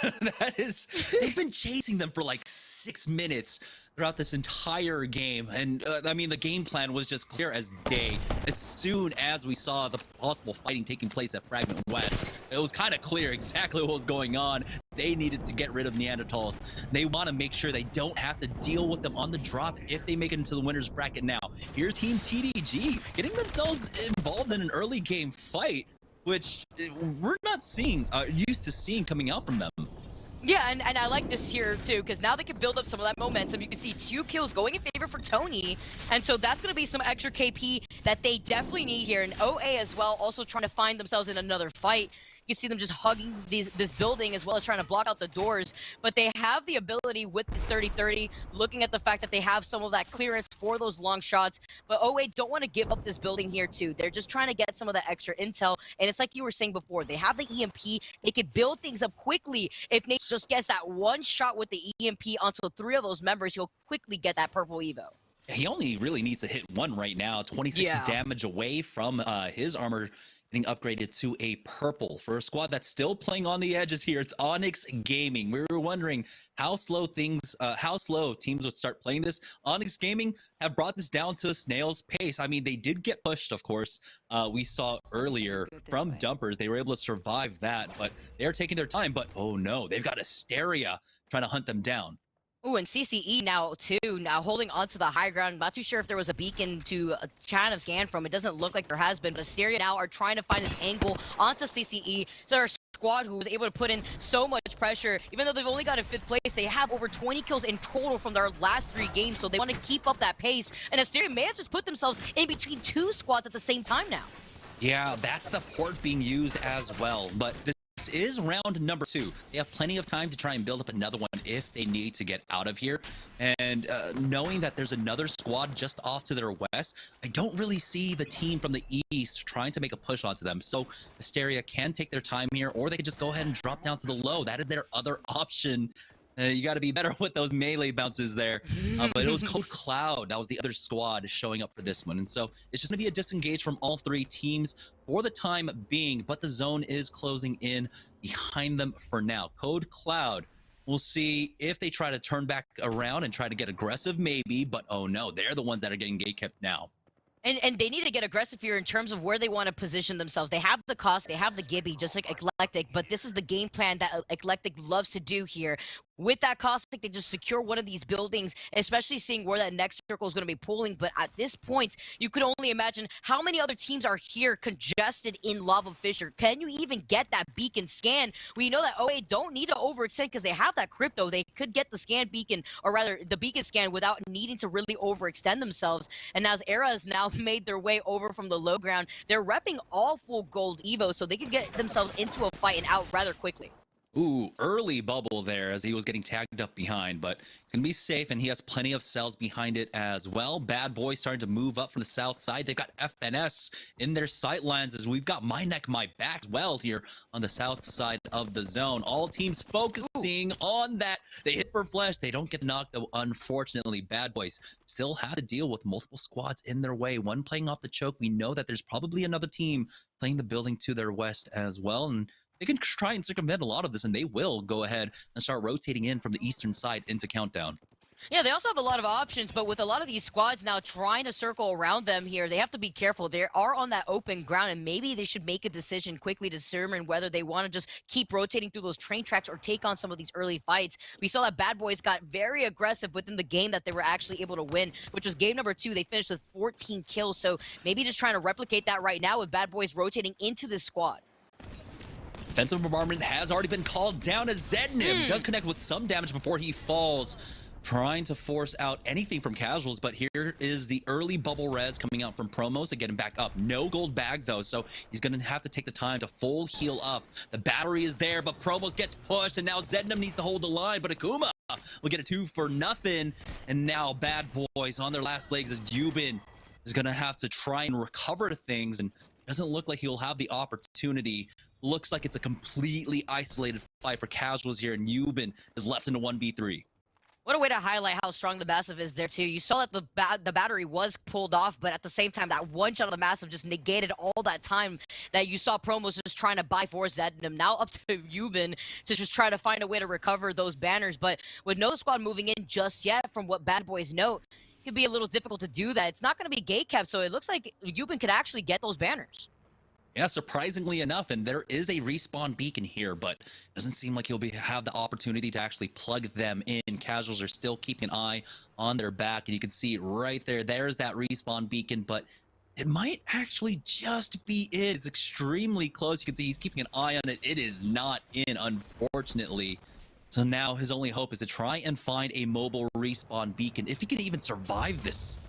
they've been chasing them for like 6 minutes throughout this entire game. And I mean, the game plan was just clear as day. As soon as we saw the possible fighting taking place at Fragment West, it was kind of clear exactly what was going on. They needed to get rid of Neanderthals. They want to make sure they don't have to deal with them on the drop if they make it into the winner's bracket. Now, here's Team TDG getting themselves involved in an early game fight, which we're not used to seeing coming out from them. Yeah, and I like this here too, because now they can build up some of that momentum. You can see 2 kills going in favor for Tony, and so that's going to be some extra KP that they definitely need here. And OA as well, also trying to find themselves in another fight. You see them just hugging this building as well as trying to block out the doors. But they have the ability with this 30-30, looking at the fact that they have some of that clearance for those long shots. But OA don't want to give up this building here too. They're just trying to get some of that extra intel. And it's like you were saying before, they have the EMP. They could build things up quickly. If Nate just gets that one shot with the EMP onto 3 of those members, he'll quickly get that purple Evo. He only really needs to hit 1 right now. 26 damage away from his armor getting upgraded to a purple for a squad that's still playing on the edges here. It's Onyx Gaming. We were wondering how slow teams would start playing this. Onyx Gaming have brought this down to a snail's pace. I mean, they did get pushed, of course. We saw earlier from Dumpers. They were able to survive that, but they're taking their time. But oh no, they've got Asteria trying to hunt them down. Ooh, and CCE now, too, now holding on to the high ground. Not too sure if there was a beacon to kind of scan from. It doesn't look like there has been, but Asteria now are trying to find this angle onto CCE. So our squad, who was able to put in so much pressure, even though they've only got in 5th place, they have over 20 kills in total from their last 3 games, so they want to keep up that pace. And Asteria may have just put themselves in between 2 squads at the same time now. Yeah, that's the port being used as well, but this is round number 2. They have plenty of time to try and build up another one if they need to get out of here. And knowing that there's another squad just off to their west, I don't really see the team from the east trying to make a push onto them. So Asteria can take their time here, or they could just go ahead and drop down to the low. That is their other option. You got to be better with those melee bounces there. But it was Code Cloud. That was the other squad showing up for this one. And so it's just going to be a disengage from all 3 teams for the time being. But the zone is closing in behind them for now. Code Cloud, we'll see if they try to turn back around and try to get aggressive, maybe. But oh no, they're the ones that are getting gate-kept now. And they need to get aggressive here in terms of where they want to position themselves. They have the cost, they have the Gibby, just like Eclectic, but this is the game plan that Eclectic loves to do here. With that cost, they just secure one of these buildings, especially seeing where that next circle is going to be pulling. But at this point, you could only imagine how many other teams are here congested in Lava Fissure. Can you even get that beacon scan? We know that OA don't need to overextend because they have that crypto. They could get the scan beacon, or rather the beacon scan, without needing to really overextend themselves. And as Era has now made their way over from the low ground, they're repping all full gold Evo, so they can get themselves into a fight and out rather quickly. Ooh, early bubble there as he was getting tagged up behind, but he's going to be safe, and he has plenty of cells behind it as well. Bad Boy starting to move up from the south side. They've got FNS in their sightlines as we've got My Neck, My Back well here on the south side of the zone. All teams focusing on that. They hit for flesh. They don't get knocked, though, unfortunately. Bad Boys still have to deal with multiple squads in their way. One playing off the choke. We know that there's probably another team playing the building to their west as well, and they can try and circumvent a lot of this, and they will go ahead and start rotating in from the eastern side into Countdown. Yeah, they also have a lot of options, but with a lot of these squads now trying to circle around them here, they have to be careful. They are on that open ground, and maybe they should make a decision quickly to determine whether they want to just keep rotating through those train tracks or take on some of these early fights. We saw that Bad Boys got very aggressive within the game that they were actually able to win, which was game number 2. They finished with 14 kills, so maybe just trying to replicate that right now with Bad Boys rotating into this squad. Defensive bombardment has already been called down as Zednim does connect with some damage before he falls, trying to force out anything from casuals. But here is the early bubble res coming out from Promos to get him back up. No gold bag though, so he's gonna have to take the time to full heal up. The battery is there, but Promos gets pushed, and now Zednim needs to hold the line, but Akuma will get a 2 for nothing. And now Bad Boys on their last legs as Yubin is gonna have to try and recover to things, and doesn't look like he'll have the opportunity. Looks like it's a completely isolated fight for casuals here, and Yubin is left in a 1v3. What a way to highlight how strong the Massive is there, too. You saw that the battery was pulled off, but at the same time, that one shot of the Massive just negated all that time that you saw Promos just trying to buy for Zednim. Now up to Yubin to just try to find a way to recover those banners. But with no squad moving in just yet, from what Bad Boys note, it could be a little difficult to do that. It's not going to be gate kept, so it looks like Yubin could actually get those banners. Yeah, surprisingly enough, and there is a respawn beacon here, but doesn't seem like he'll have the opportunity to actually plug them in. Casuals are still keeping an eye on their back, and you can see right there, there's that respawn beacon, but it might actually just be it. It's extremely close. You can see he's keeping an eye on it. It is not in, unfortunately. So now his only hope is to try and find a mobile respawn beacon, if he can even survive this.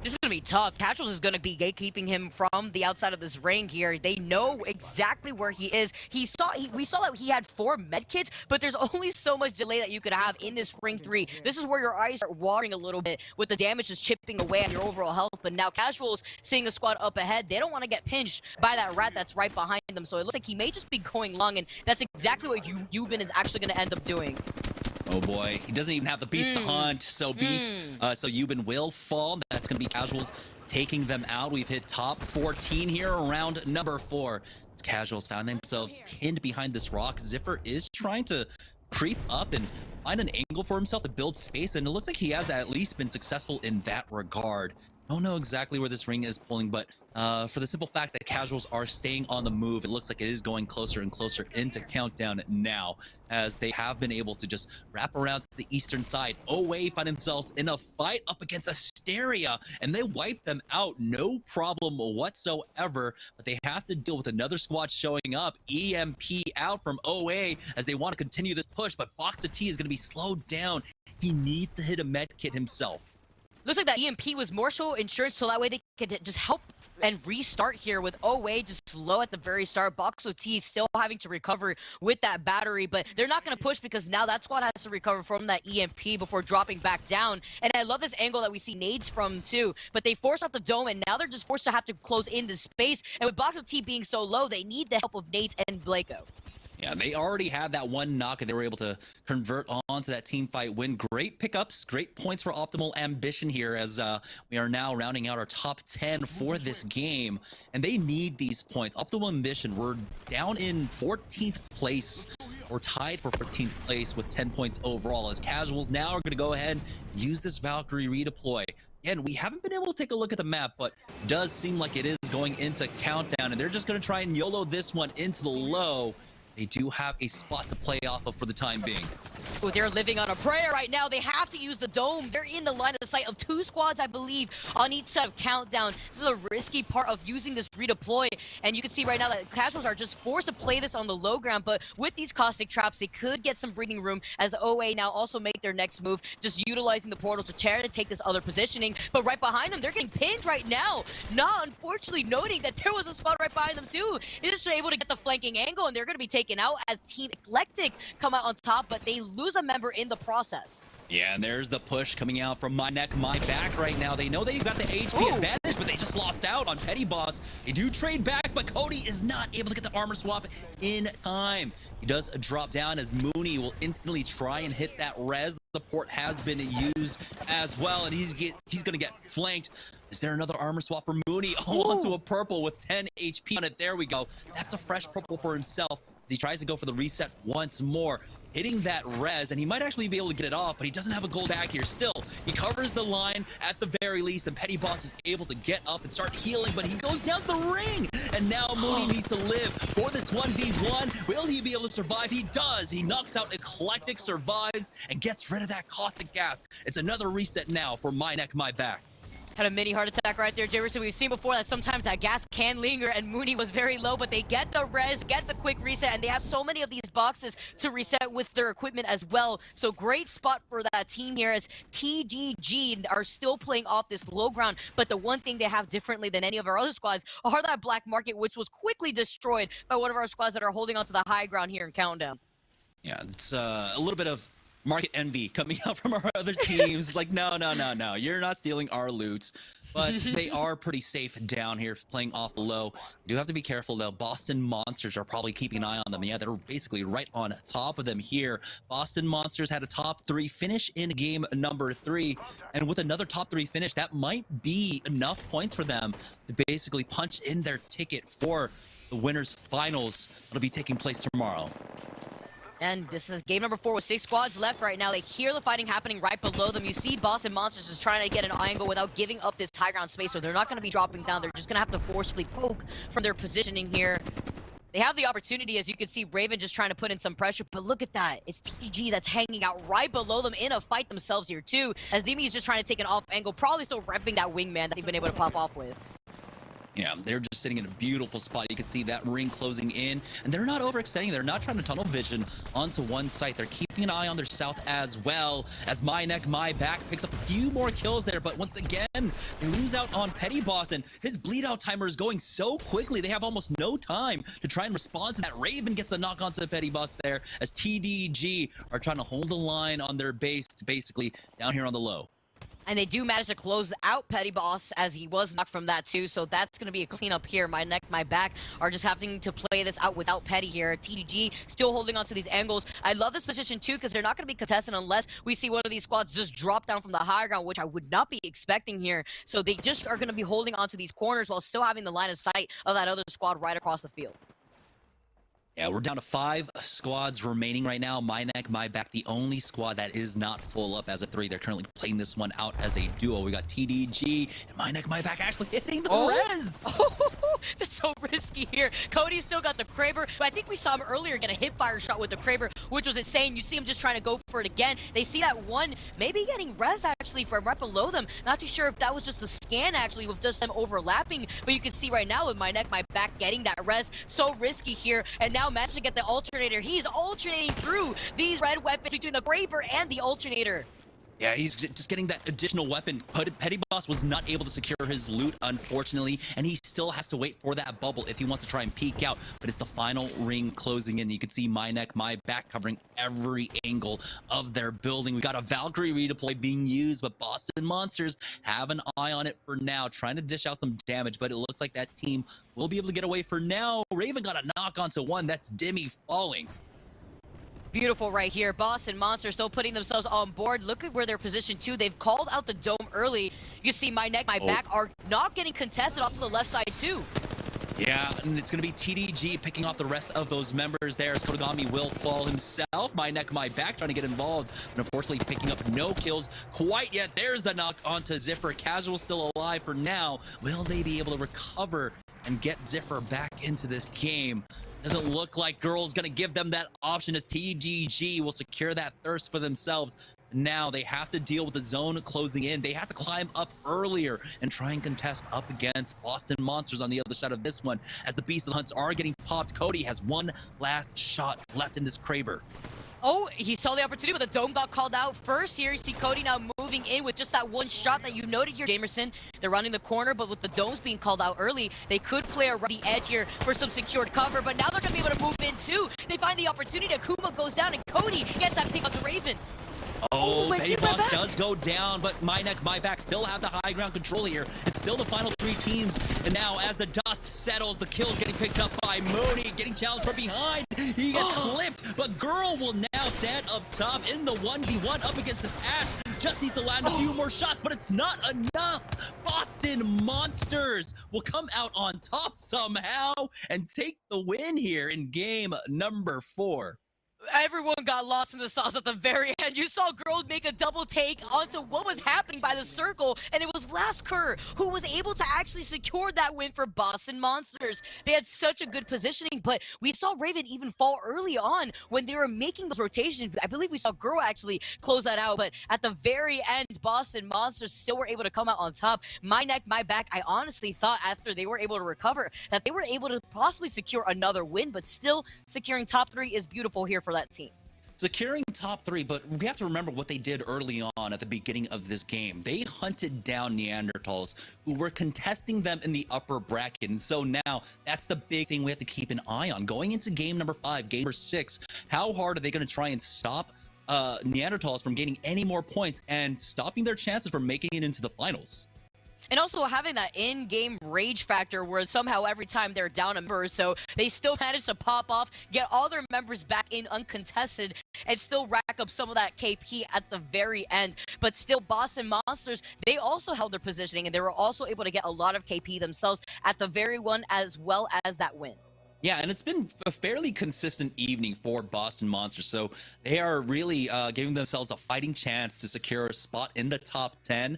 This is going to be tough. Casuals is going to be gatekeeping him from the outside of this ring here. They know exactly where he is. We saw that he had 4 medkits, but there's only so much delay that you could have in this ring 3. This is where your eyes are watering a little bit with the damage just chipping away on your overall health. But now Casuals seeing a squad up ahead, they don't want to get pinched by that rat that's right behind them. So it looks like he may just be going long, and that's exactly what Yubin is actually going to end up doing. Oh boy, he doesn't even have the Beast to hunt, so so Yubin will fall. That's going to be Casuals taking them out. We've hit top 14 here, around number 4. Casuals found themselves pinned behind this rock. Ziffer is trying to creep up and find an angle for himself to build space, and it looks like he has at least been successful in that regard. I don't know exactly where this ring is pulling, but for the simple fact that casuals are staying on the move, it looks like it is going closer and closer into countdown now, as they have been able to just wrap around to the eastern side. OA find themselves in a fight up against Asteria, and they wipe them out, no problem whatsoever, but they have to deal with another squad showing up. EMP out from OA as they want to continue this push, but Box of T is going to be slowed down. He needs to hit a med kit himself. Looks like that EMP was more so insured, so that way they could just help and restart here with OA just low at the very start. Box with T still having to recover with that battery, but they're not going to push because now that squad has to recover from that EMP before dropping back down. And I love this angle that we see nades from too, but they force out the dome, and now they're just forced to have to close into space. And with Box of T being so low, they need the help of nades and Blako. Yeah, they already had that one knock, and they were able to convert on to that team fight win. Great pickups, great points for Optimal Ambition here, as we are now rounding out our top 10 for this game, and they need these points. Optimal Ambition, we're down in 14th place. We're tied for 14th place with 10 points overall, as casuals now are going to go ahead and use this Valkyrie redeploy. Again, we haven't been able to take a look at the map, but it does seem like it is going into countdown, and they're just going to try and YOLO this one into the low. They do have a spot to play off of for the time being. Oh, they're living on a prayer right now. They have to use the dome. They're in the line of sight of 2 squads, I believe, on each side of countdown. This is a risky part of using this redeploy, and you can see right now that casuals are just forced to play this on the low ground, but with these caustic traps, they could get some breathing room as OA now also make their next move, just utilizing the portal to try to take this other positioning. But right behind them, they're getting pinned right now. Not unfortunately noting that there was a spot right behind them too. They're just able to get the flanking angle, and they're going to be taken out as Team Eclectic come out on top, but they lose a member in the process. Yeah, and there's the push coming out from My Neck, My Back right now. They know they've got the HP advantage, but they just lost out on Petty Boss. They do trade back, but Cody is not able to get the armor swap in time. He does drop down as Mooney will instantly try and hit that res. The port has been used as well, and he's going to get flanked. Is there another armor swap for Mooney? Oh, onto a purple with 10 HP on it. There we go. That's a fresh purple for himself as he tries to go for the reset once more. Hitting that res, and he might actually be able to get it off, but he doesn't have a gold bag here. Still, he covers the line at the very least, and Petty Boss is able to get up and start healing, but he goes down the ring, and now Mooney needs to live for this 1v1. Will he be able to survive? He does. He knocks out Eclectic, survives, and gets rid of that caustic gas. It's another reset now for My Neck, My Back. Had a mini heart attack right there, Jamerson. We've seen before that sometimes that gas can linger, and Mooney was very low, but they get the res, get the quick reset, and they have so many of these boxes to reset with their equipment as well. So great spot for that team here as TDG are still playing off this low ground, but the one thing they have differently than any of our other squads are that black market, which was quickly destroyed by one of our squads that are holding on to the high ground here in Countdown. Yeah, it's a little bit of market envy coming out from our other teams. Like, no, you're not stealing our loot. But they are pretty safe down here playing off the low. Do have to be careful though. Boston Monsters are probably keeping an eye on them. Yeah, they're basically right on top of them here. Boston Monsters had a top 3 finish in game number 3. And with another top 3 finish, that might be enough points for them to basically punch in their ticket for the winners finals that'll be taking place tomorrow. And this is game number 4 with 6 squads left right now. They hear the fighting happening right below them. You see Boston Monsters is trying to get an angle without giving up this high ground space, so they're not going to be dropping down. They're just going to have to forcefully poke from their positioning here. They have the opportunity, as you can see, Raven just trying to put in some pressure, but look at that. It's TG that's hanging out right below them in a fight themselves here too, as Demi is just trying to take an off angle, probably still repping that wingman that they've been able to pop off with. Yeah, they're just sitting in a beautiful spot. You can see that ring closing in, and they're not overextending. They're not trying to tunnel vision onto one site. They're keeping an eye on their south as well, as My Neck, My Back picks up a few more kills there, but once again, they lose out on Petty Boss, and his bleed out timer is going so quickly. They have almost no time to try and respond to that. Raven gets the knock onto Petty Boss there, as TDG are trying to hold the line on their base, basically down here on the low. And they do manage to close out Petty Boss as he was knocked from that too, so that's going to be a cleanup here. My Neck, My Back are just having to play this out without Petty here. TDG still holding on to these angles. I love this position too because they're not going to be contested unless we see one of these squads just drop down from the high ground, which I would not be expecting here. So they just are going to be holding on to these corners while still having the line of sight of that other squad right across the field. Yeah, we're down to 5 squads remaining right now. My Neck, My Back, the only squad that is not full up as a 3. They're currently playing this one out as a duo. We got TDG and My Neck, My Back actually hitting the res. That's so risky here. Cody still got the Kraber, but I think we saw him earlier get a hip fire shot with the Kraber, which was insane. You see him just trying to go for it again. They see that one, maybe getting res actually from right below them. Not too sure if that was just the scan actually with just them overlapping, but you can see right now with My Neck, My Back getting that res. So risky here, and now managed to get the alternator. He's alternating through these red weapons between the Kraber and the alternator. Yeah, he's just getting that additional weapon. Petty Boss was not able to secure his loot, unfortunately, and he still has to wait for that bubble if he wants to try and peek out. But it's the final ring closing in. You can see My Neck, My Back covering every angle of their building. We got a Valkyrie redeploy being used, but Boston Monsters have an eye on it for now, trying to dish out some damage, but it looks like that team will be able to get away for now. Raven got a knock onto one. That's Demi falling. Beautiful right here. Boston Monsters still putting themselves on board. Look at where they're positioned too. They've called out the dome early. You see My Neck, My Back are not getting contested off to the left side too. Yeah, and it's going to be TDG picking off the rest of those members there. As Kodagami will fall himself. My Neck, My Back trying to get involved, but unfortunately picking up no kills quite yet. There's the knock onto Ziffer. Casual still alive for now. Will they be able to recover and get Ziffer back into this game? Doesn't look like Girl's going to give them that option, as TDG will secure that thirst for themselves. Now they have to deal with the zone closing in. They have to climb up earlier and try and contest up against Boston Monsters on the other side of this one. As the Beast of the Hunts are getting popped, Cody has one last shot left in this Kraber. Oh, he saw the opportunity, but the dome got called out first here. You see Cody now moving in with just that one shot that you noted here, Jamerson. They're running the corner, but with the domes being called out early, they could play around the edge here for some secured cover, but now they're going to be able to move in too. They find the opportunity. Akuma goes down, and Cody gets that pick onto Raven. Oh, Petty Boss does go down, but My Neck, My Back still have the high ground control here. It's still the final 3 teams. And now as the dust settles, the kill's getting picked up by Mooney, getting challenged from behind. He gets clipped, but Girl will now stand up top in the 1v1 up against this Ash. Just needs to land a few more shots, but it's not enough. Boston Monsters will come out on top somehow and take the win here in game number 4. Everyone got lost in the sauce at the very end. You saw Girl make a double take onto what was happening by the circle, and it was Lasker who was able to actually secure that win for Boston Monsters. They had such a good positioning, but we saw Raven even fall early on when they were making those rotations. I believe we saw Girl actually close that out, but at the very end, Boston Monsters still were able to come out on top. My neck, my back, I honestly thought after they were able to recover that they were able to possibly secure another win, but still securing top 3 is beautiful here for that team. Securing top 3, but we have to remember what they did early on at the beginning of this game. They hunted down Neanderthals who were contesting them in the upper bracket. And so now that's the big thing we have to keep an eye on. Going into game number 5, game number 6, how hard are they going to try and stop Neanderthals from gaining any more points and stopping their chances from making it into the finals? And also having that in-game rage factor where somehow every time they're down a member, so they still manage to pop off, get all their members back in uncontested, and still rack up some of that KP at the very end. But still, Boston Monsters, they also held their positioning, and they were also able to get a lot of KP themselves at the very one as well as that win. Yeah, and it's been a fairly consistent evening for Boston Monsters, so they are really giving themselves a fighting chance to secure a spot in the top 10.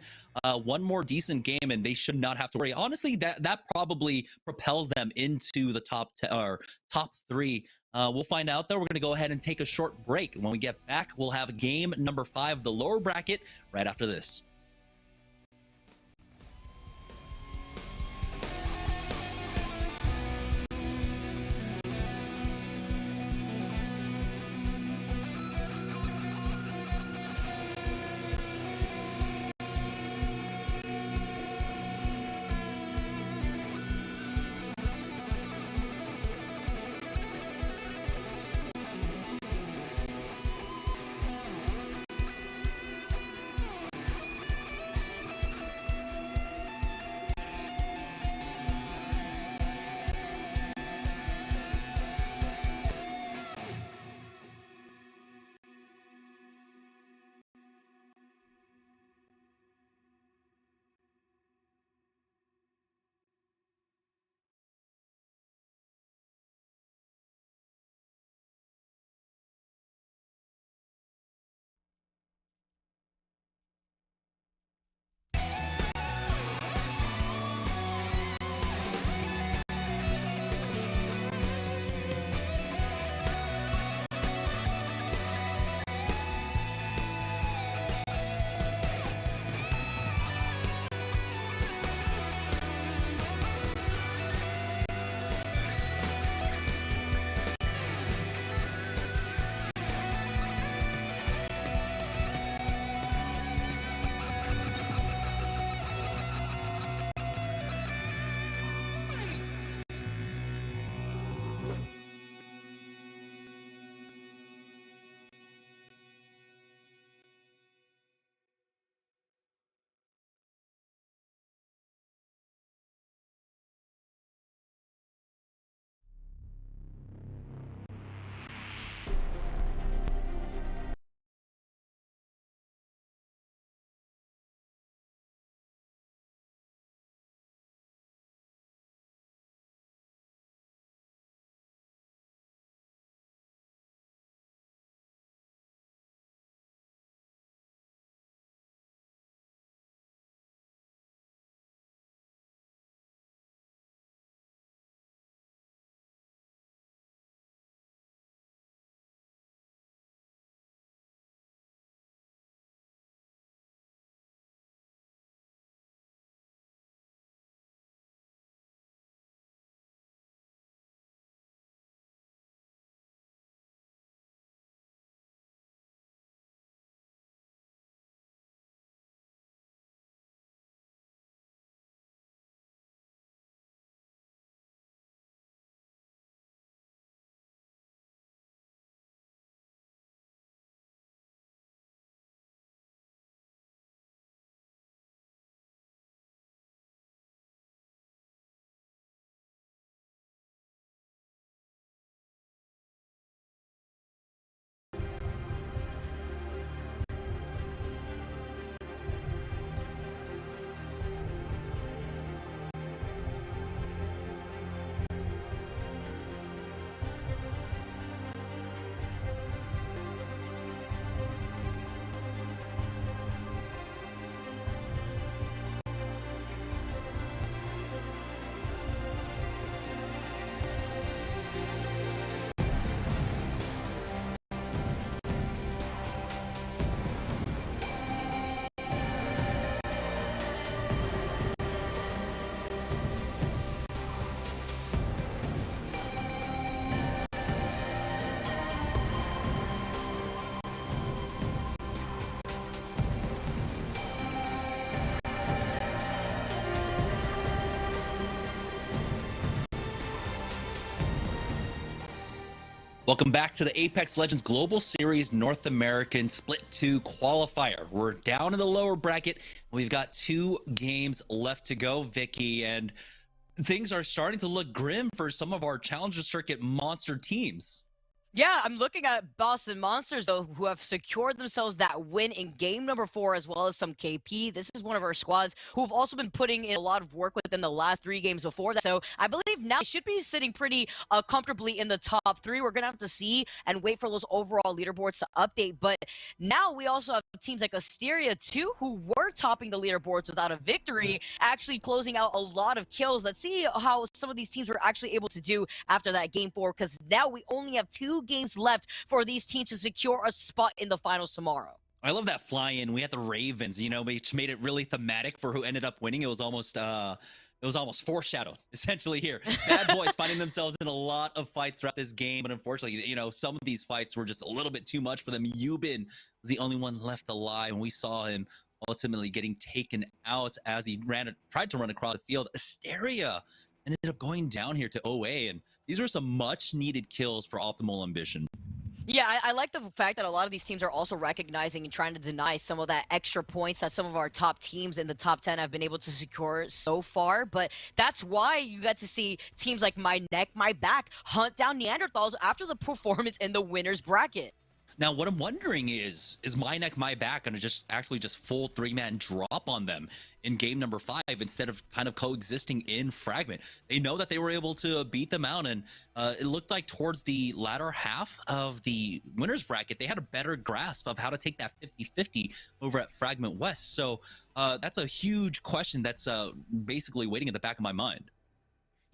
One more decent game, and they should not have to worry. Honestly, that probably propels them into the top 10 or top 3. We'll find out, though. We're going to go ahead and take a short break. When we get back, we'll have game number 5 of the lower bracket right after this. Welcome back to the Apex Legends Global Series North American Split 2 Qualifier. We're down in the lower bracket. We've got 2 games left to go, Vicky, and things are starting to look grim for some of our Challenger Circuit monster teams. Yeah, I'm looking at Boston Monsters, though, who have secured themselves that win in game number 4, as well as some KP. This is one of our squads who have also been putting in a lot of work within the last 3 games before that. So I believe now they should be sitting pretty comfortably in the top 3. We're going to have to see and wait for those overall leaderboards to update. But now we also have teams like Asteria, too, who were topping the leaderboards without a victory, actually closing out a lot of kills. Let's see how some of these teams were actually able to do after that game 4, because now we only have 2 games left for these teams to secure a spot in the finals tomorrow. I love that fly-in. We had the Ravens, which made it really thematic for who ended up winning. It was almost foreshadowed, essentially, here. Bad boys finding themselves in a lot of fights throughout this game, but unfortunately, some of these fights were just a little bit too much for them. Yubin was the only one left alive, and we saw him ultimately getting taken out as he tried to run across the field. Asteria ended up going down here to OA, and these were some much-needed kills for Optimal Ambition. Yeah, I like the fact that a lot of these teams are also recognizing and trying to deny some of that extra points that some of our top teams in the top 10 have been able to secure so far. But that's why you get to see teams like My Neck, My Back hunt down Neanderthals after the performance in the winner's bracket. Now, what I'm wondering is My Neck, My Back going to just full 3-man drop on them in game number 5 instead of kind of coexisting in Fragment? They know that they were able to beat them out, and it looked like towards the latter half of the winner's bracket, they had a better grasp of how to take that 50-50 over at Fragment West. So that's a huge question that's basically waiting in the back of my mind.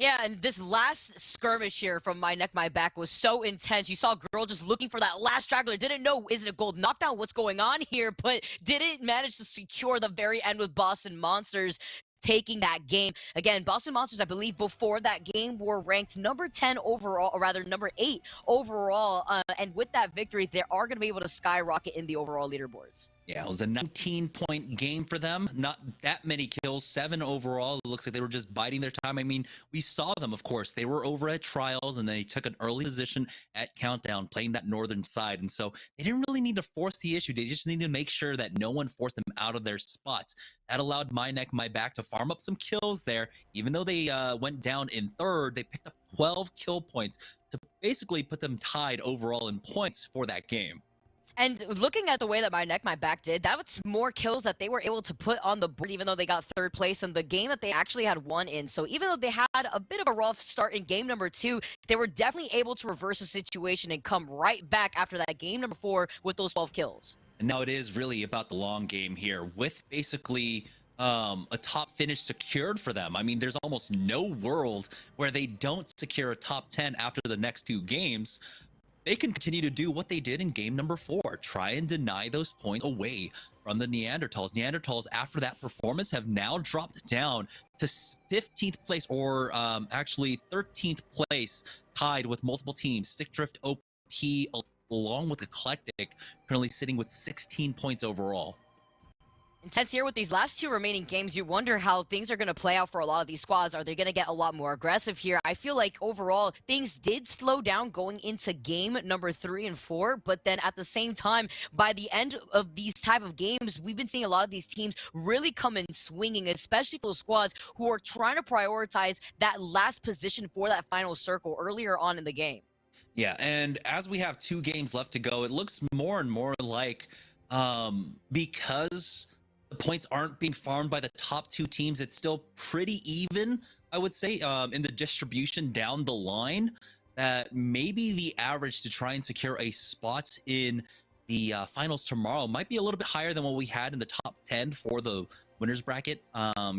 Yeah, and this last skirmish here from My Neck, My Back was so intense. You saw Girl just looking for that last straggler. Didn't know, is it a gold knockdown? What's going on here? But didn't manage to secure the very end with Boston Monsters taking that game. Again, Boston Monsters, I believe, before that game were ranked number 10 overall, or rather number 8 overall. And with that victory, they are going to be able to skyrocket in the overall leaderboards. Yeah, it was a 19-point game for them. Not that many kills, 7 overall. It looks like they were just biding their time. I mean, we saw them, of course. They were over at Trials, and they took an early position at Countdown, playing that northern side. And so they didn't really need to force the issue. They just needed to make sure that no one forced them out of their spots. That allowed My Neck, My Back to farm up some kills there. Even though they went down in 3rd, they picked up 12 kill points to basically put them tied overall in points for that game. And looking at the way that My Neck, My Back did, that was more kills that they were able to put on the board, even though they got 3rd place in the game that they actually had won in. So even though they had a bit of a rough start in game number 2, they were definitely able to reverse the situation and come right back after that game number 4 with those 12 kills. And now it is really about the long game here, with basically a top finish secured for them. I mean, there's almost no world where they don't secure a top 10 after the next 2 games. They can continue to do what they did in game number 4, try and deny those points away from the Neanderthals. Neanderthals, after that performance, have now dropped down to 15th place, or actually 13th place, tied with multiple teams. Stick Drift OP, along with Eclectic, currently sitting with 16 points overall. Intense here with these last 2 remaining games. You wonder how things are going to play out for a lot of these squads. Are they going to get a lot more aggressive here? I feel like overall things did slow down going into game number 3 and 4, but then at the same time, by the end of these type of games, we've been seeing a lot of these teams really come in swinging, especially for those squads who are trying to prioritize that last position for that final circle earlier on in the game. Yeah, and as we have 2 games left to go, it looks more and more like because the points aren't being farmed by the top 2 teams, it's still pretty even, I would say, in the distribution down the line, that maybe the average to try and secure a spot in the finals tomorrow might be a little bit higher than what we had in the top 10 for the winners bracket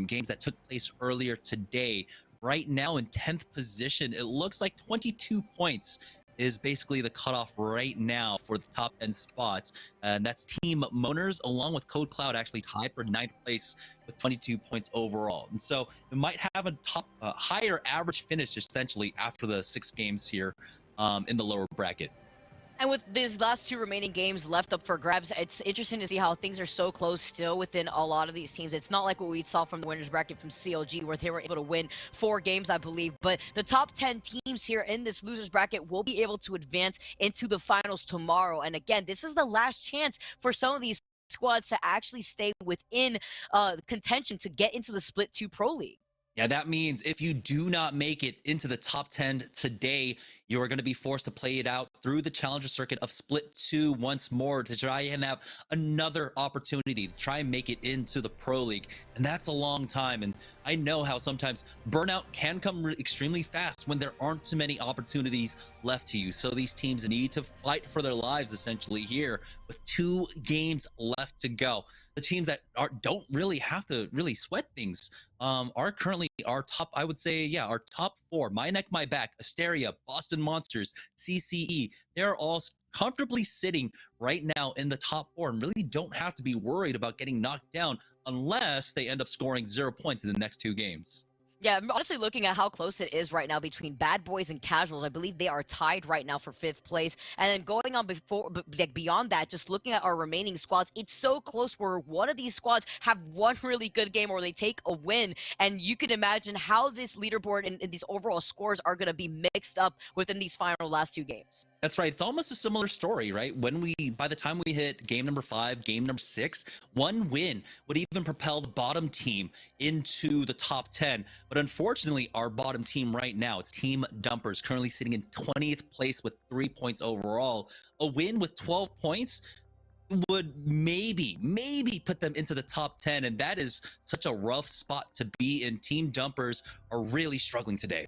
games that took place earlier today. Right now in 10th position, it looks like 22 points is basically the cutoff right now for the top 10 spots. And that's Team Moners, along with Code Cloud, actually tied for 9th place with 22 points overall. And so it might have a higher average finish, essentially, after the 6 games here in the lower bracket. And with these last 2 remaining games left up for grabs, it's interesting to see how things are so close still within a lot of these teams. It's not like what we saw from the winners bracket from CLG, where they were able to win 4 games, I believe. But the top 10 teams here in this losers bracket will be able to advance into the finals tomorrow. And again, this is the last chance for some of these squads to actually stay within contention to get into the Split 2 Pro League. Yeah, that means if you do not make it into the top 10 today, you are going to be forced to play it out through the Challenger Circuit of Split 2 once more to try and have another opportunity to try and make it into the Pro League. And that's a long time. And I know how sometimes burnout can come extremely fast when there aren't too many opportunities left to you. So these teams need to fight for their lives essentially here with 2 games left to go. The teams that don't really have to really sweat things are currently our top, I would say, yeah, our top 4. My Neck, My Back, Asteria, Boston Monsters, CCE. They're all comfortably sitting right now in the top 4 and really don't have to be worried about getting knocked down unless they end up scoring 0 points in the next 2 games. Yeah, I'm honestly looking at how close it is right now between Bad Boys and Casuals. I believe they are tied right now for 5th place. And then going on beyond that, just looking at our remaining squads, it's so close where one of these squads have one really good game or they take a win. And you can imagine how this leaderboard and these overall scores are going to be mixed up within these final last 2 games. That's right. It's almost a similar story, right? By the time we hit game number 5, game number 6, one win would even propel the bottom team into the top 10. But unfortunately, our bottom team right now, it's Team Dumpers, currently sitting in 20th place with 3 points overall. A win with 12 points would maybe put them into the top 10. And that is such a rough spot to be in. Team Dumpers are really struggling today.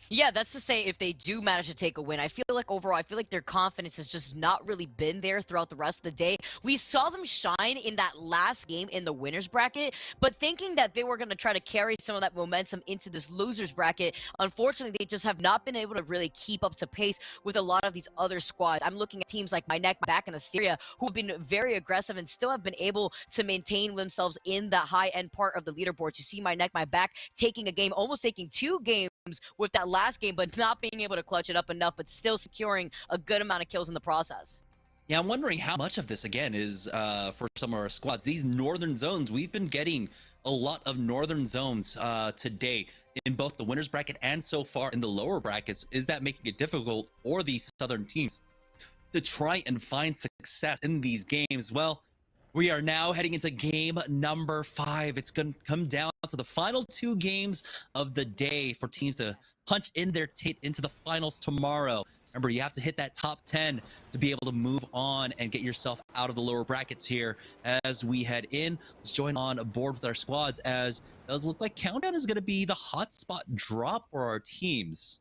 Yeah, that's to say if they do manage to take a win. I feel like overall, I feel like their confidence has just not really been there throughout the rest of the day. We saw them shine in that last game in the winners bracket, but thinking that they were going to try to carry some of that momentum into this losers bracket, unfortunately, they just have not been able to really keep up to pace with a lot of these other squads. I'm looking at teams like My Neck, My Back, and Asteria, who have been very aggressive and still have been able to maintain themselves in the high-end part of the leaderboard. You see My Neck, My Back taking a game, almost taking 2 games with that last game, but not being able to clutch it up enough, but still securing a good amount of kills in the process. Yeah, I'm wondering how much of this, again, is for some of our squads. These northern zones, we've been getting a lot of northern zones today in both the winners bracket and so far in the lower brackets. Is that making it difficult for these southern teams to try and find success in these games? Well, we are now heading into game number 5. It's going to come down to the final 2 games of the day for teams to punch in their teeth into the finals tomorrow. Remember, you have to hit that top 10 to be able to move on and get yourself out of the lower brackets here as we head in. Let's join on board with our squads, as it does look like Countdown is going to be the hotspot drop for our teams.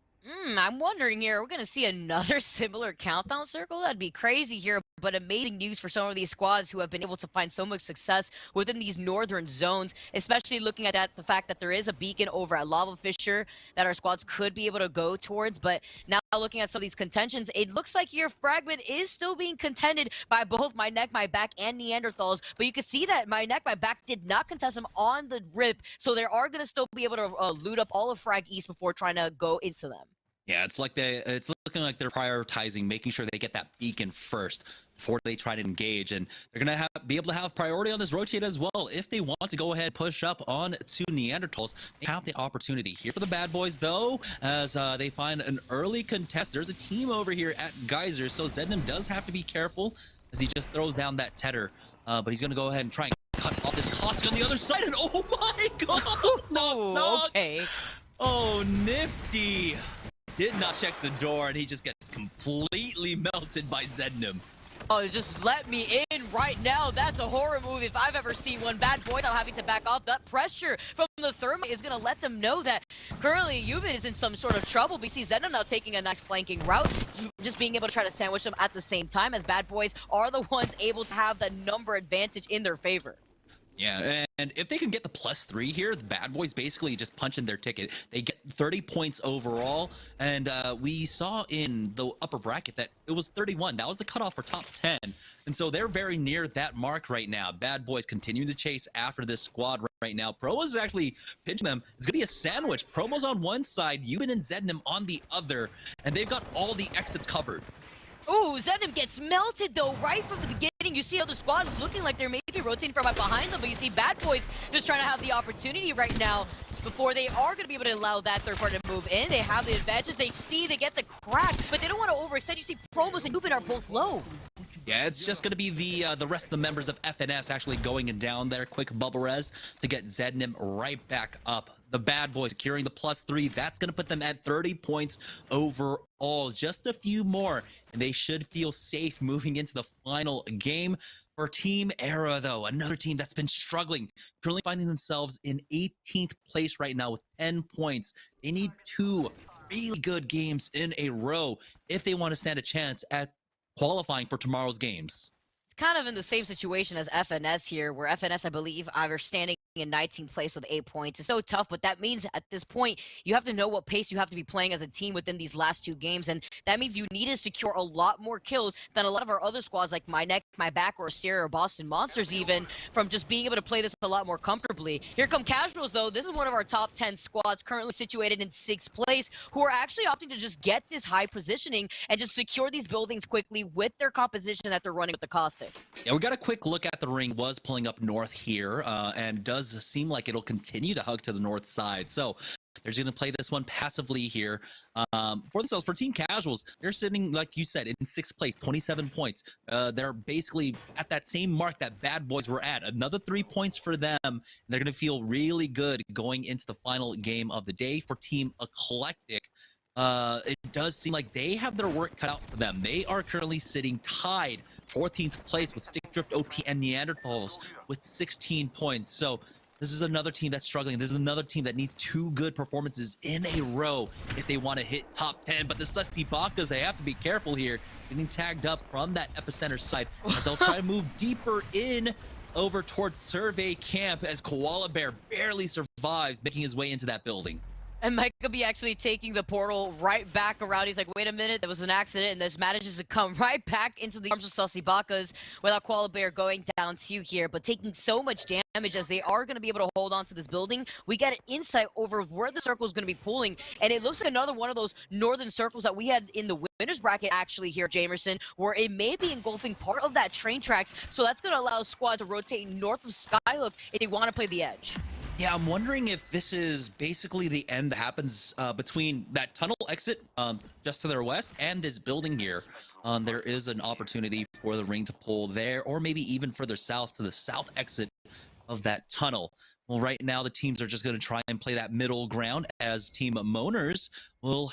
I'm wondering here, we're going to see another similar countdown circle? That'd be crazy here, but amazing news for some of these squads who have been able to find so much success within these northern zones, especially looking at the fact that there is a beacon over at Lava Fisher that our squads could be able to go towards. But now looking at some of these contentions, it looks like your Fragment is still being contended by both My Neck, My Back, and Neanderthals. But you can see that My Neck, My Back did not contest them on the rip, so they are going to still be able to loot up all of Frag East before trying to go into them. Yeah, it's looking like they're prioritizing making sure they get that beacon first before they try to engage, and they're gonna be able to have priority on this rotate as well. If they want to go ahead push up on to Neanderthals, they have the opportunity here for the bad boys, though, as they find an early contest. There's a team over here at Geyser, so Zednam does have to be careful as he just throws down that tether, but he's gonna go ahead and try and cut off this Kosk on the other side, and oh my god, knock. Okay. Oh, nifty. Did not check the door, and he just gets completely melted by Zednam. Oh, just let me in right now. That's a horror movie if I've ever seen one. Bad boys now having to back off. That pressure from the thermite is going to let them know that currently Yuban is in some sort of trouble. We see Zednam now taking a nice flanking route, just being able to try to sandwich them at the same time, as bad boys are the ones able to have the number advantage in their favor. Yeah, and if they can get the +3 here, the bad boys basically just punch in their ticket. They get 30 points overall, and we saw in the upper bracket that it was 31. That was the cutoff for top 10, and so they're very near that mark right now. Bad boys continue to chase after this squad right now. Promos is actually pinching them. It's gonna be a sandwich. Promos on one side, Yuban and Zednam on the other, and they've got all the exits covered. Ooh, Zednam gets melted though right from the beginning. rotating. You see how the squad is looking like they're maybe rotating from right behind them, but you see Bad Boys just trying to have the opportunity right now before they are going to be able to allow that third party to move in. They have the advantages. They get the crack, but they don't want to overextend. You see Promos and Lupin are both low. Yeah, it's just going to be the rest of the members of FNS actually going down there. Quick bubble res to get Zednim right back up. The Bad Boys securing the +3. That's going to put them at 30 points overall. Just a few more, and they should feel safe moving into the final game. For Team Era, though, another team that's been struggling, currently finding themselves in 18th place right now with 10 points. They need 2 really good games in a row if they want to stand a chance at qualifying for tomorrow's games. It's kind of in the same situation as FNS here, where FNS, I believe, are standing in 19th place with 8 points. It's so tough, but that means at this point, you have to know what pace you have to be playing as a team within these last 2 games, and that means you need to secure a lot more kills than a lot of our other squads like My Neck, My Back, or Asteria, or Boston Monsters even, from just being able to play this a lot more comfortably. Here come Casuals, though. This is one of our top 10 squads currently situated in 6th place, who are actually opting to just get this high positioning and just secure these buildings quickly with their composition that they're running with the Caustic. Yeah, we got a quick look at the ring. Was pulling up north here, and does seem like it'll continue to hug to the north side. So they're just going to play this one passively here for themselves. For Team Casuals, they're sitting, like you said, in 6th place, 27 points. They're basically at that same mark that Bad Boys were at. Another 3 points for them, and they're going to feel really good going into the final game of the day. For Team Eclectic, it does seem like they have their work cut out for them. They are currently sitting tied 14th place with Stick Drift, OP, and Neanderthals with 16 points. So this is another team that's struggling. This is another team that needs 2 good performances in a row if they want to hit top 10. But the Sussy Bakas, they have to be careful here, getting tagged up from that epicenter side as they'll try to move deeper in over towards Survey Camp as Koala Bear barely survives making his way into that building. And Mike could be actually taking the portal right back around. He's like, wait a minute, there was an accident, and this manages to come right back into the arms of Sussy Bakas without Koala Bear going down to here, but taking so much damage as they are going to be able to hold on to this building. We get an insight over where the circle is going to be pulling, and it looks like another one of those northern circles that we had in the winners bracket actually here, Jamerson, where it may be engulfing part of that train tracks, so that's going to allow squad to rotate north of Skyhook if they want to play the edge. Yeah, I'm wondering if this is basically the end that happens between that tunnel exit just to their west and this building here. There is an opportunity for the ring to pull there, or maybe even further south to the south exit of that tunnel. Well, right now the teams are just going to try and play that middle ground, as Team Moaners will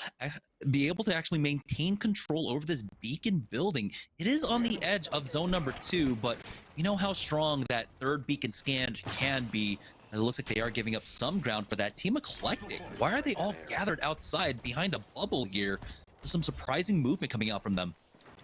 be able to actually maintain control over this beacon building. It is on the edge of zone number 2, but you know how strong that third beacon scan can be. It looks like they are giving up some ground for that. Team Eclectic, why are they all gathered outside behind a bubble here? There's some surprising movement coming out from them.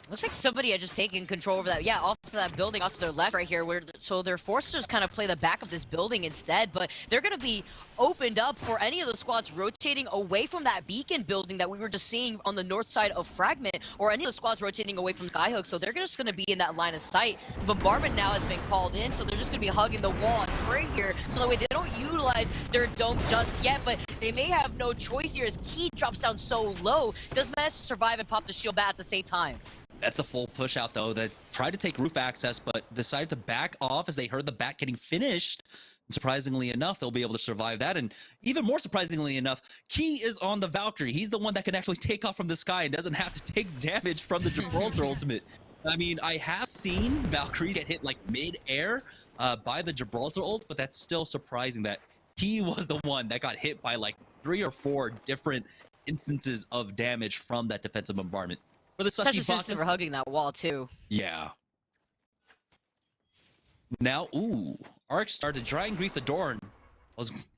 Looks like somebody had just taken control over that. Yeah, off to that building, off to their left right here. So they're forced to just kind of play the back of this building instead. But they're going to be opened up for any of the squads rotating away from that beacon building that we were just seeing on the north side of Fragment, or any of the squads rotating away from Skyhook. So they're just going to be in that line of sight. The bombardment now has been called in, so they're just going to be hugging the wall and pray here. So that way they don't utilize their dome just yet, but they may have no choice here as Key drops down so low. Does manage to survive and pop the shield bat at the same time. That's a full push out, though, that tried to take roof access, but decided to back off as they heard the bat getting finished. And surprisingly enough, they'll be able to survive that. And even more surprisingly enough, Key is on the Valkyrie. He's the one that can actually take off from the sky and doesn't have to take damage from the Gibraltar ultimate. I mean, I have seen Valkyries get hit like mid-air by the Gibraltar ult, but that's still surprising that he was the one that got hit by like 3 or 4 different instances of damage from that defensive bombardment. For the Such a system for hugging that wall too. Yeah. Now, ooh, Arc started to try and grief the door, and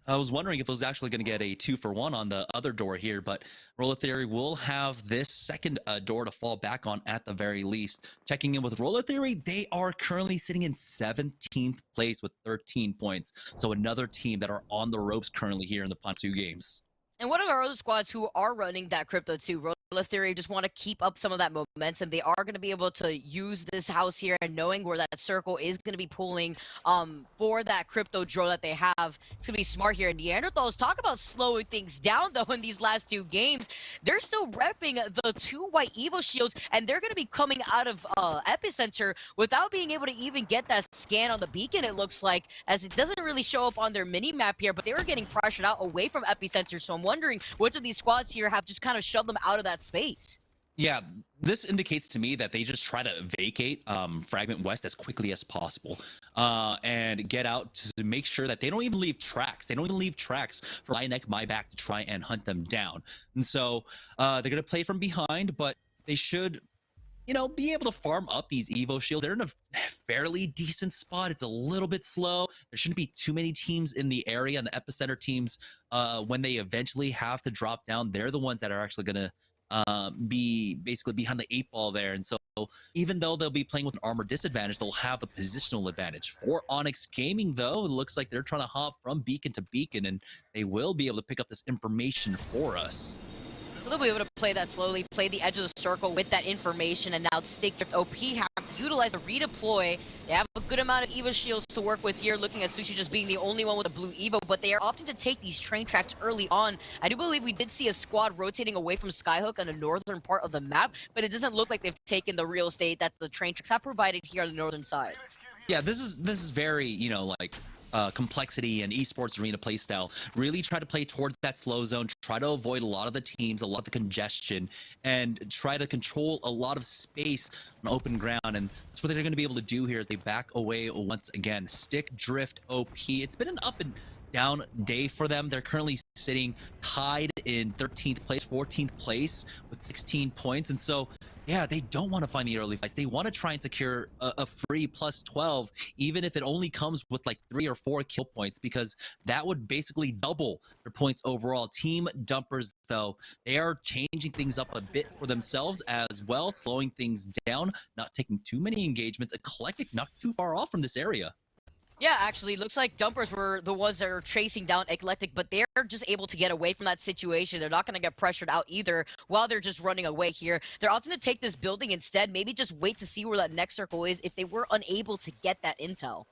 I was wondering if it was actually going to get a 2-for-1 on the other door here, but Roller Theory will have this second door to fall back on at the very least. Checking in with Roller Theory, they are currently sitting in 17th place with 13 points. So another team that are on the ropes currently here in the Pontu games. And one of our other squads who are running that crypto too, Roller a theory, just want to keep up some of that momentum. They are going to be able to use this house here, and knowing where that circle is going to be pulling for that crypto draw that they have. It's going to be smart here. And Neanderthals, talk about slowing things down, though, in these last 2 games. They're still repping the 2 white Evo shields, and they're going to be coming out of Epicenter without being able to even get that scan on the beacon, it looks like, as it doesn't really show up on their mini-map here, but they were getting pressured out away from Epicenter, so I'm wondering which of these squads here have just kind of shoved them out of that space. Yeah, this indicates to me that they just try to vacate Fragment West as quickly as possible and get out to make sure that they don't even leave tracks. They don't even leave tracks for my neck, my back to try and hunt them down. And so they're going to play from behind, but they should, you know, be able to farm up these Evo shields. They're in a fairly decent spot. It's a little bit slow. There shouldn't be too many teams in the area, and the Epicenter teams, when they eventually have to drop down, they're the ones that are actually going to be basically behind the 8 ball there. And so even though they'll be playing with an armor disadvantage, they'll have the positional advantage. For Onyx Gaming, though, it looks like they're trying to hop from beacon to beacon, and they will be able to pick up this information for us. So they'll be able to play that slowly, play the edge of the circle with that information, and now Stick Drift OP have to utilize a redeploy. They have a good amount of Evo shields to work with here, looking at Sushi just being the only one with a blue Evo, but they are opting to take these train tracks early on. I do believe we did see a squad rotating away from Skyhook on the northern part of the map, but it doesn't look like they've taken the real estate that the train tracks have provided here on the northern side. Yeah, this is very, you know, like complexity and esports arena playstyle. Really try to play towards that slow zone, try to avoid a lot of the teams, a lot of the congestion, and try to control a lot of space on open ground. And that's what they're going to be able to do here as they back away once again. Stick Drift OP. It's been an up and down day for them. They're currently sitting tied in 13th place, 14th place with 16 points. And so, yeah, they don't want to find the early fights. They want to try and secure a free plus 12, even if it only comes with like 3 or 4 kill points, because that would basically double their points overall. Team Dumpers, though, they are changing things up a bit for themselves as well, slowing things down, not taking too many engagements. Eclectic not too far off from this area. Yeah, actually, looks like Dumpers were the ones that are chasing down Eclectic, but they're just able to get away from that situation. They're not going to get pressured out either while they're just running away here. They're opting to take this building instead, maybe just wait to see where that next circle is if they were unable to get that intel.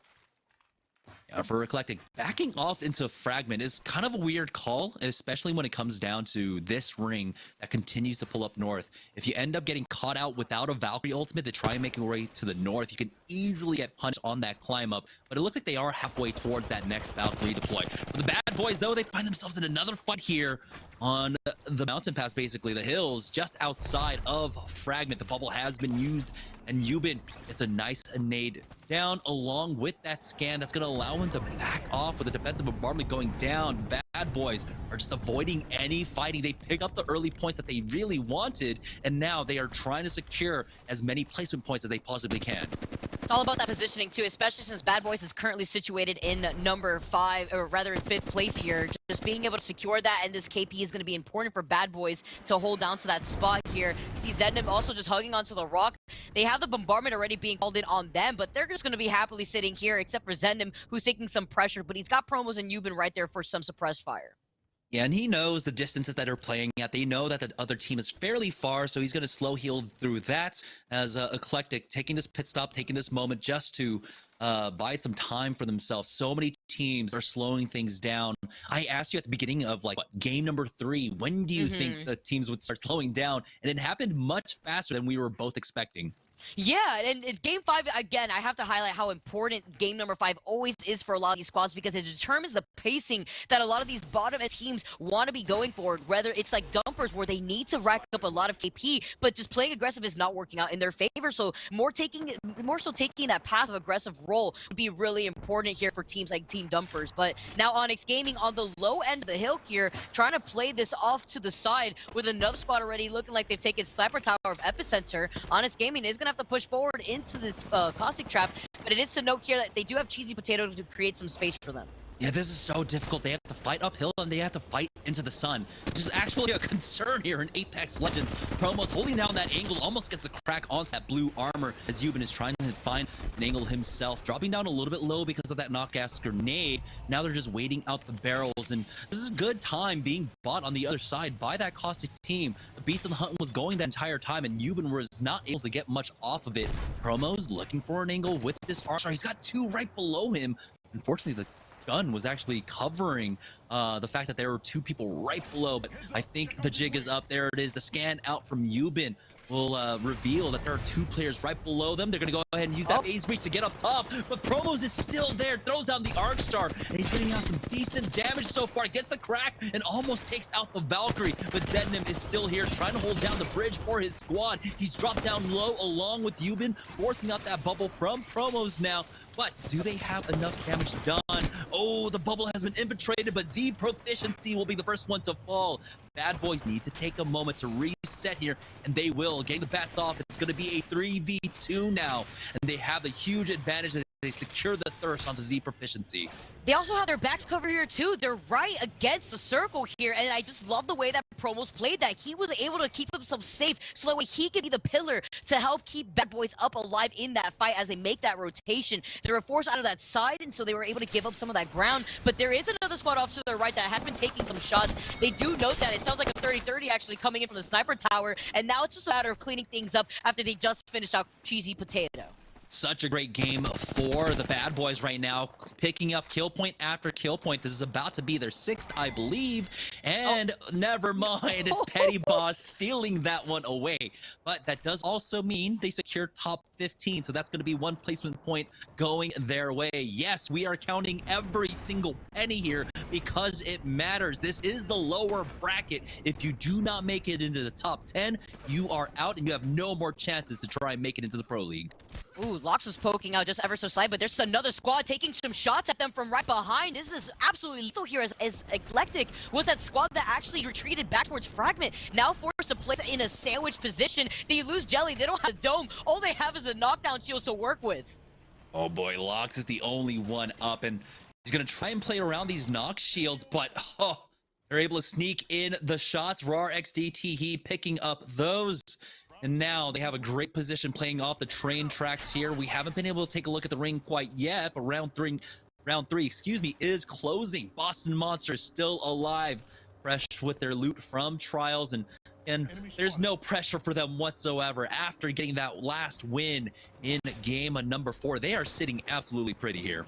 For Eclectic, backing off into Fragment is kind of a weird call, especially when it comes down to this ring that continues to pull up north. If you end up getting caught out without a Valkyrie ultimate to try and make your way to the north, you can easily get punched on that climb up. But it looks like they are halfway toward that next Valkyrie deploy. For the bad boys, though, they find themselves in another fight here on the mountain pass, basically the hills just outside of Fragment. The bubble has been used, and Yubin, it's a nice nade down along with that scan that's going to allow him to back off with the defensive bombardment going down. Bad boys are just avoiding any fighting. They pick up the early points that they really wanted, and now they are trying to secure as many placement points as they possibly can. It's all about that positioning too, especially since Bad Boys is currently situated in number 5, or rather in 5th place here. Just being able to secure that, and this KP is going to be important for Bad Boys to hold down to that spot here. You see Zendem also just hugging onto the rock. They have the bombardment already being called in on them, but they're just going to be happily sitting here, except for Zendem, who's taking some pressure, but he's got promos and Yubin right there for some suppressed fire. Yeah, and he knows the distances that they're playing at. They know that the other team is fairly far, so he's going to slow heal through that as Eclectic taking this pit stop, taking this moment just to buy some time for themselves. So many teams are slowing things down. I asked you at the beginning of game number 3, when do you think the teams would start slowing down? And it happened much faster than we were both expecting. Yeah, and it's game 5, again, I have to highlight how important game number 5 always is for a lot of these squads, because it determines the pacing that a lot of these bottom end teams want to be going for, whether it's like Dumpers where they need to rack up a lot of KP, but just playing aggressive is not working out in their favor. So more so taking that passive aggressive role would be really important here for teams like Team Dumpers. But now Onyx Gaming on the low end of the hill here, trying to play this off to the side with another squad already looking like they've taken Sniper Tower of Epicenter. Onyx Gaming is going to have to push forward into this caustic trap, but it is to note here that they do have Cheesy Potato to create some space for them. Yeah, this is so difficult. They have to fight uphill and they have to fight into the sun. Which is actually a concern here in Apex Legends. Promos holding down that angle, almost gets a crack onto that blue armor as Euban is trying to find an angle himself. Dropping down a little bit low because of that knock-gas grenade. Now they're just waiting out the barrels, and this is a good time being bought on the other side by that caustic team. The Beast of the Hunt was going that entire time, and Euban was not able to get much off of it. Promos looking for an angle with this archer. He's got two right below him. Unfortunately, the gun was actually covering the fact that there were two people right below, but I think the jig is up. There it is. The scan out from Euban will reveal that there are two players right below them. They're going to go ahead and use that phase breach to get up top, but Promos is still there, throws down the Arc Star, and he's getting out some decent damage so far. Gets the crack and almost takes out the Valkyrie, but Zednim is still here trying to hold down the bridge for his squad. He's dropped down low along with Euban, forcing out that bubble from Promos now, but do they have enough damage done? Oh, the bubble has been infiltrated, but Z Proficiency will be the first one to fall. Bad Boys need to take a moment to reset here, and they will. Getting the bats off, it's going to be a 3v2 now, and they have the huge advantage that they secure the thirst onto Z Proficiency. They also have their backs covered here too. They're right against the circle here, and I just love the way that Promos played that. He was able to keep himself safe so that way he could be the pillar to help keep Bad Boys up alive in that fight as they make that rotation. They were forced out of that side, and so they were able to give up some of that ground, but there is another squad off to their right that has been taking some shots. They do note that. It sounds like a 30-30 actually coming in from the sniper tower, and now it's just a matter of cleaning things up after they just finished out Cheesy Potato. Such a great game for the Bad Boys right now, picking up kill point after kill point. This is about to be their 6th, I believe, and never mind, it's Petty Boss stealing that one away. But that does also mean they secure top 15, so that's going to be one placement point going their way. Yes, we are counting every single penny here because it matters. This is the lower bracket. If you do not make it into the top 10, you are out and you have no more chances to try and make it into the Pro League. Ooh, Lox was poking out just ever so slightly, but there's another squad taking some shots at them from right behind. This is absolutely lethal here as Eclectic was that squad that actually retreated back towards Fragment. Now forced to place in a sandwich position. They lose Jelly. They don't have a dome. All they have is a knockdown shield to work with. Oh boy, Lox is the only one up, and he's going to try and play around these knock shields, but they're able to sneak in the shots. RAR XDT, he picking up those. And now they have a great position playing off the train tracks here. We haven't been able to take a look at the ring quite yet, but round three, is closing. Boston Monsters still alive, fresh with their loot from Trials, and there's no pressure for them whatsoever. After getting that last win in game number 4, they are sitting absolutely pretty here.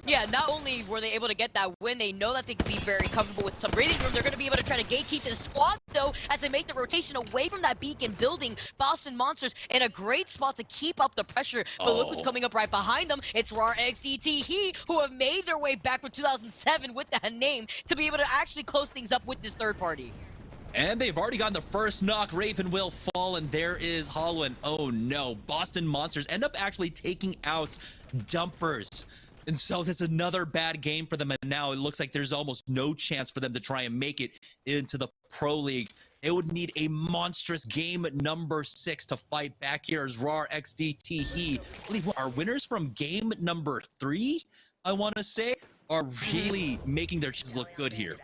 Yeah, not only were they able to get that win, they know that they can be very comfortable with some breathing room. They're going to be able to try to gatekeep this squad, though, as they make the rotation away from that beacon building. Boston Monsters in a great spot to keep up the pressure. But look who's coming up right behind them. It's RAR XDT, who have made their way back from 2007 with that name to be able to actually close things up with this third party. And they've already gotten the first knock. Raven will fall, and there is Hollow. And oh no, Boston Monsters end up actually taking out Dumpers. And so that's another bad game for them, and now it looks like there's almost no chance for them to try and make it into the Pro League. They would need a monstrous game number 6 to fight back here as RAR XDT. I believe our winners from game number 3, I want to say, are really making their chances look good here.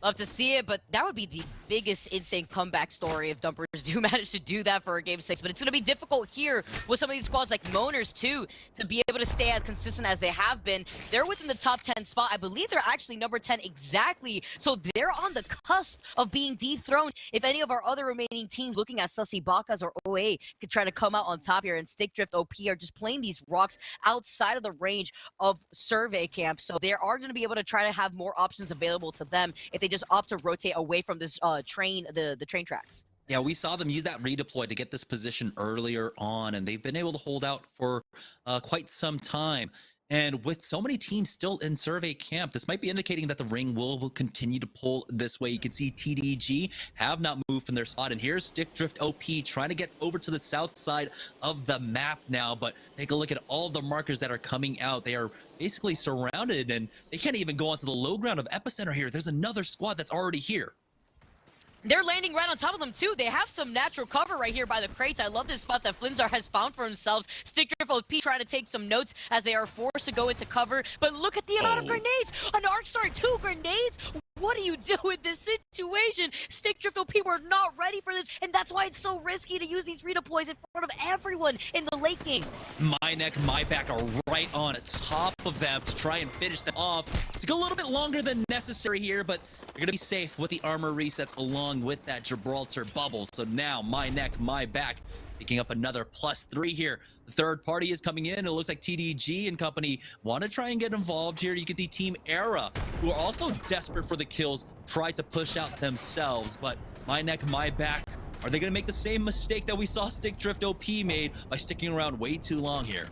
Love to see it, but that would be the biggest insane comeback story if Dumpers do manage to do that for a game 6. But it's going to be difficult here with some of these squads like Moaners too to be able to stay as consistent as they have been. They're within the top 10 spot. I believe they're actually number 10 exactly. So they're on the cusp of being dethroned. If any of our other remaining teams looking at Sussy Bakas or OA could try to come out on top here, and Stick Drift OP are just playing these rocks outside of the range of Survey Camp. So they are going to be able to try to have more options available to them if they just opt to rotate away from this train, the train tracks. Yeah, we saw them use that redeploy to get this position earlier on, and they've been able to hold out for quite some time. And with so many teams still in Survey Camp, this might be indicating that the ring will continue to pull this way. You can see TDG have not moved from their spot, and here's Stick Drift OP trying to get over to the south side of the map now. But take a look at all the markers that are coming out. They are basically surrounded, and they can't even go onto the low ground of Epicenter here. There's another squad that's already here. They're landing right on top of them, too. They have some natural cover right here by the crates. I love this spot that Flimsar has found for themselves. Stickdrift OP trying to take some notes as they are forced to go into cover. But look at the amount of grenades. An Arc Star, 2 grenades? What do you do in this situation? Stickdrift OP were not ready for this, and that's why it's so risky to use these redeploys in front of everyone in the late game. My neck, my back are right on top of them to try and finish them off. To go a little bit longer than necessary here, but you're gonna be safe with the armor resets along with that Gibraltar bubble. So now my neck, my back, picking up another +3 here. The third party is coming in. It looks like TDG and company want to try and get involved here. You can see Team Era, who are also desperate for the kills, try to push out themselves. But my neck, my back, are they going to make the same mistake that we saw Stickdrift OP made by sticking around way too long here?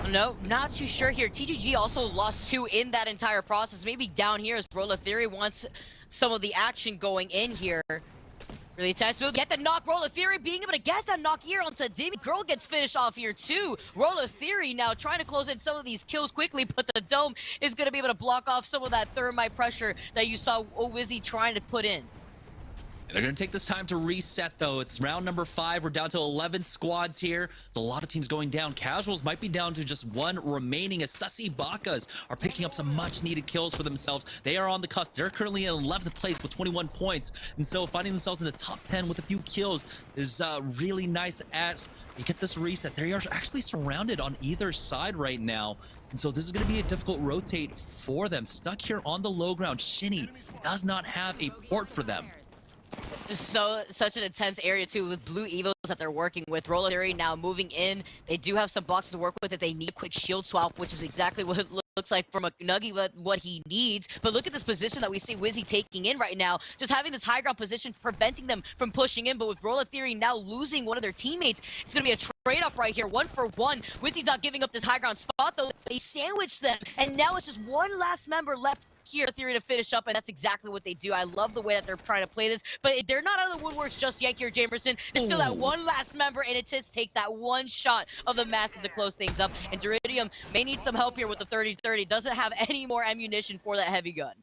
No, not too sure here. TGG also lost 2 in that entire process. Maybe down here as Rolla Theory wants some of the action going in here. Really tight move. Get the knock. Rolla Theory being able to get that knock here onto Demi. Girl gets finished off here too. Rolla Theory now trying to close in some of these kills quickly, but the dome is going to be able to block off some of that thermite pressure that you saw Wizzy trying to put in. They're going to take this time to reset, though. It's round number 5. We're down to 11 squads here. There's a lot of teams going down. Casuals might be down to just 1 remaining as Sussy Bakas are picking up some much-needed kills for themselves. They are on the cusp. They're currently in 11th place with 21 points. And so finding themselves in the top 10 with a few kills is really nice as they get this reset. They are actually surrounded on either side right now. And so this is going to be a difficult rotate for them. Stuck here on the low ground. Shinny does not have a port for them. Such an intense area too with blue evos that they're working with. Rolla Theory now moving in. They do have some boxes to work with if they need a quick shield swap, which is exactly what it looks like from a Nuggy, what he needs. But look at this position that we see Wizzy taking in right now. Just having this high ground position preventing them from pushing in. But with Rolla Theory now losing one of their teammates, it's going to be a trade-off right here, 1 for 1. Wizzy's not giving up this high ground spot though. They sandwiched them, and now it's just one last member left here, Theory, to finish up, and that's exactly what they do. I love the way that they're trying to play this, but they're not out of the woodworks just yet here, Jamerson. There's still that one last member, and it just takes that one shot of the Massive to close things up, and Duridium may need some help here with the 30-30. Doesn't have any more ammunition for that heavy gun.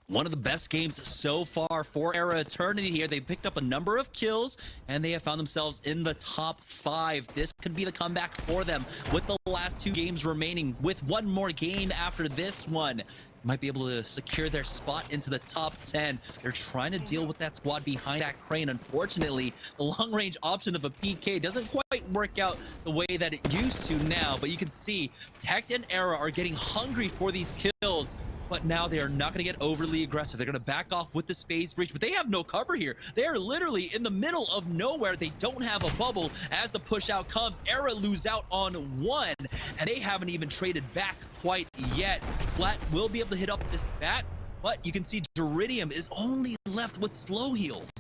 One of the best games so far for Era Eternity here. They picked up a number of kills, and they have found themselves in the top 5. This could be the comeback for them with the last 2 games remaining. With one more game after this one, might be able to secure their spot into the top 10. They're trying to deal with that squad behind that crane. Unfortunately, the long-range option of a PK doesn't quite work out the way that it used to now, but you can see Tech and Era are getting hungry for these kills. But now they are not going to get overly aggressive. They're going to back off with this phase breach, but they have no cover here. They are literally in the middle of nowhere. They don't have a bubble as the push out comes. Era lose out on 1, and they haven't even traded back quite yet. Slat will be able to hit up this bat, but you can see Duridium is only left with slow heals.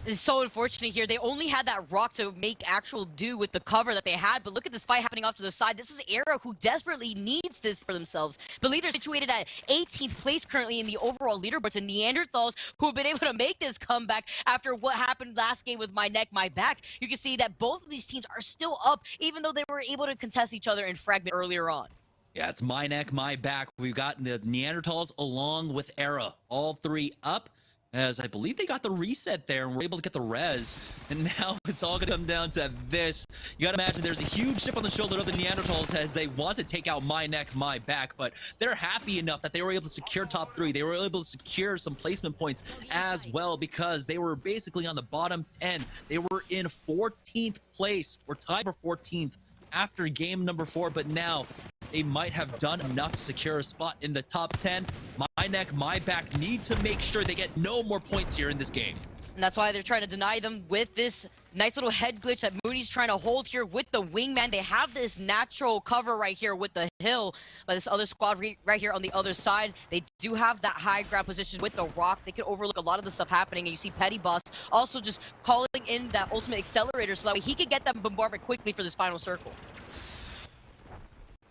It's so unfortunate here. They only had that rock to make actual do with the cover that they had, but look at this fight happening off to the side. This is Era who desperately needs this for themselves. Believe they're situated at 18th place currently in the overall leaderboards, and Neanderthals who have been able to make this comeback after what happened last game with My Neck, My Back. You can see that both of these teams are still up, even though they were able to contest each other in Fragment earlier on. Yeah, it's My Neck, My Back. We've got the Neanderthals along with Era, all 3 up. As I believe they got the reset there and were able to get the res. And now it's all going to come down to this. You got to imagine there's a huge chip on the shoulder of the Neanderthals as they want to take out My Neck, My Back. But they're happy enough that they were able to secure top 3. They were able to secure some placement points as well because they were basically on the bottom 10. They were in 14th place. We're tied for 14th after game number 4. But now they might have done enough to secure a spot in the top 10. My Neck, My Back need to make sure they get no more points here in this game. And that's why they're trying to deny them with this nice little head glitch that Mooney's trying to hold here with the wingman. They have this natural cover right here with the hill, but this other squad right here on the other side, they do have that high ground position with the rock. They can overlook a lot of the stuff happening, and you see Petty Boss also just calling in that ultimate accelerator so that way he could get that bombardment quickly for this final circle.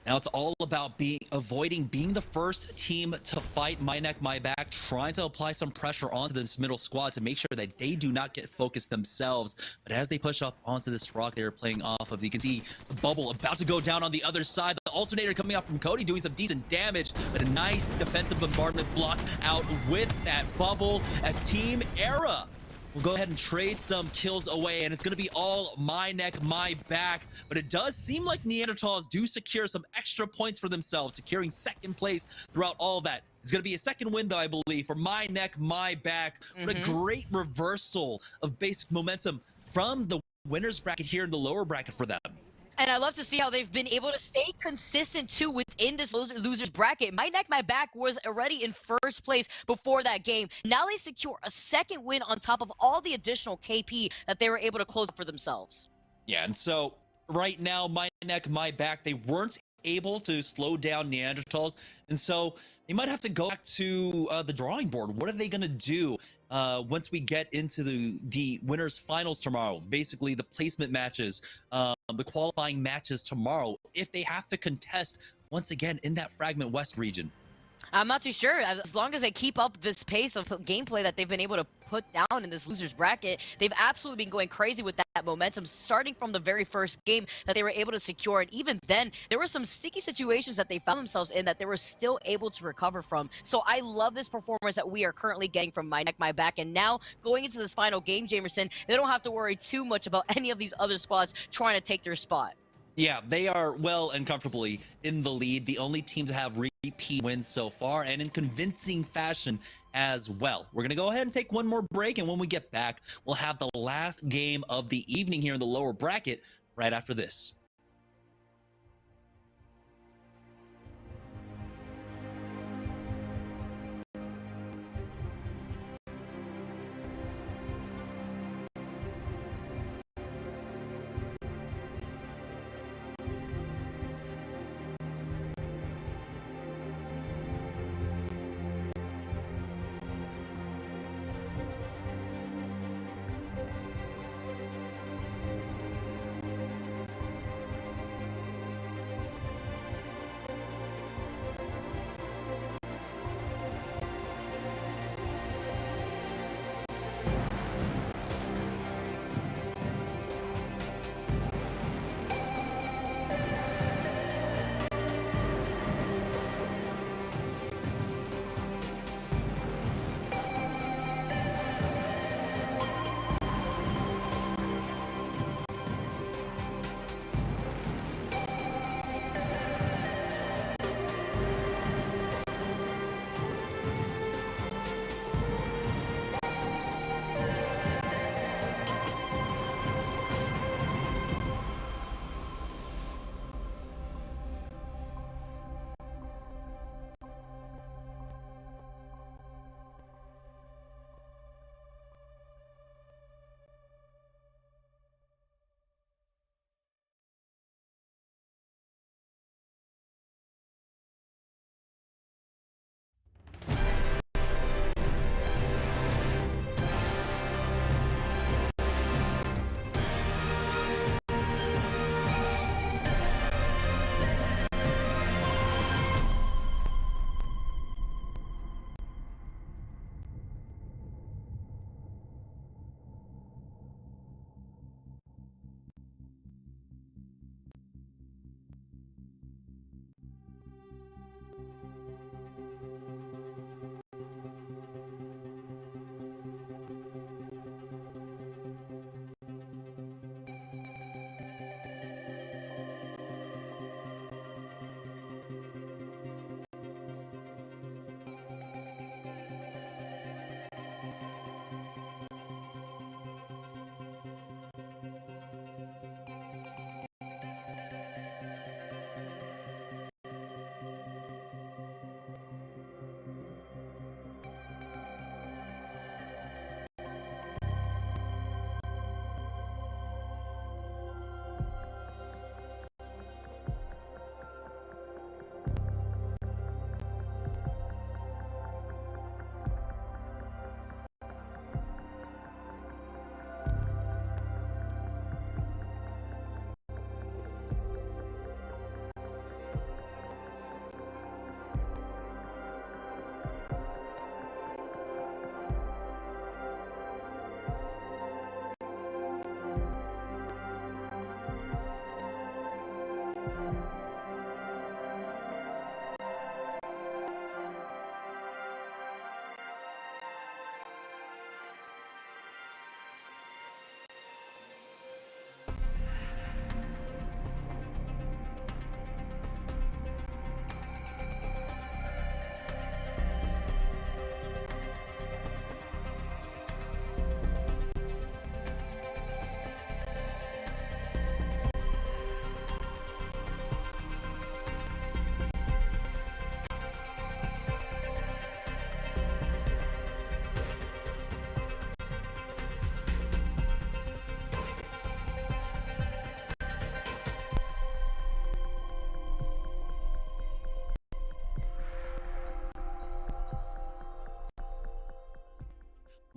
Now it's all about avoiding being the first team to fight My Neck, My Back, trying to apply some pressure onto this middle squad to make sure that they do not get focused themselves. But as they push up onto this rock they're playing off of, you can see the bubble about to go down on the other side. The alternator coming out from Cody doing some decent damage, but a nice defensive bombardment block out with that bubble as Team Era We'll go ahead and trade some kills away, and it's going to be all my neck, my back. But it does seem like Neanderthals do secure some extra points for themselves, securing second place throughout all of that. It's going to be a second win, though, I believe, for my neck, my back. What a great reversal of basic momentum from the winner's bracket here in the lower bracket for them. And I love to see how they've been able to stay consistent too within this loser's bracket. My neck, my back was already in first place before that game. Now they secure a second win on top of all the additional KP that they were able to close for themselves. Yeah, and so right now, my neck, my back, they weren't able to slow down Neanderthals, and so they might have to go back to the drawing board. What are they going to do once we get into the winners finals tomorrow? Basically, the placement matches, the qualifying matches tomorrow, if they have to contest once again in that Fragment West region. I'm not too sure. As long as they keep up this pace of gameplay that they've been able to put down in this loser's bracket, they've absolutely been going crazy with that momentum, starting from the very first game that they were able to secure. And even then, there were some sticky situations that they found themselves in that they were still able to recover from. So I love this performance that we are currently getting from my neck, my back. And now going into this final game, Jamerson, they don't have to worry too much about any of these other squads trying to take their spot. Yeah, they are well and comfortably in the lead. The only team to have repeat wins so far, and in convincing fashion as well. We're going to go ahead and take one more break, and when we get back, we'll have the last game of the evening here in the lower bracket right after this.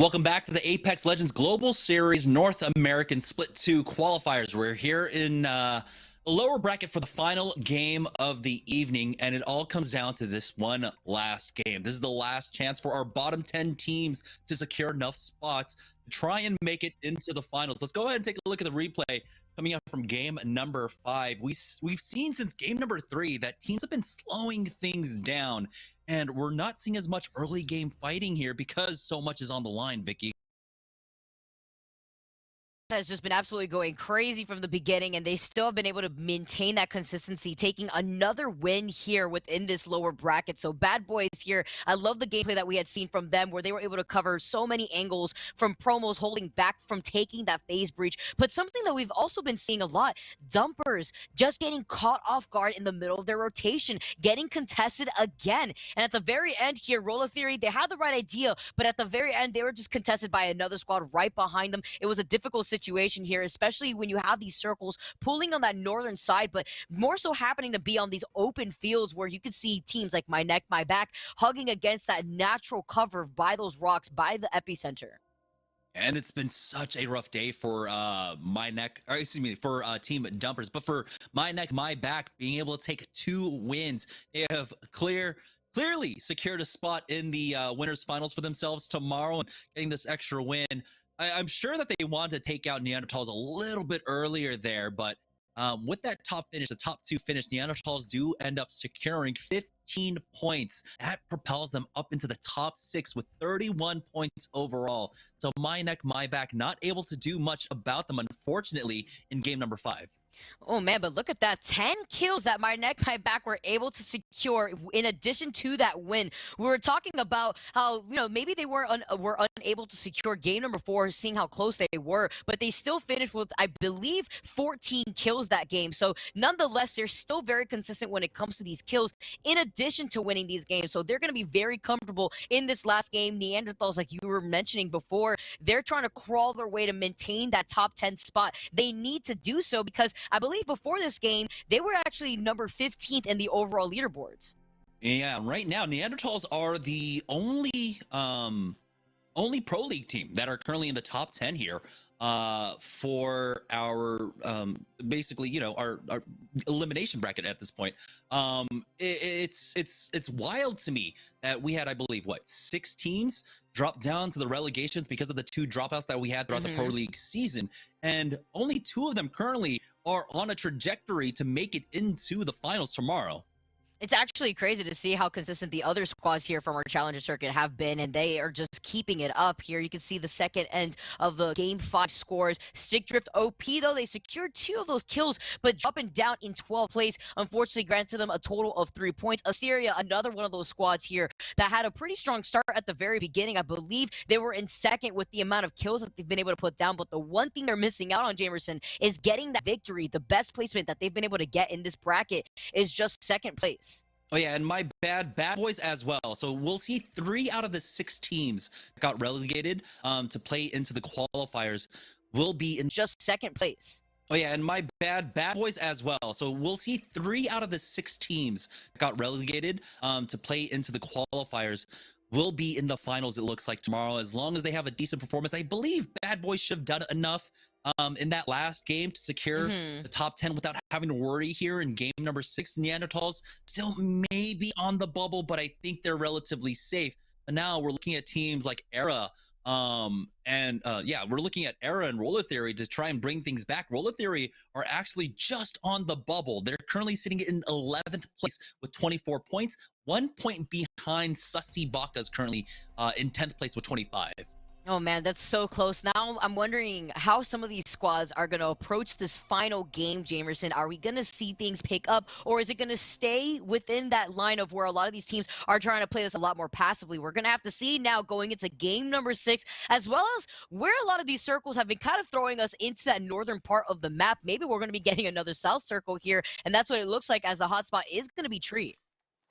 Welcome back to the Apex Legends Global Series North American Split 2 qualifiers. We're here in a lower bracket for the final game of the evening, and it all comes down to this one last game. This is the last chance for our bottom 10 teams to secure enough spots to try and make it into the finals. Let's go ahead and take a look at the replay coming up from game number 5. We've seen since game number 3 that teams have been slowing things down, and we're not seeing as much early game fighting here because so much is on the line, Vicky. Has just been absolutely going crazy from the beginning, and they still have been able to maintain that consistency, taking another win here within this lower bracket. So Bad Boys here, I love the gameplay that we had seen from them, where they were able to cover so many angles from promos, holding back from taking that phase breach. But something that we've also been seeing a lot, dumpers just getting caught off guard in the middle of their rotation, getting contested again. And at the very end here, Roller Theory, they had the right idea, but at the very end, they were just contested by another squad right behind them. It was a difficult situation here, especially when you have these circles pulling on that northern side, but more so happening to be on these open fields where you could see teams like My Neck, My Back hugging against that natural cover by those rocks by the epicenter. And it's been such a rough day for for Team Dumpers. But for My Neck, My Back, being able to take 2 wins, they have clearly secured a spot in the winners finals for themselves tomorrow, and getting this extra win. I'm sure that they wanted to take out Neanderthals a little bit earlier there, but with that top finish, the top 2 finish, Neanderthals do end up securing 15 points. That propels them up into the top 6 with 31 points overall. So My Neck, My Back not able to do much about them, unfortunately, in game number 5. Oh man, but look at that. 10 kills that My Neck, My Back were able to secure in addition to that win. We were talking about how, maybe they were unable to secure game number 4, seeing how close they were, but they still finished with, I believe, 14 kills that game. So nonetheless, they're still very consistent when it comes to these kills, in addition to winning these games. So they're going to be very comfortable in this last game. Neanderthals, like you were mentioning before, they're trying to crawl their way to maintain that top 10 spot. They need to do so because I believe before this game, they were actually number 15th in the overall leaderboards. Yeah, right now, Neanderthals are the only pro league team that are currently in the top 10 here for our basically, our elimination bracket at this point. It's wild to me that we had, I believe, 6 teams drop down to the relegations because of the 2 dropouts that we had throughout the pro league season, and only 2 of them currently are on a trajectory to make it into the finals tomorrow. It's actually crazy to see how consistent the other squads here from our challenger circuit have been, and they are just keeping it up here. You can see the second end of the game 5 scores. Stickdrift OP, though, they secured 2 of those kills, but dropping down in 12th place, unfortunately granted them a total of 3 points. Asteria, another one of those squads here that had a pretty strong start at the very beginning. I believe they were in second with the amount of kills that they've been able to put down, but the one thing they're missing out on, Jamerson, is getting that victory. The best placement that they've been able to get in this bracket is just second place. Oh yeah, and my bad boys as well. So we'll see 3 out of the 6 teams that got relegated to play into the qualifiers will be in just second place. Oh yeah, and my bad boys as well. So we'll see 3 out of the 6 teams that got relegated to play into the qualifiers will be in the finals, it looks like, tomorrow, as long as they have a decent performance. I believe Bad Boys should have done enough in that last game to secure the top 10 without having to worry here in game number 6. Neanderthals still maybe on the bubble, but I think they're relatively safe. But now we're looking at teams like Era, we're looking at Era and Roller Theory to try and bring things back. Roller Theory are actually just on the bubble. They're currently sitting in 11th place with 24 points, 1 point behind Sussy Baka's currently in 10th place with 25. Oh man, that's so close. Now I'm wondering how some of these squads are going to approach this final game, Jamerson. Are we going to see things pick up, or is it going to stay within that line of where a lot of these teams are trying to play this a lot more passively? We're going to have to see now going into game number 6, as well as where a lot of these circles have been kind of throwing us into that northern part of the map. Maybe we're going to be getting another south circle here, and that's what it looks like, as the hotspot is going to be Tree.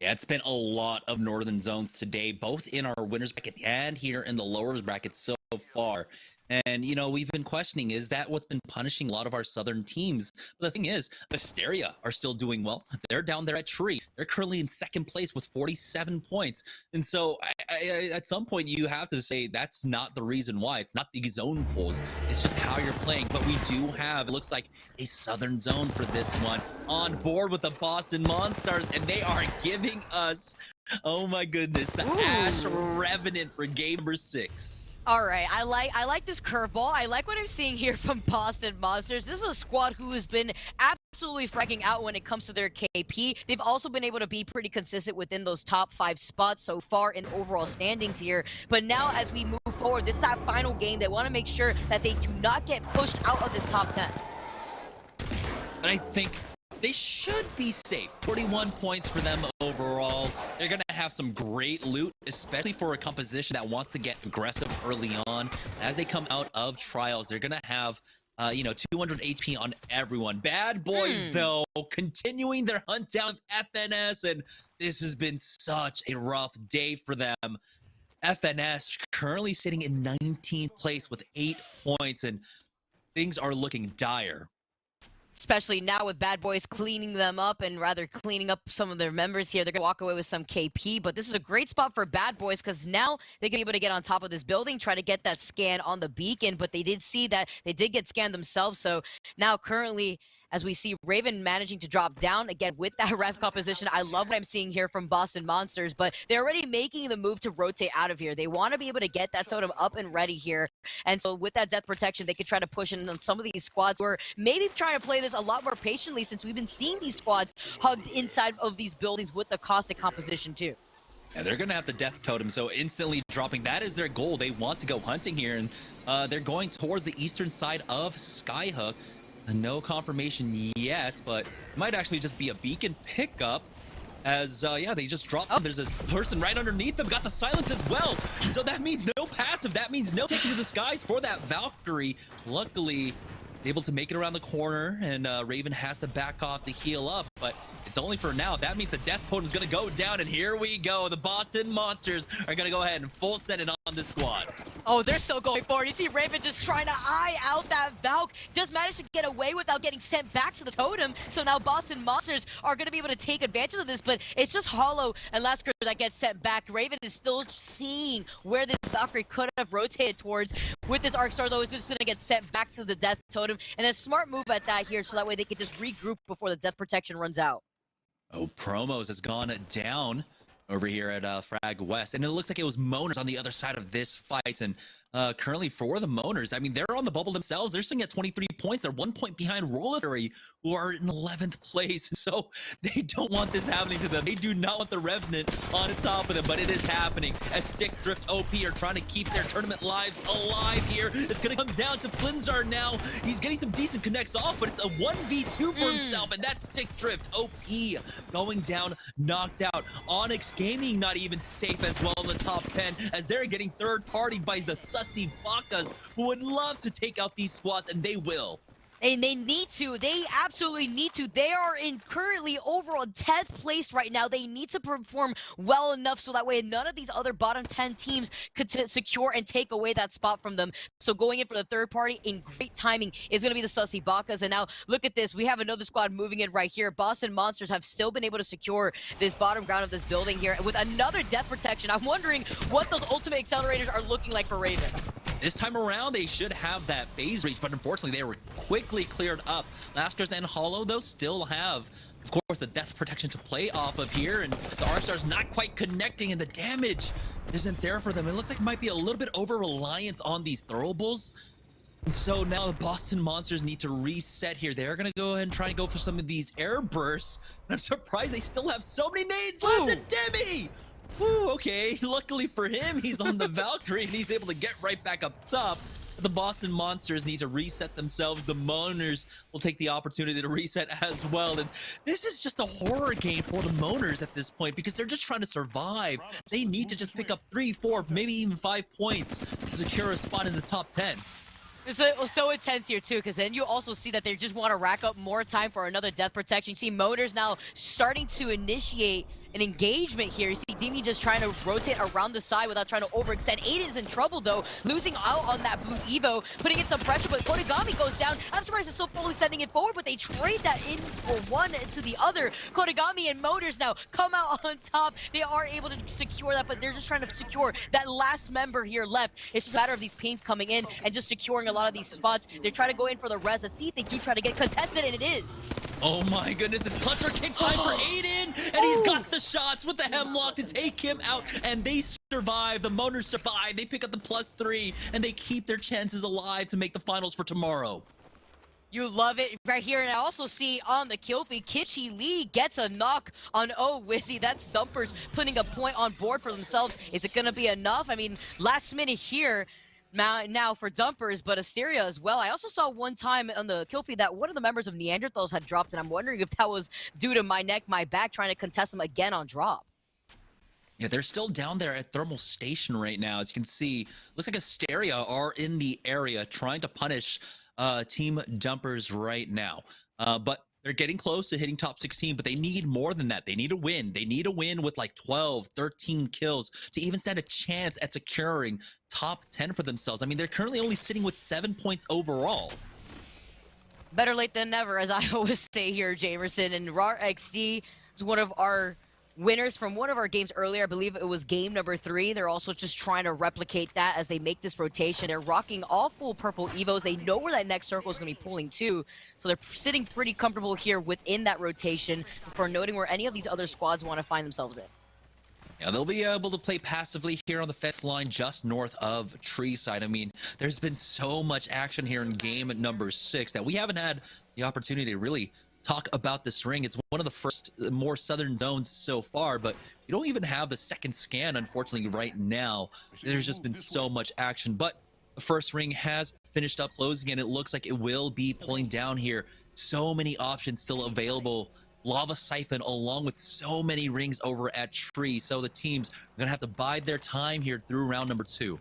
Yeah, it's been a lot of northern zones today, both in our winners bracket and here in the lowers bracket so far. And, we've been questioning, is that what's been punishing a lot of our Southern teams? But the thing is, Asteria are still doing well. They're down there at Tree. They're currently in second place with 47 points. And so at some point, you have to say that's not the reason why. It's not the zone pulls. It's just how you're playing. But we do have, it looks like, a Southern zone for this one. On board with the Boston Monsters, and they are giving us, oh my goodness, the Ash Revenant for game number 6. All right, I like this curveball. I like what I'm seeing here from Boston Monsters. This is a squad who has been absolutely fracking out when it comes to their KP. They've also been able to be pretty consistent within those top 5 spots so far in overall standings here. But now as we move forward, this is that final game. They want to make sure that they do not get pushed out of this top 10. And I think they should be safe. 41 points for them overall. They're going to have some great loot, especially for a composition that wants to get aggressive early on. As they come out of trials, they're going to have 200 HP on everyone. Bad Boys, though, continuing their hunt down of FNS, and this has been such a rough day for them. FNS currently sitting in 19th place with 8 points, and things are looking dire. Especially now with Bad Boys cleaning them up and rather cleaning up some of their members here. They're going to walk away with some KP, but this is a great spot for Bad Boys because now they're going to be able to get on top of this building, try to get that scan on the beacon, but they did see that they did get scanned themselves. So now currently, as we see Raven managing to drop down again with that ref composition. I love what I'm seeing here from Boston Monsters, but they're already making the move to rotate out of here. They want to be able to get that totem up and ready here. And so with that death protection, they could try to push in on some of these squads who are maybe trying to play this a lot more patiently since we've been seeing these squads hugged inside of these buildings with the caustic composition too. Yeah, they're going to have the death totem, so instantly dropping. That is their goal. They want to go hunting here, and they're going towards the eastern side of Skyhook. No confirmation yet, but it might actually just be a beacon pickup as, they just dropped them. There's a person right underneath them, got the silence as well. So that means no passive. That means no taking to the skies for that Valkyrie. Luckily, able to make it around the corner, and Raven has to back off to heal up, but it's only for now. That means the death totem is going to go down, and here we go. The Boston Monsters are going to go ahead and full send it on the squad. Oh, they're still going forward. You see Raven just trying to eye out that Valk. Just managed to get away without getting sent back to the totem. So now Boston Monsters are going to be able to take advantage of this, but it's just Hollow and Lasker that gets sent back. Raven is still seeing where this Valkyrie could have rotated towards. With this Arc Star, though, it's just going to get sent back to the death totem. And a smart move at that here, so that way they can just regroup before the death protection runs out. Oh, Promos has gone down over here at Frag West, and it looks like it was Moaners on the other side of this fight. And currently for the Moaners, I mean, they're on the bubble themselves. They're sitting at 23 points. They're 1 point behind Roller Fury, who are in 11th place. So they don't want this happening to them. They do not want the Revenant on top of them, but it is happening as Stick Drift OP are trying to keep their tournament lives alive here. It's going to come down to Flinzar now. He's getting some decent connects off, but it's a 1v2 for himself, and that's Stick Drift OP going down, knocked out. Onyx Gaming not even safe as well in the top 10, as they're getting third party by the Sussy Bakas, who would love to take out these squads, and they will. And they need to. They absolutely need to. They are in currently overall 10th place right now. They need to perform well enough so that way none of these other bottom 10 teams could secure and take away that spot from them. So going in for the third party in great timing is going to be the Sussy Bakas. And now look at this. We have another squad moving in right here. Boston Monsters have still been able to secure this bottom ground of this building here with another death protection. I'm wondering what those ultimate accelerators are looking like for Raven. This time around, they should have that phase reach, but unfortunately, they were quickly cleared up. Laskers and Hollow, though, still have, of course, the death protection to play off of here, and the R-Star's not quite connecting, and the damage isn't there for them. It looks like it might be a little bit over-reliance on these throwables. And so now the Boston Monsters need to reset here. They're going to go ahead and try and go for some of these air bursts, and I'm surprised they still have so many nades left to Demi! Whew, okay, luckily for him, he's on the Valkyrie and he's able to get right back up top. But the Boston Monsters need to reset themselves. The Moaners will take the opportunity to reset as well. And this is just a horror game for the Moaners at this point because they're just trying to survive. They need to just pick up 3, 4, maybe even 5 points to secure a spot in the top 10. It's so intense here too, because then you also see that they just want to rack up more time for another death protection. You see Motors now starting to initiate an engagement here. You see Demi just trying to rotate around the side without trying to overextend. Aiden's in trouble though, losing out on that blue Evo, putting in some pressure, but Kodagami goes down. I'm surprised it's still fully sending it forward, but they trade that in for one to the other. Kodagami and Motors now come out on top. They are able to secure that, but they're just trying to secure that last member here left. It's just a matter of these pings coming in and just securing a lot of these spots. They're trying to go in for the res. Let's see if they do try to get contested, and it is. Oh my goodness, it's clutcher kick time for Aiden, and he's got the shots with the hemlock to take him out, and they survive. The Motors survive. They pick up the +3, and they keep their chances alive to make the finals for tomorrow. You love it right here, and I also see on the kill feed, Kitchi Lee gets a knock on Wizzy. That's Dumpers putting a point on board for themselves. Is it going to be enough? I mean, last minute here, now for Dumpers, but Asteria as well. I also saw one time on the kill feed that one of the members of Neanderthals had dropped, and I'm wondering if that was due to my neck, my back, trying to contest them again on drop. Yeah, they're still down there at Thermal Station right now. As you can see, looks like Asteria are in the area trying to punish Team Dumpers right now. But they're getting close to hitting top 16, but they need more than that. They need a win. They need a win with like 12, 13 kills to even stand a chance at securing top 10 for themselves. I mean, they're currently only sitting with 7 points overall. Better late than never, as I always say here, Jamerson. And RAR XD is one of our winners from one of our games earlier. I believe it was game number 3. They're also just trying to replicate that as they make this rotation. They're rocking all full purple Evos. They know where that next circle is going to be pulling to, so they're sitting pretty comfortable here within that rotation before noting where any of these other squads want to find themselves in. Yeah, they'll be able to play passively here on the fence line just north of Treeside. I mean, there's been so much action here in game number 6 that we haven't had the opportunity to really talk about this ring. It's one of the first more southern zones so far, but you don't even have the second scan, unfortunately, right now. There's just been so much action, but the first ring has finished up closing, and it looks like it will be pulling down here. So many options still available. Lava Siphon along with so many rings over at Tree, so the teams are gonna have to bide their time here through round number 2.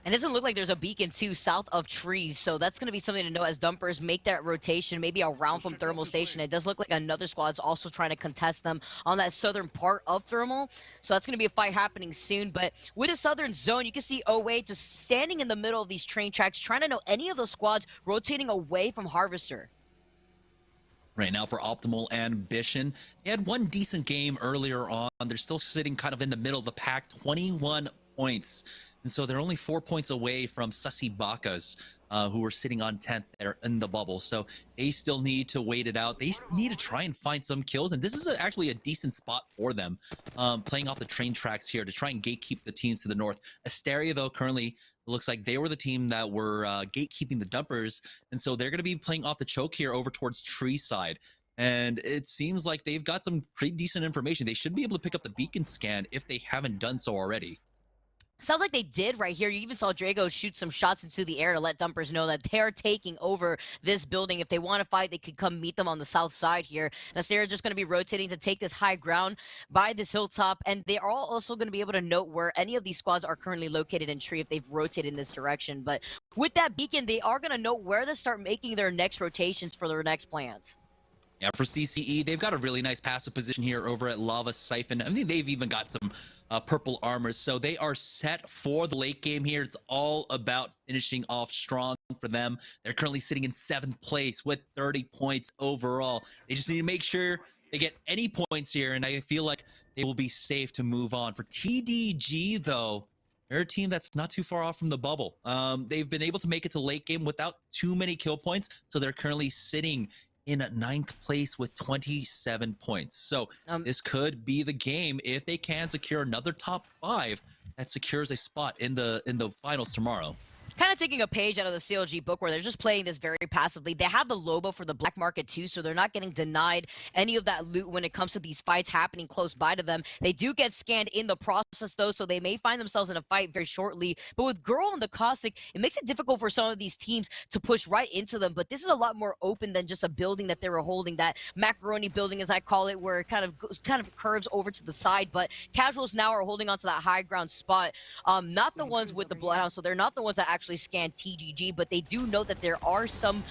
And it doesn't look like there's a beacon too south of Trees, so that's going to be something to know as Dumpers make that rotation, maybe around from Thermal Station. It does look like another squad's also trying to contest them on that southern part of Thermal, so that's going to be a fight happening soon. But with the southern zone, you can see Owe just standing in the middle of these train tracks, trying to know any of the squads rotating away from Harvester. Right now for Optimal Ambition, they had one decent game earlier on. They're still sitting kind of in the middle of the pack, 21 points. And so they're only 4 points away from Sussy Bakas, who are sitting on 10th there in the bubble. So they still need to wait it out. They need to try and find some kills. And this is actually a decent spot for them, playing off the train tracks here to try and gatekeep the teams to the north. Asteria, though, currently looks like they were the team that were gatekeeping the Dumpers. And so they're going to be playing off the choke here over towards Treeside. And it seems like they've got some pretty decent information. They should be able to pick up the beacon scan if they haven't done so already. Sounds like they did right here. You even saw Drago shoot some shots into the air to let Dumpers know that they're taking over this building. If they want to fight, they could come meet them on the south side here. And Astera just going to be rotating to take this high ground by this hilltop. And they are also going to be able to note where any of these squads are currently located in Tree if they've rotated in this direction. But with that beacon, they are going to note where to start making their next rotations for their next plans. Yeah, for CCE, they've got a really nice passive position here over at Lava Siphon. I think they've even got some purple armors, so they are set for the late game here. It's all about finishing off strong for them. They're currently sitting in 7th place with 30 points overall. They just need to make sure they get any points here, and I feel like they will be safe to move on. For TDG, though, they're a team that's not too far off from the bubble. They've been able to make it to late game without too many kill points, so they're currently sitting in 9th place with 27 points. So this could be the game if they can secure another top 5 that secures a spot in the finals tomorrow. Kind of taking a page out of the CLG book where they're just playing this very passively. They have the Lobo for the black market too, so they're not getting denied any of that loot when it comes to these fights happening close by to them. They do get scanned in the process though, so they may find themselves in a fight very shortly. But with Girl and the Caustic, it makes it difficult for some of these teams to push right into them. But this is a lot more open than just a building that they were holding, that macaroni building as I call it, where it kind of curves over to the side. But Casuals now are holding onto that high ground spot. Not the ones with the Bloodhound, so they're not the ones that actually actually scan TGG, but they do know that there are some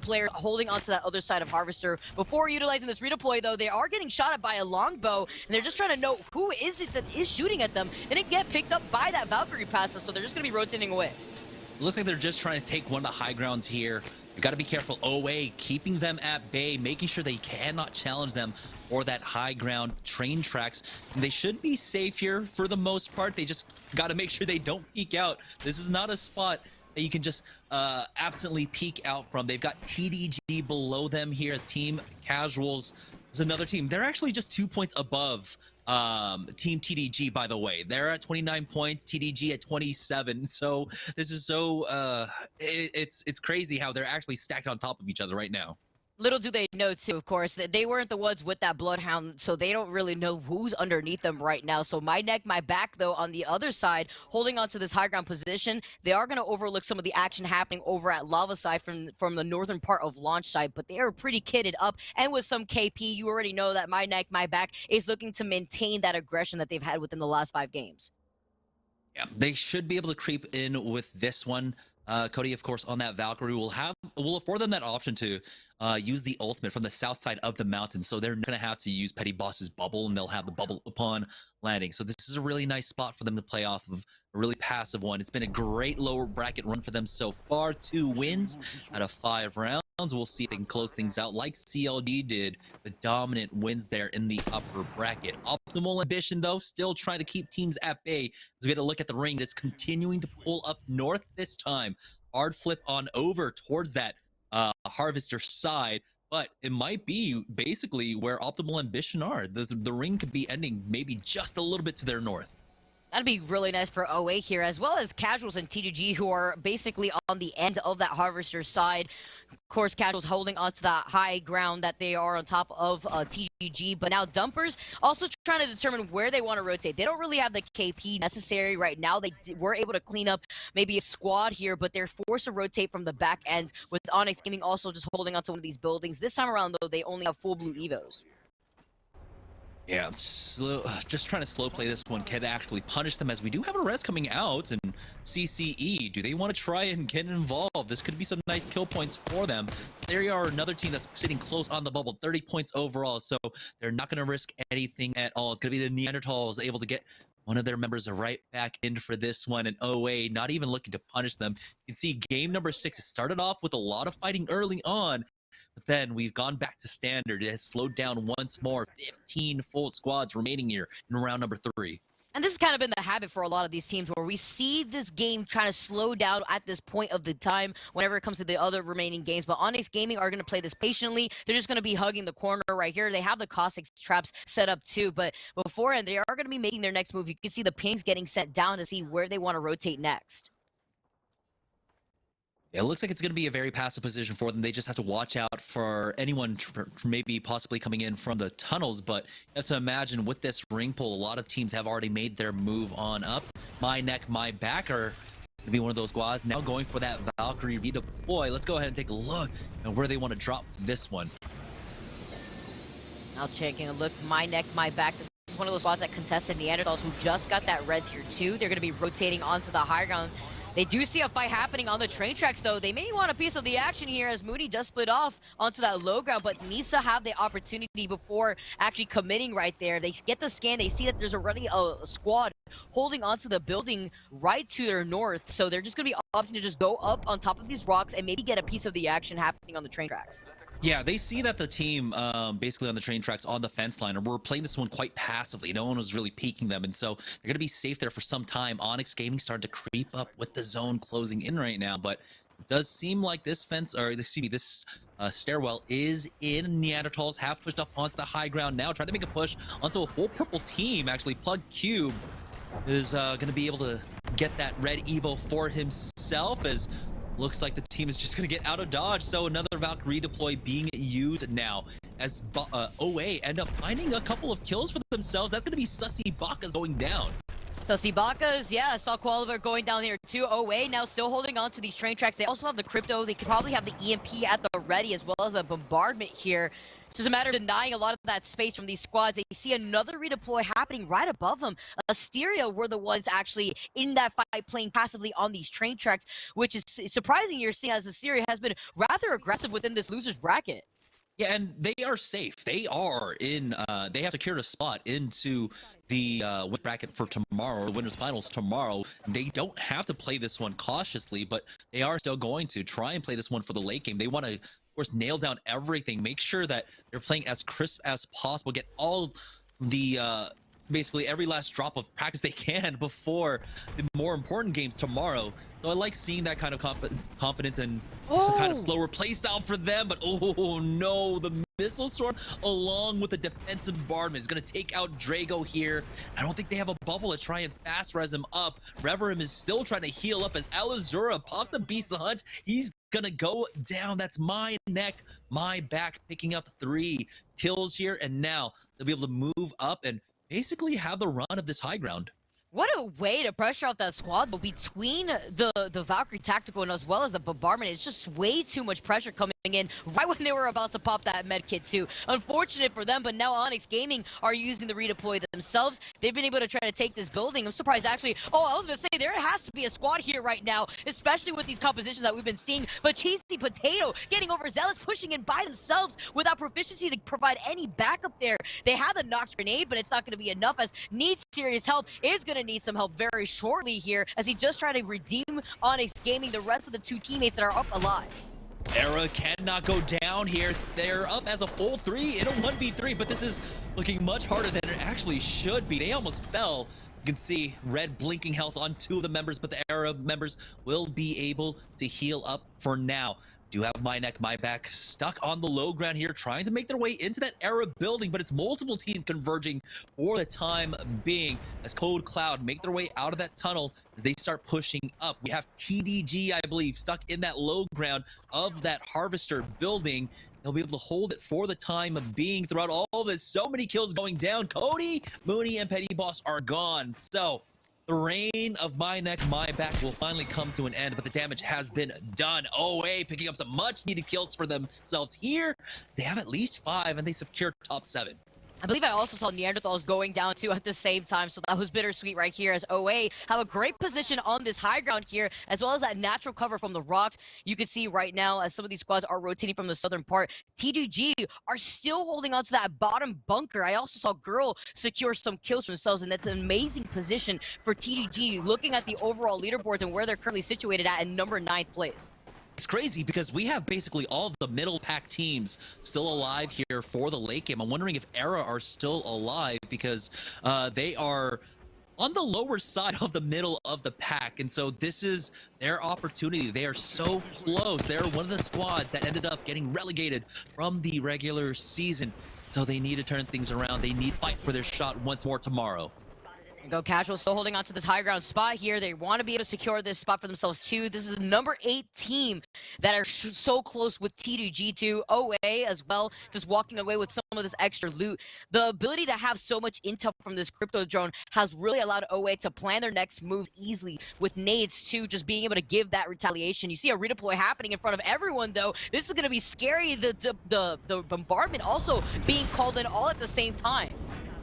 players holding onto that other side of Harvester. Before utilizing this redeploy, though, they are getting shot at by a longbow, and they're just trying to know who is it that is shooting at them. They didn't get picked up by that Valkyrie passive, so they're just going to be rotating away. It looks like they're just trying to take one of the high grounds here. You got to be careful. OA keeping them at bay, making sure they cannot challenge them or that high ground train tracks. And they should be safe here for the most part. They just got to make sure they don't peek out. This is not a spot that you can just absently peek out from. They've got TDG below them here as Team Casuals. There's another team. They're actually just 2 points above Team TDG, by the way. They're at 29 points, TDG at 27. So this is so it's crazy how they're actually stacked on top of each other right now. Little do they know, too, of course, that they weren't the ones with that Bloodhound, so they don't really know who's underneath them right now. So my neck, my back, though, on the other side, holding on to this high ground position, they are going to overlook some of the action happening over at Lava side from the northern part of launch side, but they are pretty kitted up, and with some KP, you already know that my neck, my back is looking to maintain that aggression that they've had within the last 5 games. Yeah, they should be able to creep in with this one. Cody, of course, on that Valkyrie will afford them that option to use the ultimate from the south side of the mountain. So they're not going to have to use Petty Boss's bubble, and they'll have the bubble upon landing. So this is a really nice spot for them to play off of, a really passive one. It's been a great lower bracket run for them so far. 2 wins out of 5 rounds. We'll see if they can close things out like CLD did. The dominant wins there in the upper bracket. Optimal Ambition, though, still trying to keep teams at bay. As we had a look at the ring, it's continuing to pull up north this time. Hard flip on over towards that Harvester side, but it might be basically where Optimal Ambition are. The ring could be ending maybe just a little bit to their north. That'd be really nice for OA here, as well as Casuals and TGG, who are basically on the end of that Harvester side. Of course, Casuals holding onto that high ground that they are on top of TGG, but now Dumpers also trying to determine where they want to rotate. They don't really have the KP necessary right now. They were able to clean up maybe a squad here, but they're forced to rotate from the back end, with Onyx Gaming also just holding onto one of these buildings. This time around, though, they only have full blue Evos. Yeah, just trying to slow play this one can actually punish them, as we do have a res coming out and CCE. Do they want to try and get involved? This could be some nice kill points for them. There are another team that's sitting close on the bubble, 30 points overall, so they're not going to risk anything at all. It's going to be the Neanderthals able to get one of their members right back in for this one, and OA not even looking to punish them. You can see game number 6, it started off with a lot of fighting early on, but then we've gone back to standard. It has slowed down once more. 15 full squads remaining here in round number 3. And this has kind of been the habit for a lot of these teams, where we see this game trying to slow down at this point of the time whenever it comes to the other remaining games. But Onyx Gaming are going to play this patiently. They're just going to be hugging the corner right here. They have the caustic traps set up too, but beforehand, they are going to be making their next move. You can see the pings getting sent down to see where they want to rotate next. It looks like it's going to be a very passive position for them. They just have to watch out for anyone maybe possibly coming in from the tunnels. But you have to imagine with this ring pull, a lot of teams have already made their move on up. My neck, my back are going to be one of those squads now going for that Valkyrie redeploy. Let's go ahead and take a look at where they want to drop this one. Now taking a look, my neck, my back. This is one of those squads that contested Neanderthals who just got that res here too. They're going to be rotating onto the high ground. They do see a fight happening on the train tracks, though. They may want a piece of the action here, as Moody does split off onto that low ground, but needs to have the opportunity before actually committing right there. They get the scan. They see that there's already a squad holding onto the building right to their north, so they're just going to be opting to just go up on top of these rocks and maybe get a piece of the action happening on the train tracks. Yeah, they see that the team basically on the train tracks on the fence line, and we're playing this one quite passively. No one was really peeking them, and so they're going to be safe there for some time. Onyx Gaming starting to creep up with the zone closing in right now, but it does seem like this fence, or excuse me, this stairwell is in. Neanderthals have pushed up onto the high ground now, trying to make a push onto a full purple team. Actually, Plug Cube is going to be able to get that red Evo for himself, as looks like the team is just going to get out of dodge. So another Valkyrie deploy being used now, as OA end up finding a couple of kills for themselves. That's going to be Sussy Baka's going down. Sussy Baka's, yeah, I saw Qualifier going down here too. OA now still holding on to these train tracks. They also have the crypto. They could probably have the EMP at the ready, as well as the bombardment here. Just a matter of denying a lot of that space from these squads. They see another redeploy happening right above them. Asteria were the ones actually in that fight playing passively on these train tracks, which is surprising you're seeing as Asteria has been rather aggressive within this loser's bracket. Yeah, and they are safe. They are in, they have secured a spot into the win bracket for tomorrow, the winners finals tomorrow. They don't have to play this one cautiously, but they are still going to try and play this one for the late game. They want to, of course, nail down everything, make sure that they're playing as crisp as possible, get all the basically every last drop of practice they can before the more important games tomorrow. So I like seeing that kind of confidence and kind of slower play style for them. But oh no, the missile storm along with the defensive bombardment is going to take out Drago here. I don't think they have a bubble to try and fast res him up. Reverum is still trying to heal up as Alazura pops the beast of the hunt. He's gonna go down. That's my neck, my back, picking up 3 kills here, and now they'll be able to move up and basically have the run of this high ground. What a way to pressure out that squad, but between the Valkyrie tactical and as well as the bombardment, it's just way too much pressure coming in right when they were about to pop that med kit too. Unfortunate for them, but now Onyx Gaming are using the redeploy themselves. They've been able to try to take this building. I'm surprised actually. Oh, I was gonna say there has to be a squad here right now, especially with these compositions that we've been seeing. But Cheesy Potato getting over Zealots, pushing in by themselves without proficiency to provide any backup there. They have the Nox grenade, but it's not gonna be enough as needs serious help, is gonna need some help very shortly here as he just tried to redeem Onyx Gaming, the rest of the 2 teammates that are up alive. Era cannot go down here. They're up as a full 3 in a 1v3, but this is looking much harder than it actually should be. They almost fell. You can see red blinking health on 2 of the members, but the Era members will be able to heal up for now. Do have my neck, my back stuck on the low ground here, trying to make their way into that Era building, but it's multiple teams converging for the time being as Cold Cloud make their way out of that tunnel as they start pushing up. We have TDG, I believe, stuck in that low ground of that Harvester building. They'll be able to hold it for the time being throughout all of this. So many kills going down. Cody, Mooney, and Petty Boss are gone. So the reign of my neck, my back will finally come to an end, but the damage has been done. OA picking up some much needed kills for themselves here. They have at least 5 and they secure top 7. I believe I also saw Neanderthals going down too at the same time, so that was bittersweet right here as OA have a great position on this high ground here, as well as that natural cover from the rocks. You can see right now as some of these squads are rotating from the southern part, TDG are still holding on to that bottom bunker. I also saw Girl secure some kills for themselves, and that's an amazing position for TDG looking at the overall leaderboards and where they're currently situated at in number 9th place. It's crazy because we have basically all of the middle pack teams still alive here for the late game. I'm wondering if Era are still alive because they are on the lower side of the middle of the pack, and so this is their opportunity. They are so close. They're one of the squads that ended up getting relegated from the regular season, so they need to turn things around. They need to fight for their shot once more tomorrow. Go Casual still holding on to this high ground spot here. They want to be able to secure this spot for themselves too. This is the number 8 team that are so close with TDG too. OA as well, just walking away with some of this extra loot. The ability to have so much intel from this crypto drone has really allowed OA to plan their next move easily with nades too, just being able to give that retaliation. You see a redeploy happening in front of everyone though. This is going to be scary. The bombardment also being called in all at the same time.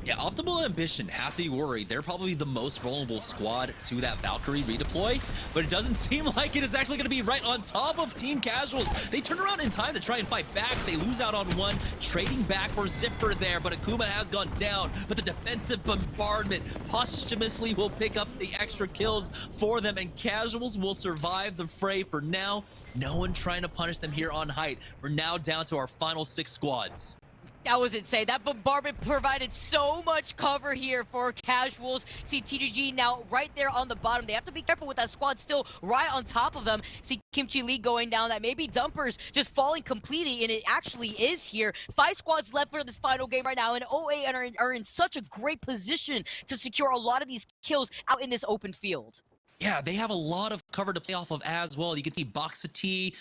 Yeah, Optimal Ambition have to be worried. They're probably the most vulnerable squad to that Valkyrie redeploy, but it doesn't seem like it is actually going to be right on top of Team Casuals. They turn around in time to try and fight back. They lose out on one, trading back for Zipper there, but Akuma has gone down. But the defensive bombardment posthumously will pick up the extra kills for them, and Casuals will survive the fray for now. No one trying to punish them here on height. We're now down to our final 6 squads. That was insane. That bombardment provided so much cover here for Casuals. See TGG now right there on the bottom. They have to be careful with that squad still right on top of them. See Kimchi Lee going down. That maybe Dumpers just falling completely, and it actually is here. 5 squads left for this final game right now, and OA are in such a great position to secure a lot of these kills out in this open field. Yeah, they have a lot of cover to play off of as well. You can see Boxa T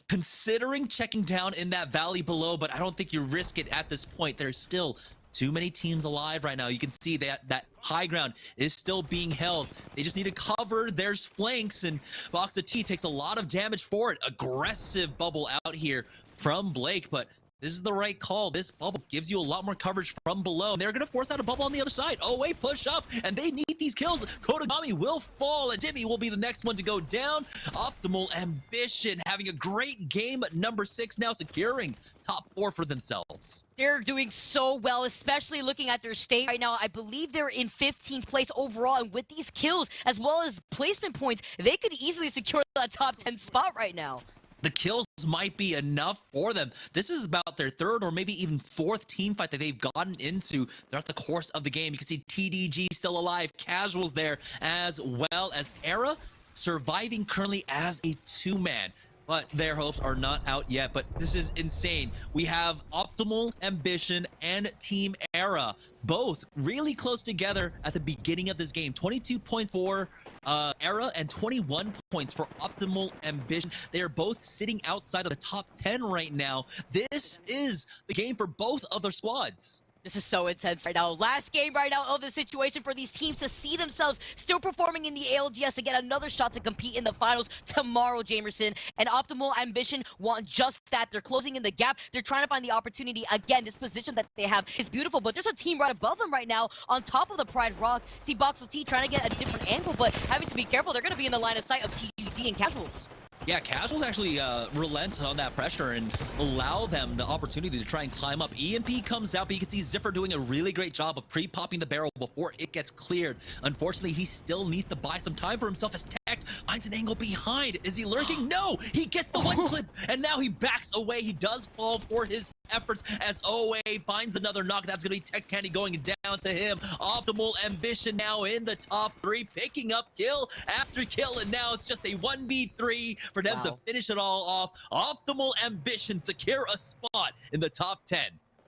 considering checking down in that valley below, but I don't think you risk it at this point. There's still too many teams alive right now. You can see that high ground is still being held. They just need to cover their flanks, and Boxa T takes a lot of damage for it. Aggressive bubble out here from Blake, but This is the right call. This bubble gives you a lot more coverage from below. And they're going to force out a bubble on the other side. Oh, wait, push up. And they need these kills. Kodagami will fall, and Timmy will be the next one to go down. Optimal Ambition having a great game at number 6, now securing top 4 for themselves. They're doing so well, especially looking at their state right now. I believe they're in 15th place overall, and with these kills as well as placement points, they could easily secure that top 10 spot right now. The kills might be enough for them. This is about their 3rd or maybe even 4th team fight that they've gotten into throughout the course of the game. You can see TDG still alive, Casuals there, as well as Era surviving currently as a 2-man. But their hopes are not out yet. But this is insane. We have Optimal Ambition and Team Era, both really close together at the beginning of this game. 22 points for Era and 21 points for Optimal Ambition. They are both sitting outside of the top 10 right now. This is the game for both of their squads. This is so intense right now. Last game right now of the situation for these teams to see themselves still performing in the ALGS to get another shot to compete in the finals tomorrow, Jamerson. And Optimal Ambition want just that. They're closing in the gap. They're trying to find the opportunity. Again, this position that they have is beautiful, but there's a team right above them right now on top of the Pride Rock. See Boxel T trying to get a different angle, but having to be careful. They're going to be in the line of sight of TGD and Casuals. Yeah, Casuals actually relent on that pressure and allow them the opportunity to try and climb up. EMP comes out, but you can see Ziffer doing a really great job of pre-popping the barrel before it gets cleared. Unfortunately, he still needs to buy some time for himself as Tech finds an angle behind. Is he lurking? No! He gets the one clip, and now he backs away. He does fall for his efforts as OA finds another knock. That's going to be Tech Candy going down to him. Optimal Ambition now in the top 3, picking up kill after kill, and now it's just a 1v3 for them to finish it all off. Optimal Ambition secure a spot in the top 10.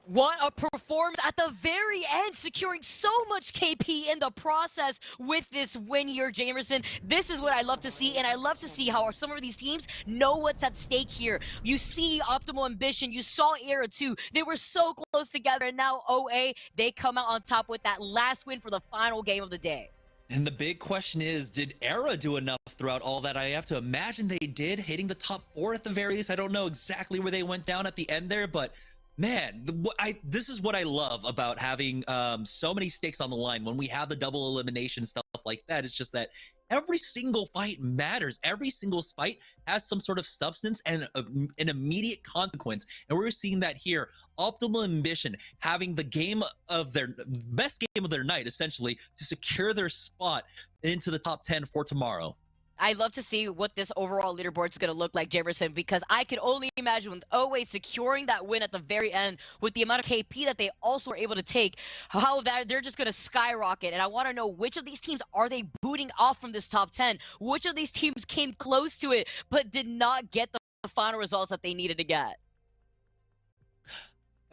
What a performance at the very end, securing so much KP in the process with this win here, Jamerson. This is what I love to see, and I love to see how some of these teams know what's at stake here. You see Optimal Ambition, you saw Era too. They were so close together, and now OA, they come out on top with that last win for the final game of the day. And the big question is, did Era do enough throughout all that? I have to imagine they did, hitting the top 4 at the very least. I don't know exactly where they went down at the end there, but man, this is what I love about having so many stakes on the line. When we have the double elimination stuff like that, it's just that every single fight matters. Every single fight has some sort of substance and an immediate consequence. And we're seeing that here. Optimal Ambition having the game of their best game of their night, essentially, to secure their spot into the top 10 for tomorrow. I love to see what this overall leaderboard is going to look like, Jamerson, because I could only imagine with OA securing that win at the very end with the amount of KP that they also were able to take, how that they're just going to skyrocket. And I want to know, which of these teams are they booting off from this top 10? Which of these teams came close to it but did not get the final results that they needed to get?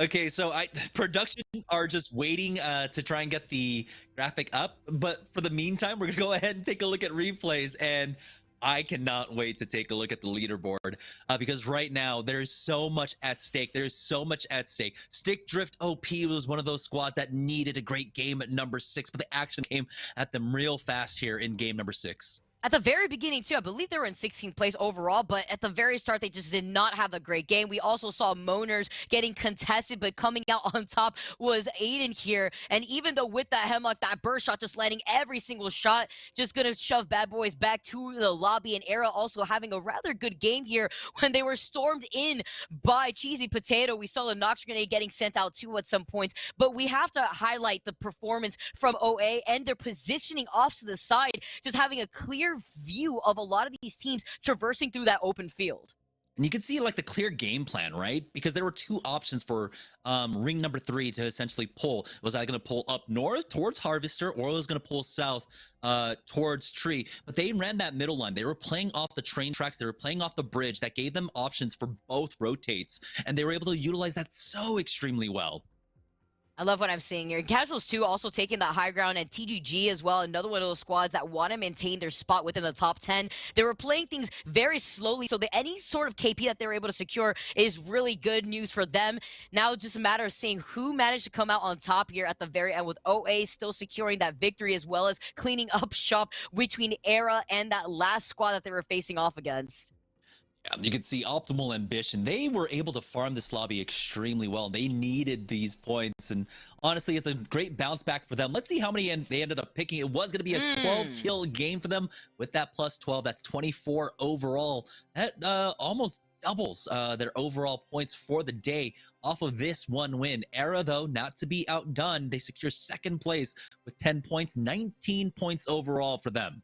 Okay, so production are just waiting to try and get the graphic up, but for the meantime, we're gonna go ahead and take a look at replays, and I cannot wait to take a look at the leaderboard because right now there's so much at stake. There's so much at stake. Stick Drift OP was one of those squads that needed a great game at number 6, but the action came at them real fast here in game number 6. At the very beginning, too, I believe they were in 16th place overall, but at the very start, they just did not have a great game. We also saw Moaners getting contested, but coming out on top was Aiden here. And even though with that Hemlock, that burst shot just landing every single shot, just going to shove Bad Boys back to the lobby. And Era also having a rather good game here when they were stormed in by Cheesy Potato. We saw the Nox Grenade getting sent out, too, at some points. But we have to highlight the performance from OA and their positioning off to the side, just having a clear view of a lot of these teams traversing through that open field. And you can see like the clear game plan, right? Because there were 2 options for ring number 3 to essentially pull. Was I going to pull up north towards Harvester, or was going to pull south towards Tree? But they ran that middle line. They were playing off the train tracks. They were playing off the bridge. That gave them options for both rotates. And they were able to utilize that so extremely well. I love what I'm seeing here. Casuals, too, also taking that high ground, and TGG as well, another one of those squads that want to maintain their spot within the top 10. They were playing things very slowly, so any sort of KP that they were able to secure is really good news for them. Now it's just a matter of seeing who managed to come out on top here at the very end, with OA still securing that victory, as well as cleaning up shop between Era and that last squad that they were facing off against. You can see Optimal Ambition. They were able to farm this lobby extremely well. They needed these points, and honestly, it's a great bounce back for them. Let's see how many they ended up picking. It was going to be a 12 kill game for them with that plus 12. That's 24 overall. That almost doubles their overall points for the day off of this one win. Era, though, not to be outdone. They secure second place with 10 points, 19 points overall for them.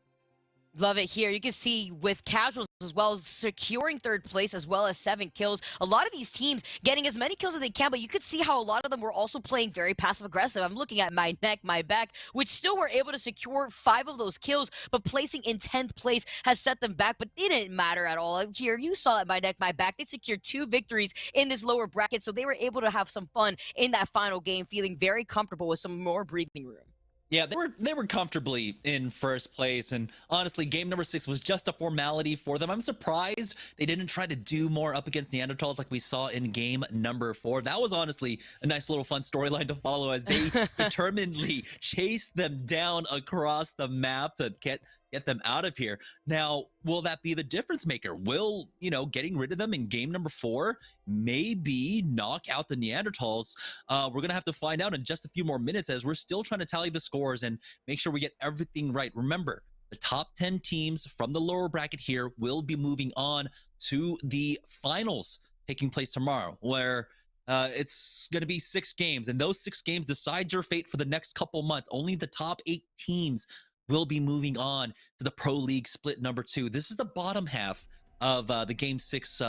Love it here. You can see with casuals as well, securing third place as well as 7 kills. A lot of these teams getting as many kills as they can, but you could see how a lot of them were also playing very passive aggressive. I'm looking at my neck, my back, which still were able to secure 5 of those kills, but placing in 10th place has set them back, but it didn't matter at all. Here, you saw that my neck, my back, they secured 2 victories in this lower bracket, so they were able to have some fun in that final game, feeling very comfortable with some more breathing room. Yeah, they were comfortably in first place, and honestly, game number 6 was just a formality for them. I'm surprised they didn't try to do more up against Neanderthals like we saw in game number 4. That was honestly a nice little fun storyline to follow as they determinedly chased them down across the map to get them out of here. Now, will that be the difference maker? Will, getting rid of them in game number 4 maybe knock out the Neanderthals? We're going to have to find out in just a few more minutes as we're still trying to tally the scores and make sure we get everything right. Remember, the top 10 teams from the lower bracket here will be moving on to the finals taking place tomorrow, where it's going to be 6 games, and those 6 games decide your fate for the next couple months. Only the top 8 teams will be moving on to the Pro League split number 2. This is the bottom half of the Game 6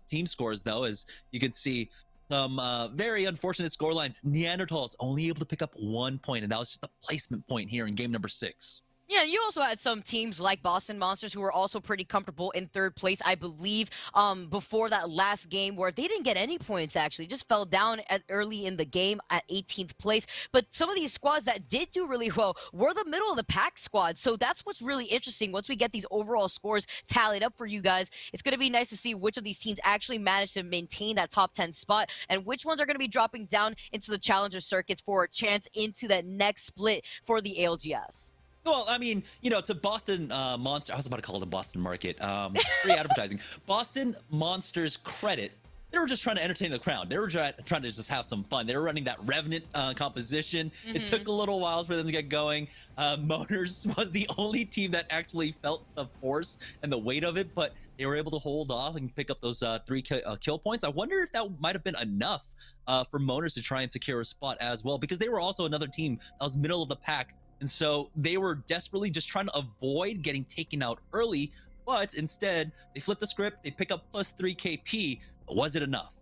team scores, though, as you can see some very unfortunate score lines. Neanderthals only able to pick up 1 point, and that was just the placement point here in game number 6. Yeah, you also had some teams like Boston Monsters who were also pretty comfortable in third place, I believe, before that last game where they didn't get any points, actually. Just fell down early in the game at 18th place. But some of these squads that did do really well were the middle of the pack squads. So that's what's really interesting. Once we get these overall scores tallied up for you guys, it's going to be nice to see which of these teams actually managed to maintain that top 10 spot and which ones are going to be dropping down into the challenger circuits for a chance into that next split for the ALGS. Well, I mean, to Boston Monster, I was about to call it the Boston Market. Free advertising. Boston Monsters' credit, they were just trying to entertain the crowd. They were trying to just have some fun. They were running that Revenant composition. It took a little while for them to get going. Motors was the only team that actually felt the force and the weight of it, but they were able to hold off and pick up those 3 kill points. I wonder if that might have been enough for Motors to try and secure a spot as well, because they were also another team that was middle of the pack. And so they were desperately just trying to avoid getting taken out early, but instead they flipped the script, they pick up plus 3 KP. Was it enough?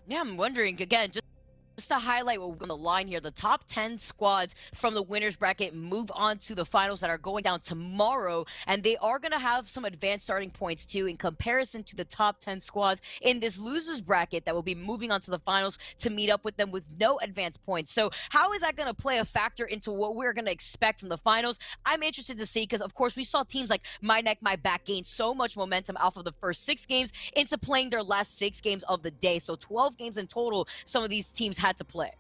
Yeah, I'm wondering, again, just to highlight what we're on the line here, the top 10 squads from the winners bracket move on to the finals that are going down tomorrow, and they are going to have some advanced starting points too in comparison to the top 10 squads in this losers bracket that will be moving on to the finals to meet up with them with no advanced points. So how is that going to play a factor into what we're going to expect from the finals? I'm interested to see, because of course we saw teams like My Neck, My Back gain so much momentum off of the first 6 games into playing their last 6 games of the day. So 12 games in total some of these teams had to play.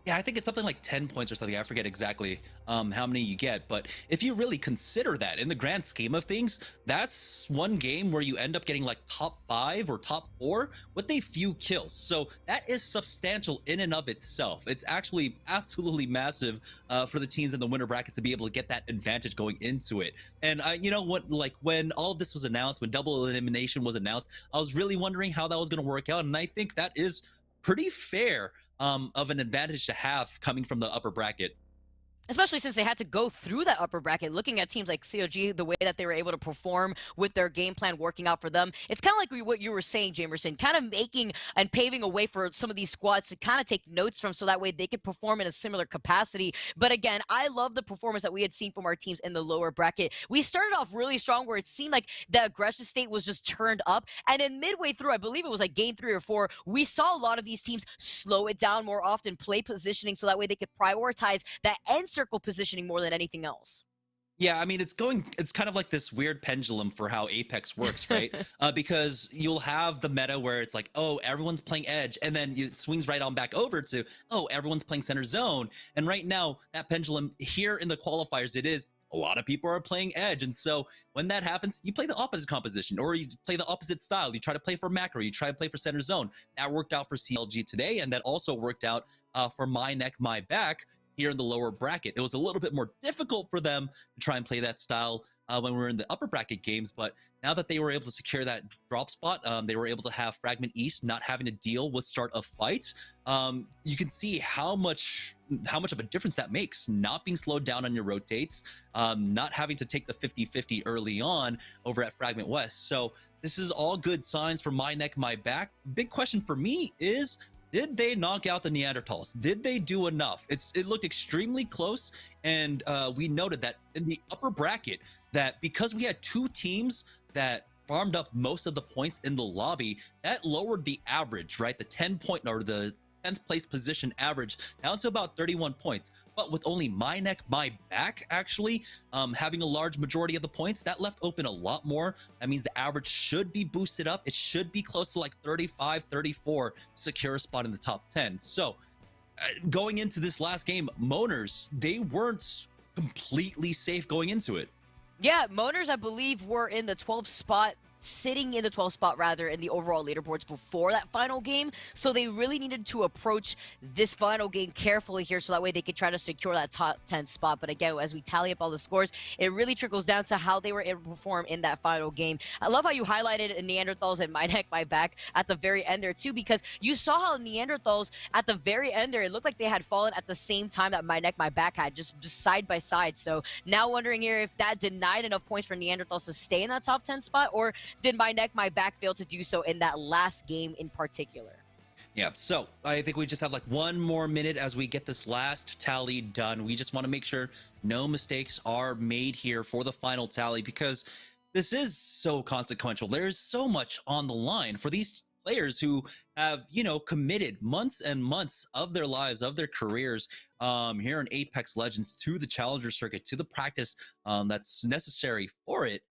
Yeah, I think it's something like 10 points or something. I forget exactly how many you get. But if you really consider that in the grand scheme of things, that's one game where you end up getting like top 5 or top 4 with a few kills. So that is substantial in and of itself. It's actually absolutely massive for the teams in the winner brackets to be able to get that advantage going into it. And you know what, like when all of this was announced, when double elimination was announced, I was really wondering how that was going to work out. And I think that is pretty fair of an advantage to have coming from the upper bracket. Especially since they had to go through that upper bracket, looking at teams like COG, the way that they were able to perform with their game plan working out for them. It's kind of like what you were saying, Jamerson, kind of making and paving a way for some of these squads to kind of take notes from, so that way they could perform in a similar capacity. But again, I love the performance that we had seen from our teams in the lower bracket. We started off really strong where it seemed like the aggressive state was just turned up. And then midway through, I believe it was like game 3 or 4, we saw a lot of these teams slow it down more often, play positioning so that way they could prioritize that end circle positioning more than anything else. Yeah, I mean, it's kind of like this weird pendulum for how Apex works, right? Because you'll have the meta where it's like, oh, everyone's playing edge, and then it swings right on back over to, oh, everyone's playing center zone. And right now, that pendulum here in the qualifiers, it is a lot of people are playing Edge. And so when that happens, you play the opposite composition, or you play the opposite style. You try to play for macro, you try to play for center zone. That worked out for CLG today, and that also worked out for My Neck, My Back here in the lower bracket. It was a little bit more difficult for them to try and play that style when we were in the upper bracket games, but now that they were able to secure that drop spot, they were able to have Fragment East not having to deal with start of fights. You can see how much of a difference that makes, not being slowed down on your rotates, not having to take the 50-50 early on over at Fragment West. So this is all good signs for My Neck, My Back. Big question for me is, did they knock out the Neanderthals? Did they do enough? It looked extremely close, and we noted that in the upper bracket, that because we had two teams that farmed up most of the points in the lobby, that lowered the average, right? The 10-point or the 10th place position average down to about 31 points. But with only My Neck, My Back actually having a large majority of the points, that left open a lot more. That means the average should be boosted up. It should be close to like 35, 34, secure a spot in the top 10. So going into this last game, Moaners, they weren't completely safe going into it. Yeah, Moaners, I believe, were in the 12th spot, sitting in the 12th spot rather in the overall leaderboards before that final game. So they really needed to approach this final game carefully here, so that way they could try to secure that top 10 spot. But again, as we tally up all the scores, it really trickles down to how they were able to perform in that final game. I love how you highlighted Neanderthals and My Neck, My Back at the very end there too, because you saw how Neanderthals at the very end there, it looked like they had fallen at the same time that My Neck, My Back had, just side by side. So now wondering here if that denied enough points for Neanderthals to stay in that top 10 spot, or did My Neck, My Back fail to do so in that last game in particular? Yeah, so I think we just have like one more minute as we get this last tally done. We just want to make sure no mistakes are made here for the final tally, because this is so consequential. There's so much on the line for these players who have, you know, committed months and months of their lives, of their careers here in Apex Legends, to the Challenger circuit, to the practice that's necessary for it.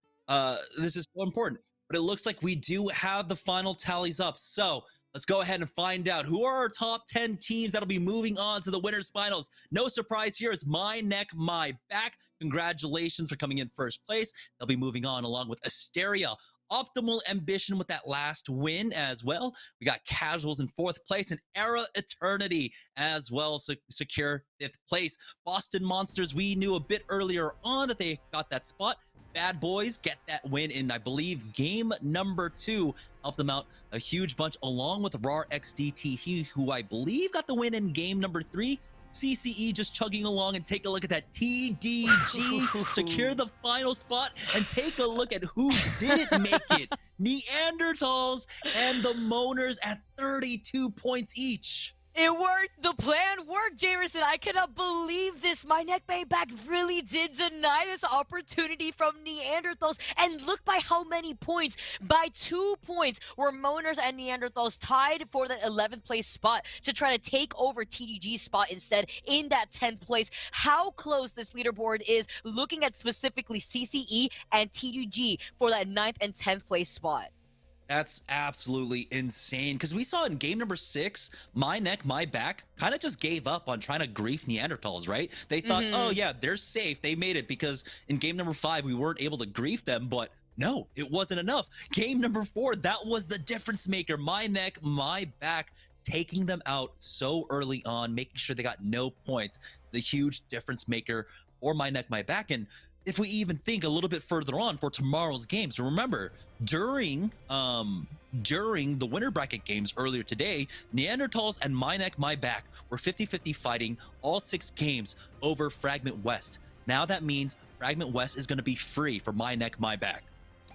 This is so important. But it looks like we do have the final tallies up. So let's go ahead and find out who are our top 10 teams that'll be moving on to the winners finals. No surprise here. It's My Neck, My Back. Congratulations for coming in first place. They'll be moving on along with Asteria. Optimal Ambition with that last win as well. We got Casuals in 4th place, and Era Eternity as well, secure 5th place. Boston Monsters, we knew a bit earlier on that they got that spot. Bad Boys get that win in, I believe, game number 2. Helped them out a huge bunch, along with RAR XDT, who I believe got the win in game number 3. CCE just chugging along, and take a look at that TDG secure the final spot, and take a look at who didn't make it. Neanderthals and the Moaners at 32 points each. It worked. The plan worked, Jamerson. I cannot believe this. My Neck, My Back really did deny this opportunity from Neanderthals. And look by how many points. By 2 points were Moaners and Neanderthals tied for the 11th place spot to try to take over TDG's spot instead in that 10th place. How close this leaderboard is, looking at specifically CCE and TDG for that 9th and 10th place spot. That's absolutely insane, because we saw in game number 6, My Neck, My Back kind of just gave up on trying to grief Neanderthals, right? They thought, oh yeah, they're safe. They made it, because in game number 5, we weren't able to grief them, but no, it wasn't enough. Game number 4, that was the difference maker. My Neck, My Back, taking them out so early on, making sure they got no points. It's a huge difference maker for My Neck, My Back. And if we even think a little bit further on for tomorrow's games, remember, during the winner bracket games earlier today, Neanderthals and My Neck, My Back were 50-50 fighting all 6 games over Fragment West. Now that means Fragment West is going to be free for My Neck, My Back.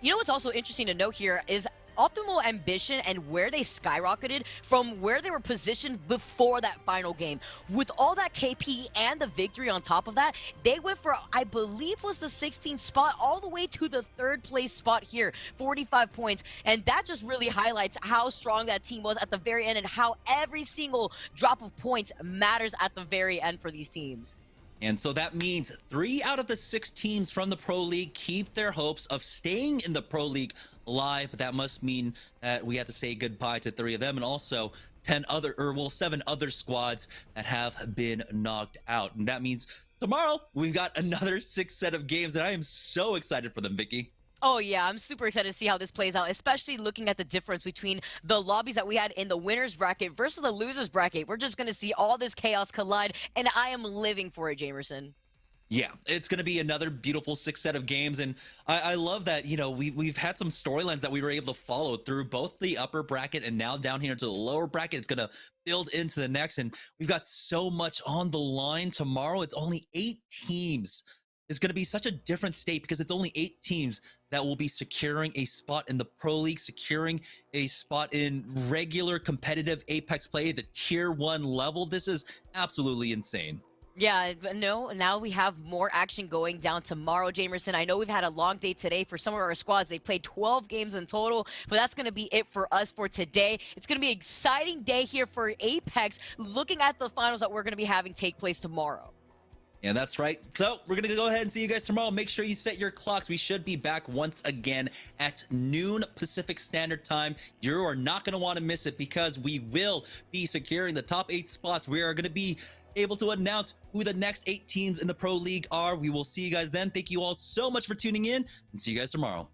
You know what's also interesting to note here is Optimal Ambition and where they skyrocketed from where they were positioned before that final game. With all that KP and the victory on top of that, they went for, I believe, was the 16th spot all the way to the 3rd place spot here, 45 points. And that just really highlights how strong that team was at the very end, and how every single drop of points matters at the very end for these teams. And so that means 3 out of the 6 teams from the Pro League keep their hopes of staying in the Pro League alive, but that must mean that we have to say goodbye to 3 of them, and also 7 other squads that have been knocked out. And that means tomorrow we've got another 6 set of games, and I am so excited for them, Vicky. Oh yeah, I'm super excited to see how this plays out, especially looking at the difference between the lobbies that we had in the winners bracket versus the losers bracket. We're just going to see all this chaos collide, and I am living for it, Jamerson. Yeah, it's going to be another beautiful 6 set of games, and I love that, you know, we've had some storylines that we were able to follow through both the upper bracket and now down here into the lower bracket. It's going to build into the next, and we've got so much on the line tomorrow. It's only 8 teams. It's going to be such a different state because it's only 8 teams that will be securing a spot in the Pro League, securing a spot in regular competitive Apex play, the tier 1 level. This is absolutely insane. Yeah, but no, now we have more action going down tomorrow, Jamerson. I know we've had a long day today for some of our squads. They played 12 games in total, but that's going to be it for us for today. It's going to be an exciting day here for Apex, looking at the finals that we're going to be having take place tomorrow. Yeah, that's right. So we're going to go ahead and see you guys tomorrow. Make sure you set your clocks. We should be back once again at noon Pacific Standard Time. You are not going to want to miss it because we will be securing the top 8 spots. We are going to be able to announce who the next 8 teams in the Pro League are. We will see you guys then. Thank you all so much for tuning in, and see you guys tomorrow.